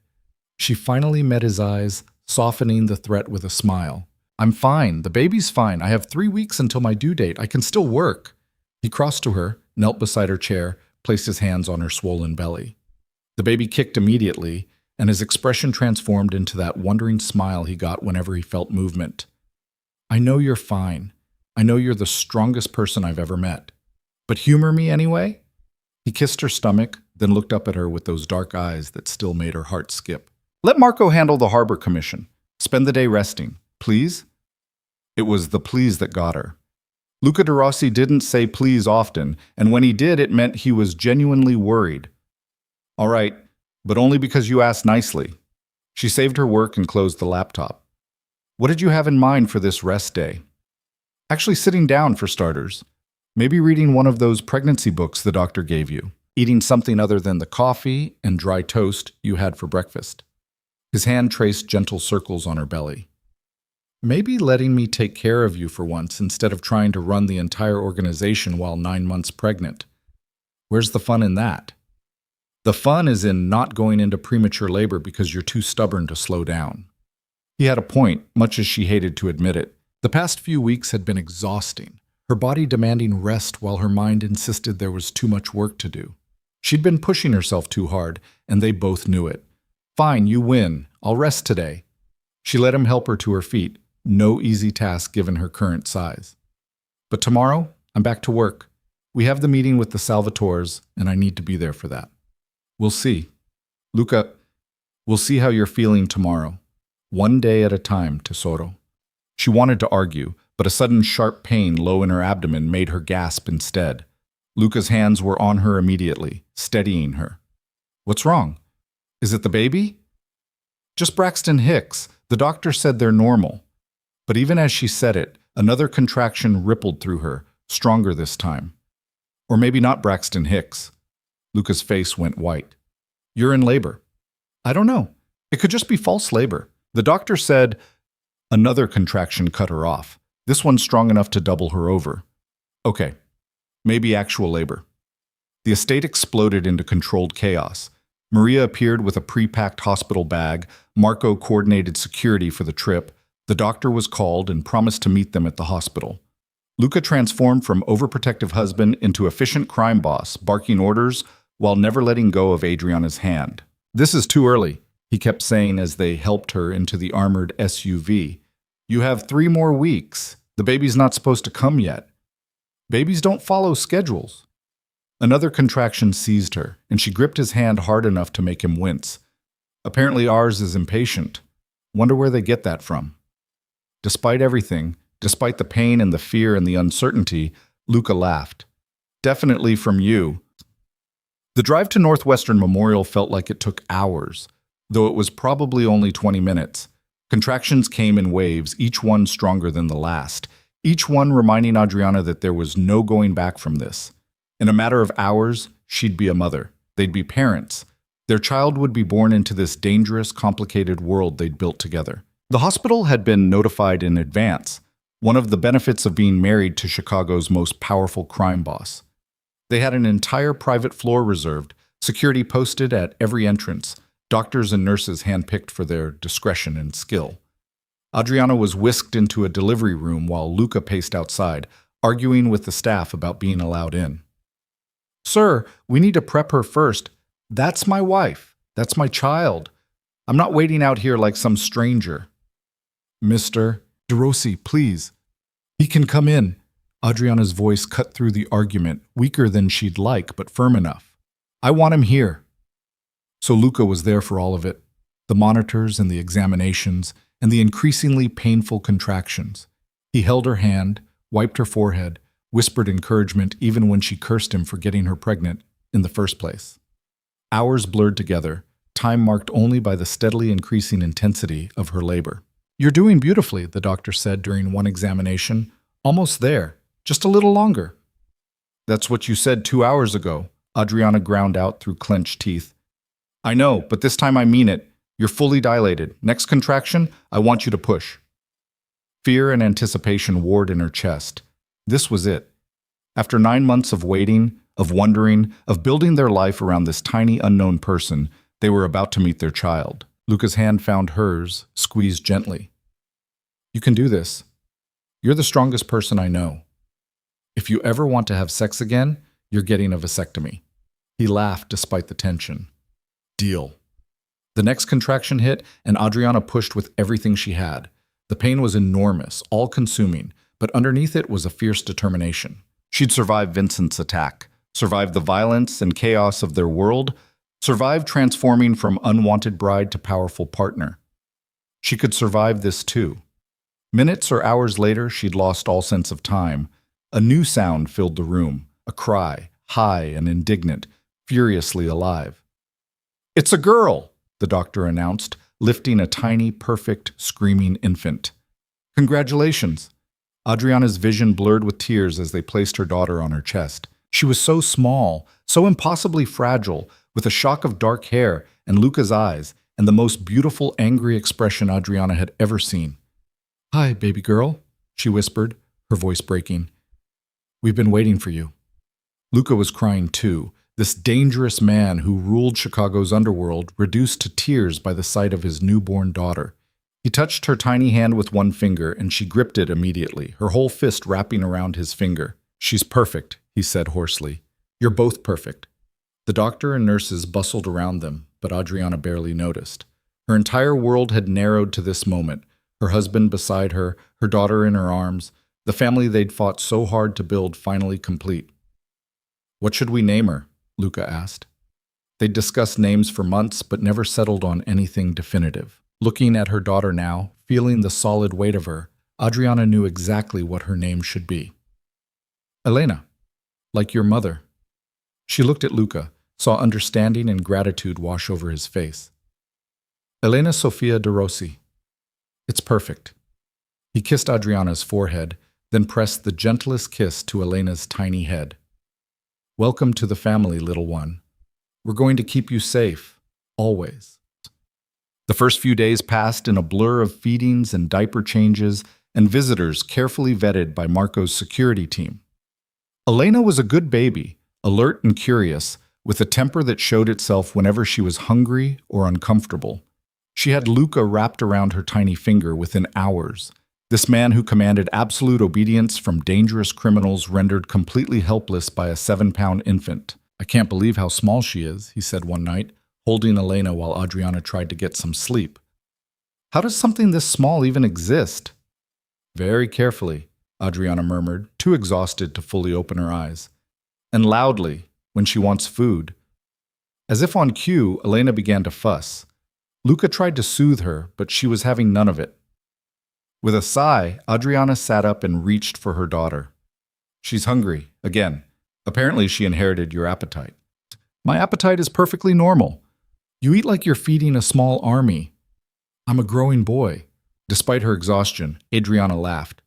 She finally met his eyes, softening the threat with a smile. I'm fine. The baby's fine. I have 3 weeks until my due date. I can still work. He crossed to her, knelt beside her chair, placed his hands on her swollen belly. The baby kicked immediately, and his expression transformed into that wondering smile he got whenever he felt movement. I know you're fine. I know you're the strongest person I've ever met. But humor me anyway? He kissed her stomach, then looked up at her with those dark eyes that still made her heart skip. Let Marco handle the harbor commission. Spend the day resting. Please? It was the please that got her. Luca de Rossi didn't say please often, and when he did, it meant he was genuinely worried. All right, but only because you asked nicely. She saved her work and closed the laptop. What did you have in mind for this rest day? Actually sitting down, for starters. Maybe reading one of those pregnancy books the doctor gave you. Eating something other than the coffee and dry toast you had for breakfast. His hand traced gentle circles on her belly. Maybe letting me take care of you for once instead of trying to run the entire organization while 9 months pregnant. Where's the fun in that? The fun is in not going into premature labor because you're too stubborn to slow down. He had a point, much as she hated to admit it. The past few weeks had been exhausting, her body demanding rest while her mind insisted there was too much work to do. She'd been pushing herself too hard, and they both knew it. Fine, you win. I'll rest today. She let him help her to her feet. No easy task given her current size. But tomorrow, I'm back to work. We have the meeting with the Salvatores, and I need to be there for that. We'll see. Luca, we'll see how you're feeling tomorrow. One day at a time, Tesoro. She wanted to argue, but a sudden sharp pain low in her abdomen made her gasp instead. Luca's hands were on her immediately, steadying her. What's wrong? Is it the baby? Just Braxton Hicks. The doctor said they're normal. But even as she said it, another contraction rippled through her, stronger this time. Or maybe not Braxton Hicks. Luca's face went white. You're in labor. I don't know. It could just be false labor. The doctor said. Another contraction cut her off. This one strong enough to double her over. Okay, maybe actual labor. The estate exploded into controlled chaos. Maria appeared with a pre-packed hospital bag. Marco coordinated security for the trip. The doctor was called and promised to meet them at the hospital. Luca transformed from overprotective husband into efficient crime boss, barking orders while never letting go of Adriana's hand. This is too early, he kept saying as they helped her into the armored SUV. You have 3 more weeks. The baby's not supposed to come yet. Babies don't follow schedules. Another contraction seized her, and she gripped his hand hard enough to make him wince. Apparently ours is impatient. Wonder where they get that from. Despite everything, despite the pain and the fear and the uncertainty, Luca laughed. Definitely from you. The drive to Northwestern Memorial felt like it took hours, though it was probably only 20 minutes. Contractions came in waves, each one stronger than the last, each one reminding Adriana that there was no going back from this. In a matter of hours, she'd be a mother. They'd be parents. Their child would be born into this dangerous, complicated world they'd built together. The hospital had been notified in advance, one of the benefits of being married to Chicago's most powerful crime boss. They had an entire private floor reserved, security posted at every entrance, doctors and nurses handpicked for their discretion and skill. Adriana was whisked into a delivery room while Luca paced outside, arguing with the staff about being allowed in. Sir, we need to prep her first. That's my wife. That's my child. I'm not waiting out here like some stranger. Mr. De Rossi, please. He can come in. Adriana's voice cut through the argument, weaker than she'd like, but firm enough. I want him here. So Luca was there for all of it, the monitors and the examinations and the increasingly painful contractions. He held her hand, wiped her forehead, whispered encouragement even when she cursed him for getting her pregnant in the first place. Hours blurred together, time marked only by the steadily increasing intensity of her labor. You're doing beautifully, the doctor said during one examination. Almost there, just a little longer. That's what you said 2 hours ago, Adriana ground out through clenched teeth. I know, but this time I mean it. You're fully dilated. Next contraction, I want you to push. Fear and anticipation warred in her chest. This was it. After 9 months of waiting, of wondering, of building their life around this tiny unknown person, they were about to meet their child. Luca's hand found hers, squeezed gently. You can do this. You're the strongest person I know. If you ever want to have sex again, you're getting a vasectomy." He laughed despite the tension. Deal. The next contraction hit, and Adriana pushed with everything she had. The pain was enormous, all-consuming, but underneath it was a fierce determination. She'd survive Vincent's attack, survive the violence and chaos of their world, survive transforming from unwanted bride to powerful partner. She could survive this too. Minutes or hours later, she'd lost all sense of time. A new sound filled the room, a cry, high and indignant, furiously alive. "It's a girl," the doctor announced, lifting a tiny, perfect, screaming infant. "Congratulations." Adriana's vision blurred with tears as they placed her daughter on her chest. She was so small, so impossibly fragile, with a shock of dark hair and Luca's eyes, and the most beautiful, angry expression Adriana had ever seen. "Hi, baby girl," she whispered, her voice breaking. "We've been waiting for you." Luca was crying too, this dangerous man who ruled Chicago's underworld, reduced to tears by the sight of his newborn daughter. He touched her tiny hand with one finger, and she gripped it immediately, her whole fist wrapping around his finger. "She's perfect," he said hoarsely. "You're both perfect." The doctor and nurses bustled around them, but Adriana barely noticed. Her entire world had narrowed to this moment, her husband beside her, her daughter in her arms, the family they'd fought so hard to build finally complete. "What should we name her?" Luca asked. They'd discussed names for months, but never settled on anything definitive. Looking at her daughter now, feeling the solid weight of her, Adriana knew exactly what her name should be. "Elena, like your mother." She looked at Luca, saw understanding and gratitude wash over his face. "Elena Sofia de Rossi." "It's perfect." He kissed Adriana's forehead, then pressed the gentlest kiss to Elena's tiny head. "Welcome to the family, little one. We're going to keep you safe, always." The first few days passed in a blur of feedings and diaper changes and visitors carefully vetted by Marco's security team. Elena was a good baby, alert and curious, with a temper that showed itself whenever she was hungry or uncomfortable. She had Luca wrapped around her tiny finger within hours. This man who commanded absolute obedience from dangerous criminals rendered completely helpless by a 7-pound infant. "I can't believe how small she is," he said one night, holding Elena while Adriana tried to get some sleep. "How does something this small even exist?" "Very carefully," Adriana murmured, too exhausted to fully open her eyes. "And loudly, when she wants food." As if on cue, Elena began to fuss. Luca tried to soothe her, but she was having none of it. With a sigh, Adriana sat up and reached for her daughter. "She's hungry, again. Apparently she inherited your appetite." "My appetite is perfectly normal. You eat like you're feeding a small army. I'm a growing boy." Despite her exhaustion, Adriana laughed.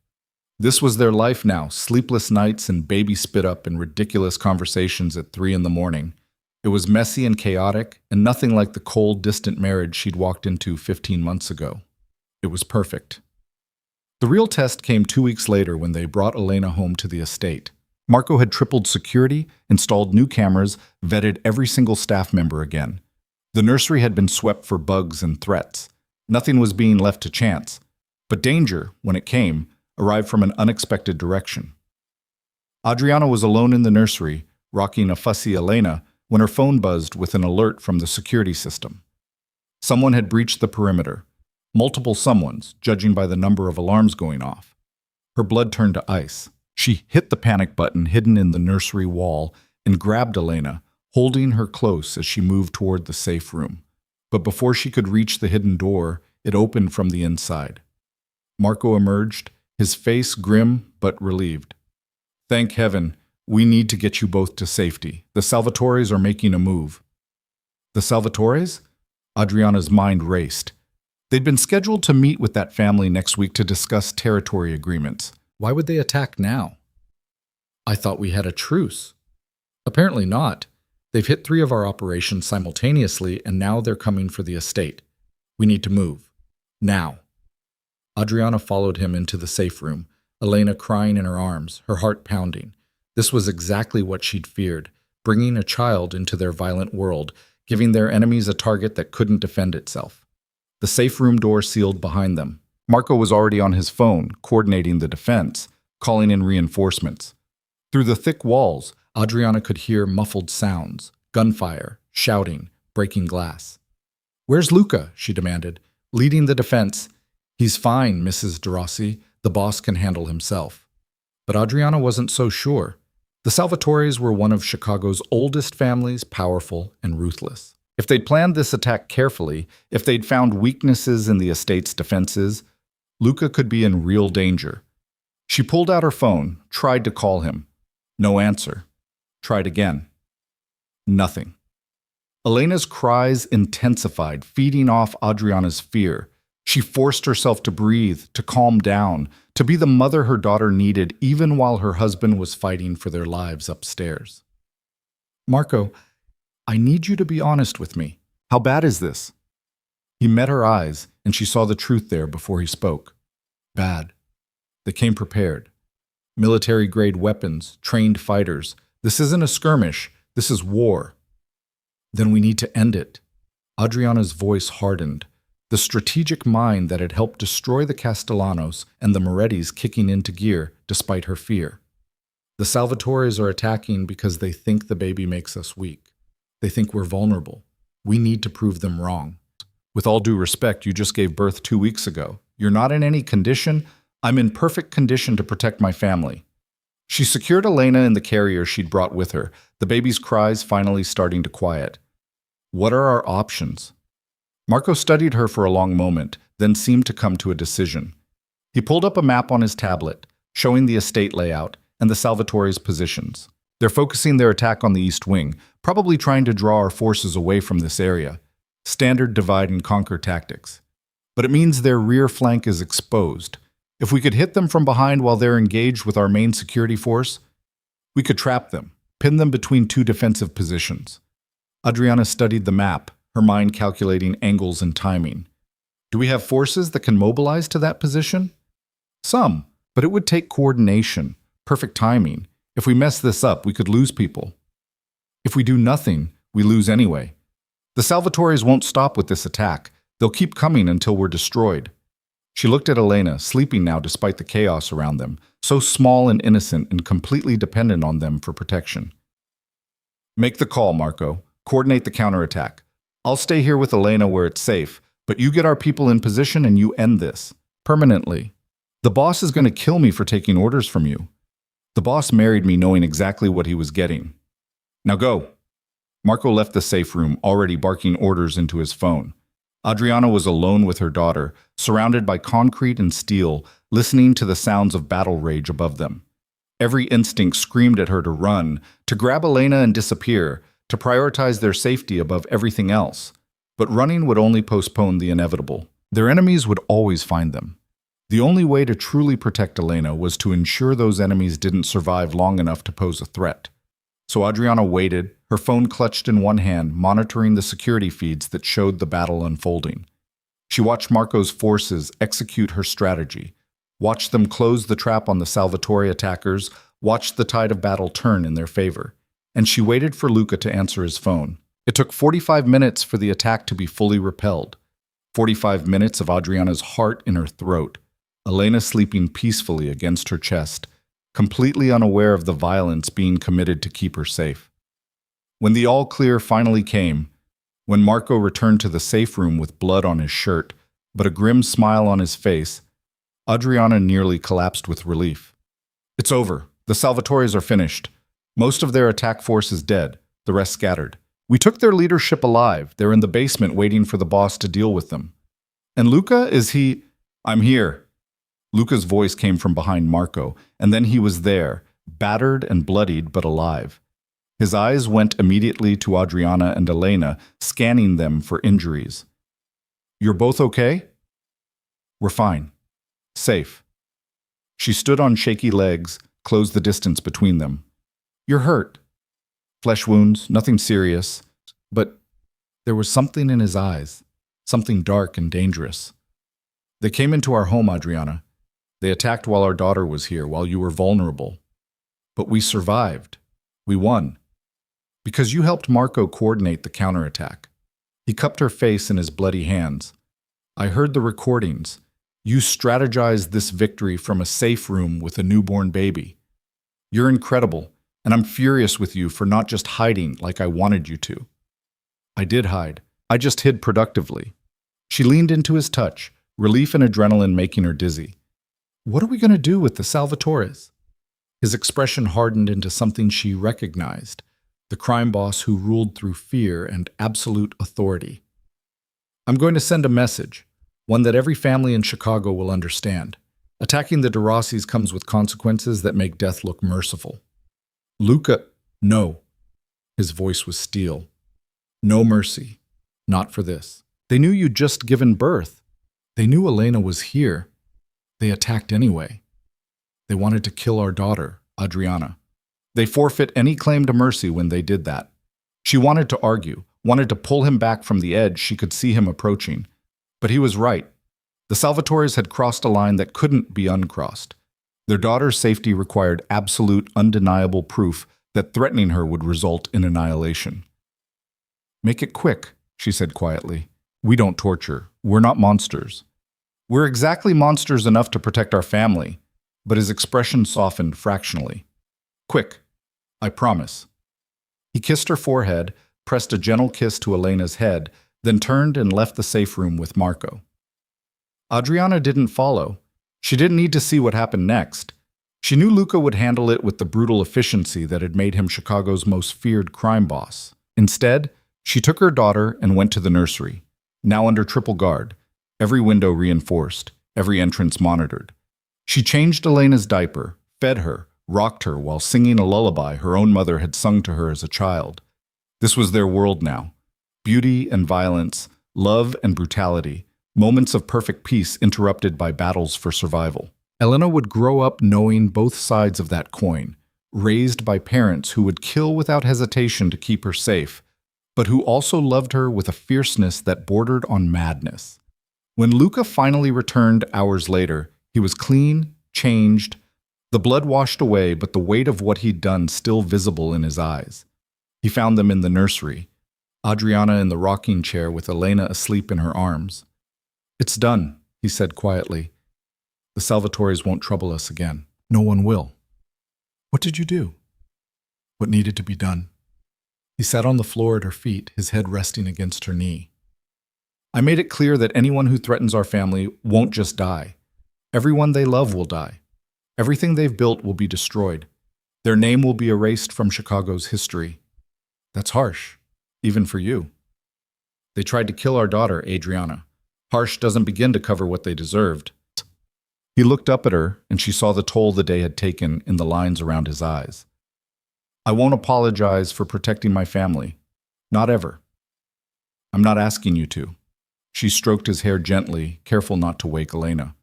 This was their life now, sleepless nights and baby spit-up and ridiculous conversations at 3 in the morning. It was messy and chaotic, and nothing like the cold, distant marriage she'd walked into 15 months ago. It was perfect. The real test came 2 weeks later when they brought Elena home to the estate. Marco had tripled security, installed new cameras, vetted every single staff member again. The nursery had been swept for bugs and threats. Nothing was being left to chance. But danger, when it came, arrived from an unexpected direction. Adriana was alone in the nursery, rocking a fussy Elena, when her phone buzzed with an alert from the security system. Someone had breached the perimeter. Multiple someones, judging by the number of alarms going off. Her blood turned to ice. She hit the panic button hidden in the nursery wall and grabbed Elena, holding her close as she moved toward the safe room. But before she could reach the hidden door, it opened from the inside. Marco emerged, his face grim but relieved. "Thank heaven, we need to get you both to safety. The Salvatores are making a move." "The Salvatores?" Adriana's mind raced. They'd been scheduled to meet with that family next week to discuss territory agreements. Why would they attack now? "I thought we had a truce." "Apparently not. They've hit 3 of our operations simultaneously, and now they're coming for the estate. We need to move. Now." Adriana followed him into the safe room, Elena crying in her arms, her heart pounding. This was exactly what she'd feared, bringing a child into their violent world, giving their enemies a target that couldn't defend itself. The safe room door sealed behind them. Marco was already on his phone, coordinating the defense, calling in reinforcements. Through the thick walls, Adriana could hear muffled sounds, gunfire, shouting, breaking glass. "Where's Luca?" she demanded, leading the defense. "He's fine, Mrs. De Rossi. The boss can handle himself." But Adriana wasn't so sure. The Salvatores were one of Chicago's oldest families, powerful and ruthless. If they'd planned this attack carefully, if they'd found weaknesses in the estate's defenses, Luca could be in real danger. She pulled out her phone, tried to call him. No answer. Tried again. Nothing. Elena's cries intensified, feeding off Adriana's fear. She forced herself to breathe, to calm down, to be the mother her daughter needed even while her husband was fighting for their lives upstairs. "Marco, I need you to be honest with me. How bad is this?" He met her eyes, and she saw the truth there before he spoke. Bad. They came prepared. Military-grade weapons, trained fighters. This isn't a skirmish. This is war. Then we need to end it. Adriana's voice hardened. The strategic mind that had helped destroy the Castellanos and the Morettis kicking into gear despite her fear. The Salvatores are attacking because they think the baby makes us weak. They think we're vulnerable. We need to prove them wrong. With all due respect, you just gave birth 2 weeks ago. You're not in any condition. I'm in perfect condition to protect my family. She secured Elena in the carrier she'd brought with her, the baby's cries finally starting to quiet. What are our options? Marco studied her for a long moment, then seemed to come to a decision. He pulled up a map on his tablet, showing the estate layout and the Salvatore's positions. They're focusing their attack on the east wing, probably trying to draw our forces away from this area. Standard divide and conquer tactics. But it means their rear flank is exposed. If we could hit them from behind while they're engaged with our main security force, we could trap them, pin them between two defensive positions. Adriana studied the map, her mind calculating angles and timing. Do we have forces that can mobilize to that position? Some, but it would take coordination, perfect timing. If we mess this up, we could lose people. If we do nothing, we lose anyway. The Salvatores won't stop with this attack. They'll keep coming until we're destroyed. She looked at Elena, sleeping now despite the chaos around them, so small and innocent and completely dependent on them for protection. Make the call, Marco. Coordinate the counterattack. I'll stay here with Elena where it's safe, but you get our people in position and you end this. Permanently. The boss is going to kill me for taking orders from you. The boss married me knowing exactly what he was getting. Now go. Marco left the safe room, already barking orders into his phone. Adriana was alone with her daughter, surrounded by concrete and steel, listening to the sounds of battle rage above them. Every instinct screamed at her to run, to grab Elena and disappear, to prioritize their safety above everything else. But running would only postpone the inevitable. Their enemies would always find them. The only way to truly protect Elena was to ensure those enemies didn't survive long enough to pose a threat. So Adriana waited, her phone clutched in one hand, monitoring the security feeds that showed the battle unfolding. She watched Marco's forces execute her strategy, watched them close the trap on the Salvatore attackers, watched the tide of battle turn in their favor. And she waited for Luca to answer his phone. It took 45 minutes for the attack to be fully repelled. 45 minutes of Adriana's heart in her throat, Elena sleeping peacefully against her chest, completely unaware of the violence being committed to keep her safe. When the all-clear finally came, when Marco returned to the safe room with blood on his shirt, but a grim smile on his face, Adriana nearly collapsed with relief. It's over. The Salvatores are finished. Most of their attack force is dead, the rest scattered. We took their leadership alive. They're in the basement waiting for the boss to deal with them. And Luca, is he? I'm here. Luca's voice came from behind Marco, and then he was there, battered and bloodied but alive. His eyes went immediately to Adriana and Elena, scanning them for injuries. You're both okay? We're fine. Safe. She stood on shaky legs, closed the distance between them. You're hurt. Flesh wounds, nothing serious. But there was something in his eyes, something dark and dangerous. They came into our home, Adriana. They attacked while our daughter was here, while you were vulnerable. But we survived. We won. Because you helped Marco coordinate the counterattack. He cupped her face in his bloody hands. I heard the recordings. You strategized this victory from a safe room with a newborn baby. You're incredible, and I'm furious with you for not just hiding like I wanted you to. I did hide. I just hid productively. She leaned into his touch, relief and adrenaline making her dizzy. What are we going to do with the Salvatores? His expression hardened into something she recognized, the crime boss who ruled through fear and absolute authority. I'm going to send a message, one that every family in Chicago will understand. Attacking the de Rossis comes with consequences that make death look merciful. Luca, no. His voice was steel. No mercy. Not for this. They knew you'd just given birth. They knew Elena was here. They attacked anyway. They wanted to kill our daughter, Adriana. They forfeit any claim to mercy when they did that. She wanted to argue, wanted to pull him back from the edge she could see him approaching. But he was right. The Salvatores had crossed a line that couldn't be uncrossed. Their daughter's safety required absolute, undeniable proof that threatening her would result in annihilation. Make it quick, she said quietly. We don't torture. We're not monsters. We're exactly monsters enough to protect our family, but his expression softened fractionally. Quick, I promise. He kissed her forehead, pressed a gentle kiss to Elena's head, then turned and left the safe room with Marco. Adriana didn't follow. She didn't need to see what happened next. She knew Luca would handle it with the brutal efficiency that had made him Chicago's most feared crime boss. Instead, she took her daughter and went to the nursery, now under triple guard, every window reinforced, every entrance monitored. She changed Elena's diaper, fed her, rocked her while singing a lullaby her own mother had sung to her as a child. This was their world now. Beauty and violence, love and brutality, moments of perfect peace interrupted by battles for survival. Elena would grow up knowing both sides of that coin, raised by parents who would kill without hesitation to keep her safe, but who also loved her with a fierceness that bordered on madness. When Luca finally returned hours later, he was clean, changed, the blood washed away, but the weight of what he'd done still visible in his eyes. He found them in the nursery, Adriana in the rocking chair with Elena asleep in her arms. It's done, he said quietly. The Salvatores won't trouble us again. No one will. What did you do? What needed to be done? He sat on the floor at her feet, his head resting against her knee. I made it clear that anyone who threatens our family won't just die. Everyone they love will die. Everything they've built will be destroyed. Their name will be erased from Chicago's history. That's harsh, even for you. They tried to kill our daughter, Adriana. Harsh doesn't begin to cover what they deserved. He looked up at her, and she saw the toll the day had taken in the lines around his eyes. I won't apologize for protecting my family. Not ever. I'm not asking you to. She stroked his hair gently, careful not to wake Elena.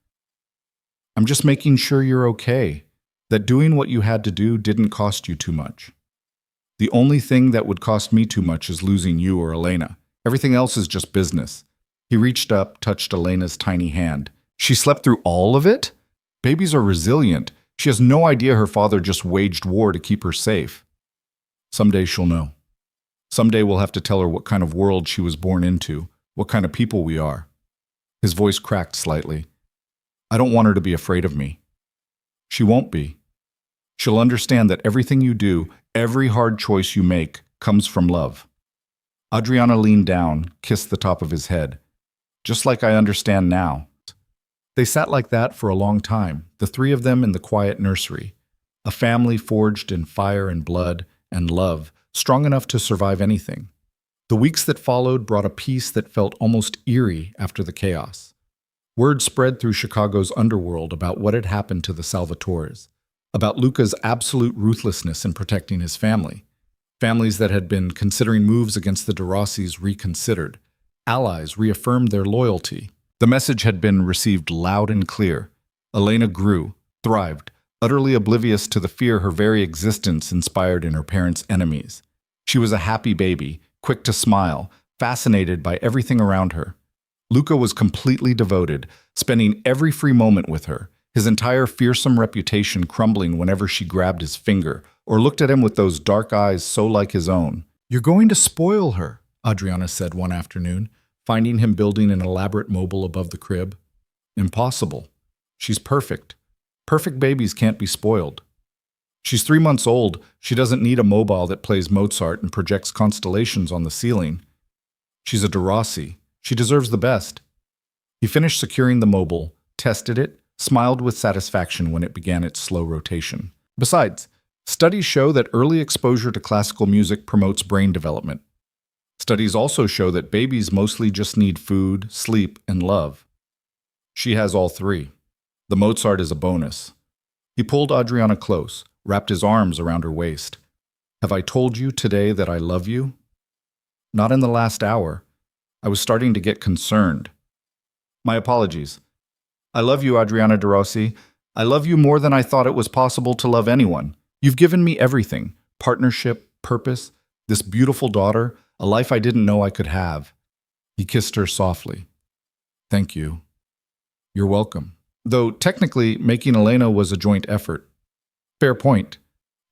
I'm just making sure you're okay, that doing what you had to do didn't cost you too much. The only thing that would cost me too much is losing you or Elena. Everything else is just business. He reached up, touched Elena's tiny hand. She slept through all of it? Babies are resilient. She has no idea her father just waged war to keep her safe. Someday she'll know. Someday we'll have to tell her what kind of world she was born into, what kind of people we are. His voice cracked slightly. I don't want her to be afraid of me. She won't be. She'll understand that everything you do, every hard choice you make, comes from love. Adriana leaned down, kissed the top of his head. Just like I understand now. They sat like that for a long time, the three of them in the quiet nursery. A family forged in fire and blood and love, strong enough to survive anything. The weeks that followed brought a peace that felt almost eerie after the chaos. Word spread through Chicago's underworld about what had happened to the Salvatores, about Luca's absolute ruthlessness in protecting his family. Families that had been considering moves against the de Rossis reconsidered. Allies reaffirmed their loyalty. The message had been received loud and clear. Elena grew, thrived, utterly oblivious to the fear her very existence inspired in her parents' enemies. She was a happy baby, quick to smile, fascinated by everything around her. Luca was completely devoted, spending every free moment with her, his entire fearsome reputation crumbling whenever she grabbed his finger or looked at him with those dark eyes so like his own. You're going to spoil her, Adriana said one afternoon, finding him building an elaborate mobile above the crib. Impossible. She's perfect. Perfect babies can't be spoiled. She's 3 months old. She doesn't need a mobile that plays Mozart and projects constellations on the ceiling. She's a De Rossi. She deserves the best. He finished securing the mobile, tested it, smiled with satisfaction when it began its slow rotation. Besides, studies show that early exposure to classical music promotes brain development. Studies also show that babies mostly just need food, sleep, and love. She has all three. The Mozart is a bonus. He pulled Adriana close, wrapped his arms around her waist. Have I told you today that I love you? Not in the last hour. I was starting to get concerned. My apologies. I love you, Adriana De Rossi. I love you more than I thought it was possible to love anyone. You've given me everything. Partnership, purpose, this beautiful daughter, a life I didn't know I could have. He kissed her softly. Thank you. You're welcome. Though technically, making Elena was a joint effort. Fair point.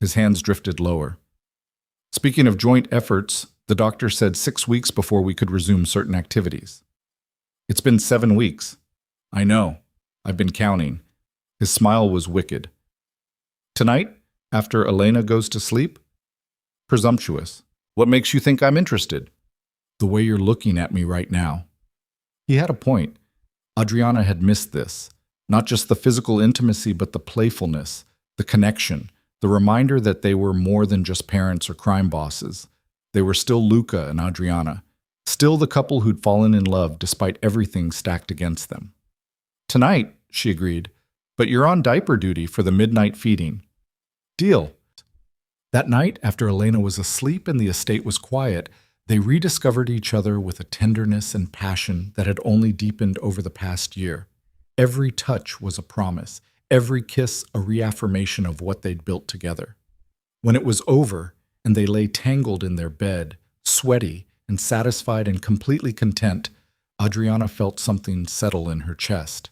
His hands drifted lower. Speaking of joint efforts, the doctor said 6 weeks before we could resume certain activities. It's been 7 weeks. I know. I've been counting. His smile was wicked. Tonight, after Elena goes to sleep? Presumptuous. What makes you think I'm interested? The way you're looking at me right now. He had a point. Adriana had missed this. Not just the physical intimacy, but the playfulness, the connection, the reminder that they were more than just parents or crime bosses. They were still Luca and Adriana, still the couple who'd fallen in love despite everything stacked against them. Tonight, she agreed, but you're on diaper duty for the midnight feeding. Deal. That night, after Elena was asleep and the estate was quiet, they rediscovered each other with a tenderness and passion that had only deepened over the past year. Every touch was a promise, every kiss a reaffirmation of what they'd built together. When it was over, and they lay tangled in their bed, sweaty and satisfied and completely content, Adriana felt something settle in her chest.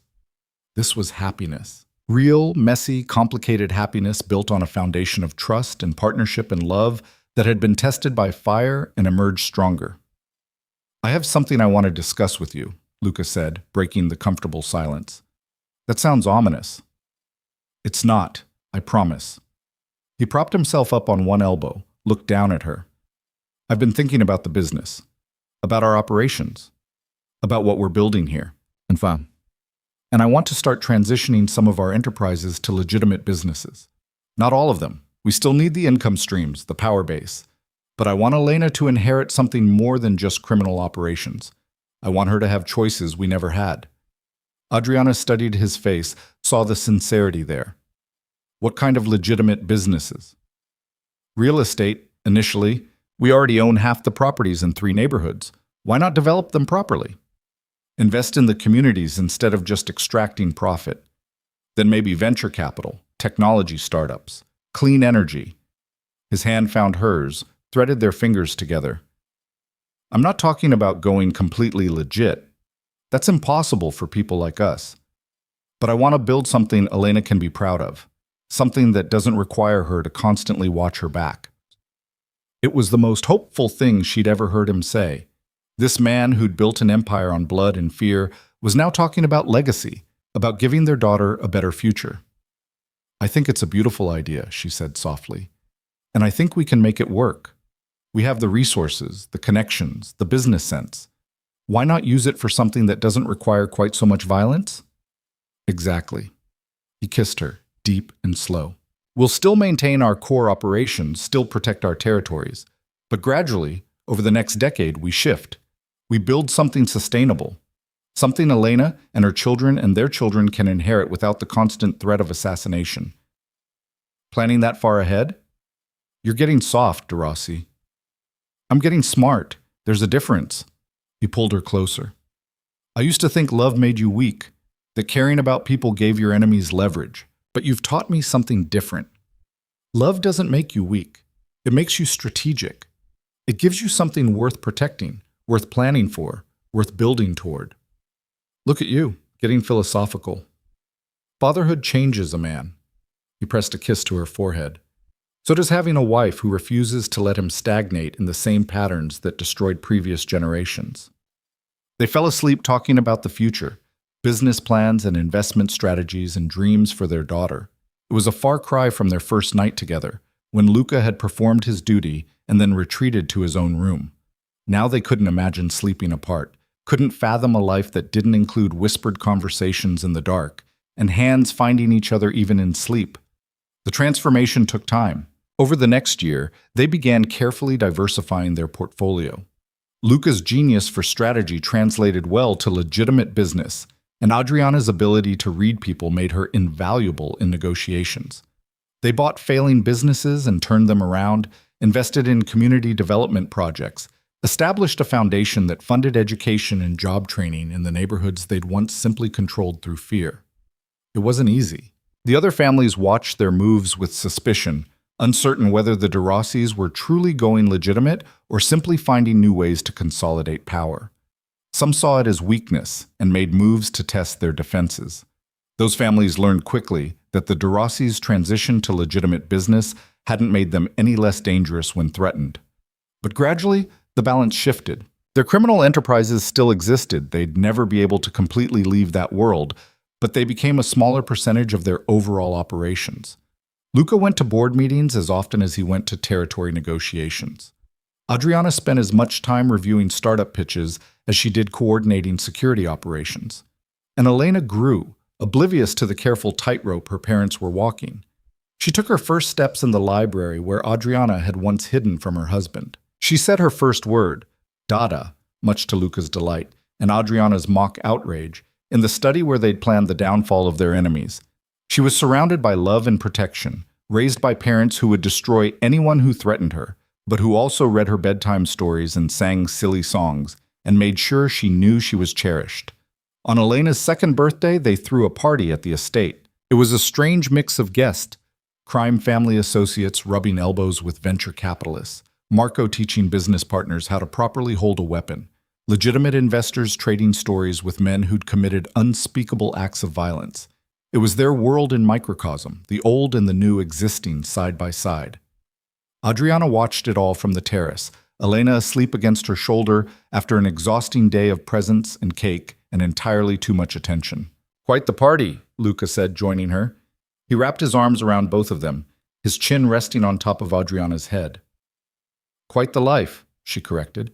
This was happiness. Real, messy, complicated happiness built on a foundation of trust and partnership and love that had been tested by fire and emerged stronger. I have something I want to discuss with you, Luca said, breaking the comfortable silence. That sounds ominous. It's not, I promise. He propped himself up on one elbow, looked down at her. I've been thinking about the business, about our operations, about what we're building here. And I want to start transitioning some of our enterprises to legitimate businesses. Not all of them. We still need the income streams, the power base. But I want Elena to inherit something more than just criminal operations. I want her to have choices we never had. Adriana studied his face, saw the sincerity there. What kind of legitimate businesses? Real estate, initially. We already own half the properties in 3 neighborhoods. Why not develop them properly? Invest in the communities instead of just extracting profit. Then maybe venture capital, technology startups, clean energy. His hand found hers, threaded their fingers together. I'm not talking about going completely legit. That's impossible for people like us. But I want to build something Elena can be proud of, something that doesn't require her to constantly watch her back. It was the most hopeful thing she'd ever heard him say. This man who'd built an empire on blood and fear was now talking about legacy, about giving their daughter a better future. I think it's a beautiful idea, she said softly. And I think we can make it work. We have the resources, the connections, the business sense. Why not use it for something that doesn't require quite so much violence? Exactly. He kissed her, deep and slow. We'll still maintain our core operations, still protect our territories. But gradually, over the next decade, we shift. We build something sustainable. Something Elena and her children and their children can inherit without the constant threat of assassination. Planning that far ahead? You're getting soft, De Rossi. I'm getting smart. There's a difference. He pulled her closer. I used to think love made you weak, that caring about people gave your enemies leverage, but you've taught me something different. Love doesn't make you weak. It makes you strategic. It gives you something worth protecting, worth planning for, worth building toward. Look at you, getting philosophical. Fatherhood changes a man. He pressed a kiss to her forehead. So does having a wife who refuses to let him stagnate in the same patterns that destroyed previous generations. They fell asleep talking about the future, business plans and investment strategies and dreams for their daughter. It was a far cry from their first night together, when Luca had performed his duty and then retreated to his own room. Now they couldn't imagine sleeping apart, couldn't fathom a life that didn't include whispered conversations in the dark, and hands finding each other even in sleep. The transformation took time. Over the next year, they began carefully diversifying their portfolio. Luca's genius for strategy translated well to legitimate business, and Adriana's ability to read people made her invaluable in negotiations. They bought failing businesses and turned them around, invested in community development projects, established a foundation that funded education and job training in the neighborhoods they'd once simply controlled through fear. It wasn't easy. The other families watched their moves with suspicion, uncertain whether the de Rossis were truly going legitimate or simply finding new ways to consolidate power. Some saw it as weakness and made moves to test their defenses. Those families learned quickly that the de Rossis' transition to legitimate business hadn't made them any less dangerous when threatened. But gradually, the balance shifted. Their criminal enterprises still existed. They'd never be able to completely leave that world, but they became a smaller percentage of their overall operations. Luca went to board meetings as often as he went to territory negotiations. Adriana spent as much time reviewing startup pitches as she did coordinating security operations. And Elena grew, oblivious to the careful tightrope her parents were walking. She took her first steps in the library where Adriana had once hidden from her husband. She said her first word, Dada, much to Luca's delight, and Adriana's mock outrage, in the study where they'd planned the downfall of their enemies. She was surrounded by love and protection, raised by parents who would destroy anyone who threatened her, but who also read her bedtime stories and sang silly songs, and made sure she knew she was cherished. On Elena's second birthday, they threw a party at the estate. It was a strange mix of guests, crime family associates rubbing elbows with venture capitalists, Marco teaching business partners how to properly hold a weapon, legitimate investors trading stories with men who'd committed unspeakable acts of violence. It was their world in microcosm, the old and the new existing side by side. Adriana watched it all from the terrace, Elena asleep against her shoulder after an exhausting day of presents and cake and entirely too much attention. "Quite the party," Luca said, joining her. He wrapped his arms around both of them, his chin resting on top of Adriana's head. "Quite the life," she corrected.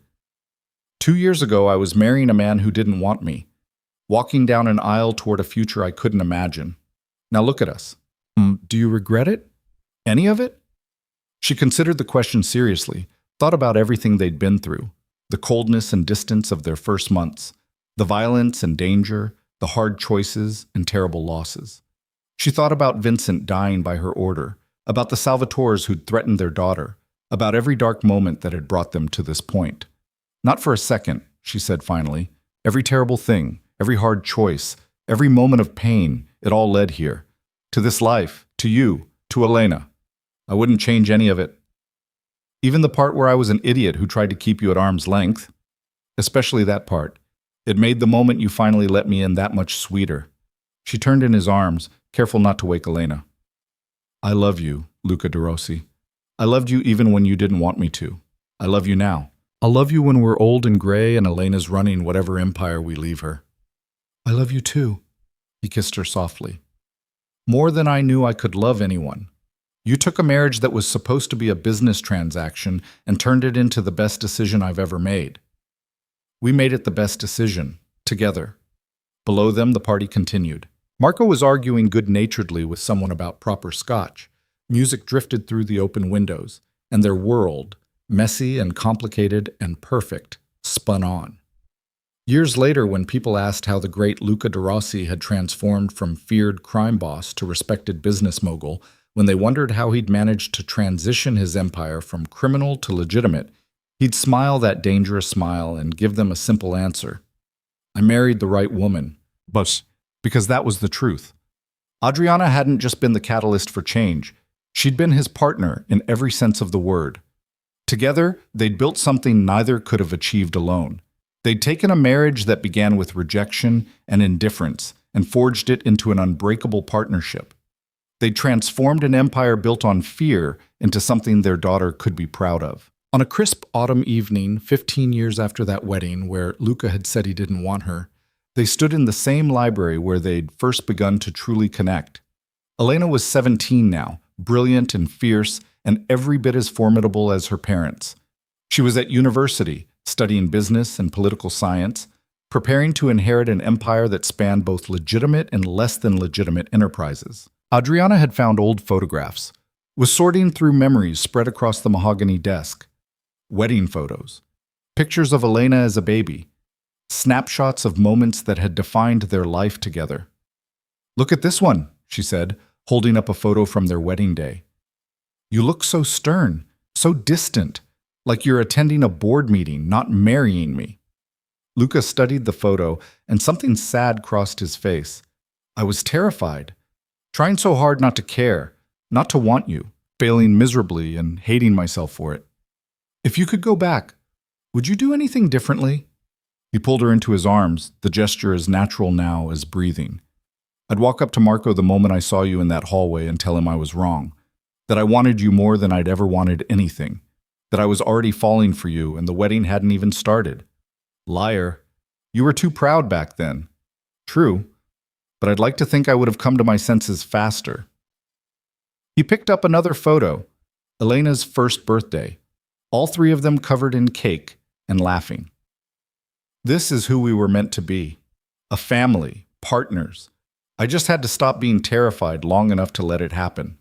2 years ago, I was marrying a man who didn't want me, walking down an aisle toward a future I couldn't imagine. Now look at us. Do you regret it? Any of it? She considered the question seriously, thought about everything they'd been through, the coldness and distance of their first months, the violence and danger, the hard choices and terrible losses. She thought about Vincent dying by her order, about the Salvatores who'd threatened their daughter, about every dark moment that had brought them to this point. "Not for a second," she said finally. "Every terrible thing, every hard choice, every moment of pain, it all led here. To this life, to you, to Elena. I wouldn't change any of it. Even the part where I was an idiot who tried to keep you at arm's length. Especially that part. It made the moment you finally let me in that much sweeter." She turned in his arms, careful not to wake Elena. "I love you, Luca de Rossi. I loved you even when you didn't want me to. I love you now. I'll love you when we're old and gray and Elena's running whatever empire we leave her." "I love you too," he kissed her softly. "More than I knew I could love anyone. You took a marriage that was supposed to be a business transaction and turned it into the best decision I've ever made. We made it the best decision, together." Below them, the party continued. Marco was arguing good-naturedly with someone about proper scotch. Music drifted through the open windows, and their world, messy and complicated and perfect, spun on. Years later, when people asked how the great Luca de Rossi had transformed from feared crime boss to respected business mogul, when they wondered how he'd managed to transition his empire from criminal to legitimate, he'd smile that dangerous smile and give them a simple answer. "I married the right woman, but because that was the truth." Adriana hadn't just been the catalyst for change. She'd been his partner in every sense of the word. Together, they'd built something neither could have achieved alone. They'd taken a marriage that began with rejection and indifference and forged it into an unbreakable partnership. They'd transformed an empire built on fear into something their daughter could be proud of. On a crisp autumn evening, 15 years after that wedding where Luca had said he didn't want her, They stood in the same library where they'd first begun to truly connect. Elena was 17 now, brilliant and fierce, and every bit as formidable as her parents. She was at university, studying business and political science, preparing to inherit an empire that spanned both legitimate and less than legitimate enterprises. Adriana had found old photographs, was sorting through memories spread across the mahogany desk. Wedding photos, pictures of Elena as a baby, snapshots of moments that had defined their life together. "Look at this one," she said, holding up a photo from their wedding day. "You look so stern, so distant, like you're attending a board meeting, not marrying me." Luca studied the photo, and something sad crossed his face. "I was terrified, trying so hard not to care, not to want you, failing miserably and hating myself for it. If you could go back, would you do anything differently?" He pulled her into his arms, the gesture as natural now as breathing. "I'd walk up to Marco the moment I saw you in that hallway and tell him I was wrong, that I wanted you more than I'd ever wanted anything, that I was already falling for you and the wedding hadn't even started. Liar. You were too proud back then. True, but I'd like to think I would have come to my senses faster." He picked up another photo, Elena's first birthday, all three of them covered in cake and laughing. "This is who we were meant to be. A family, partners. I just had to stop being terrified long enough to let it happen."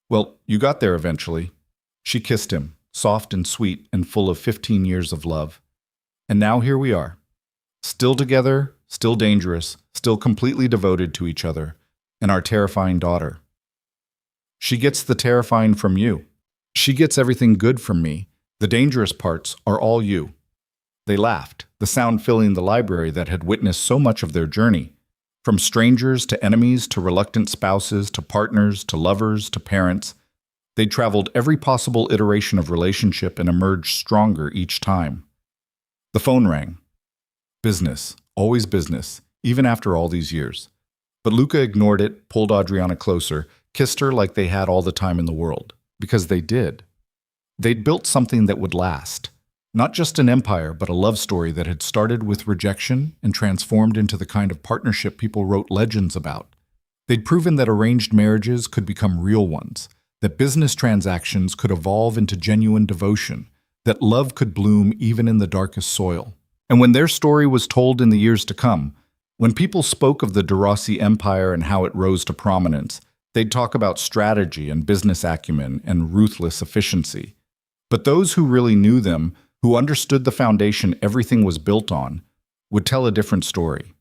"Well, you got there eventually." She kissed him, soft and sweet and full of 15 years of love. "And now here we are. Still together, still dangerous, still completely devoted to each other, and our terrifying daughter. She gets the terrifying from you. She gets everything good from me. The dangerous parts are all you." They laughed, the sound filling the library that had witnessed so much of their journey. From strangers to enemies to reluctant spouses to partners to lovers to parents, they traveled every possible iteration of relationship and emerged stronger each time. The phone rang. Business, always business, even after all these years. But Luca ignored it, pulled Adriana closer, kissed her like they had all the time in the world. Because they did. They'd built something that would last. Not just an empire, but a love story that had started with rejection and transformed into the kind of partnership people wrote legends about. They'd proven that arranged marriages could become real ones, that business transactions could evolve into genuine devotion, that love could bloom even in the darkest soil. And when their story was told in the years to come, when people spoke of the De Rossi Empire and how it rose to prominence, they'd talk about strategy and business acumen and ruthless efficiency. But those who really knew them, who understood the foundation everything was built on, would tell a different story.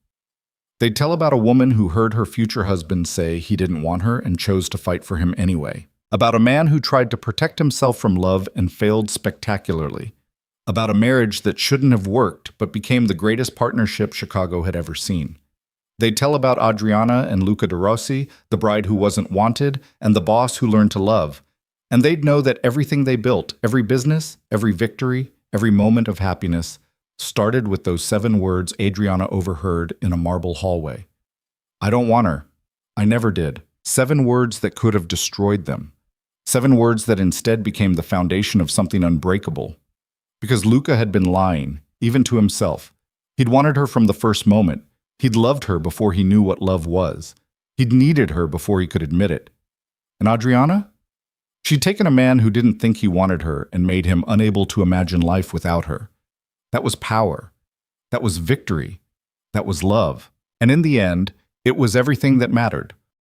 They'd tell about a woman who heard her future husband say he didn't want her and chose to fight for him anyway. About a man who tried to protect himself from love and failed spectacularly. About a marriage that shouldn't have worked but became the greatest partnership Chicago had ever seen. They'd tell about Adriana and Luca De Rossi, the bride who wasn't wanted, and the boss who learned to love. And they'd know that everything they built, every business, every victory, every moment of happiness, started with those 7 words Adriana overheard in a marble hallway. "I don't want her. I never did." 7 words that could have destroyed them. 7 words that instead became the foundation of something unbreakable. Because Luca had been lying, even to himself. He'd wanted her from the first moment. He'd loved her before he knew what love was. He'd needed her before he could admit it. And Adriana? She'd taken a man who didn't think he wanted her and made him unable to imagine life without her. That was power. That was victory. That was love. And in the end, it was everything that mattered.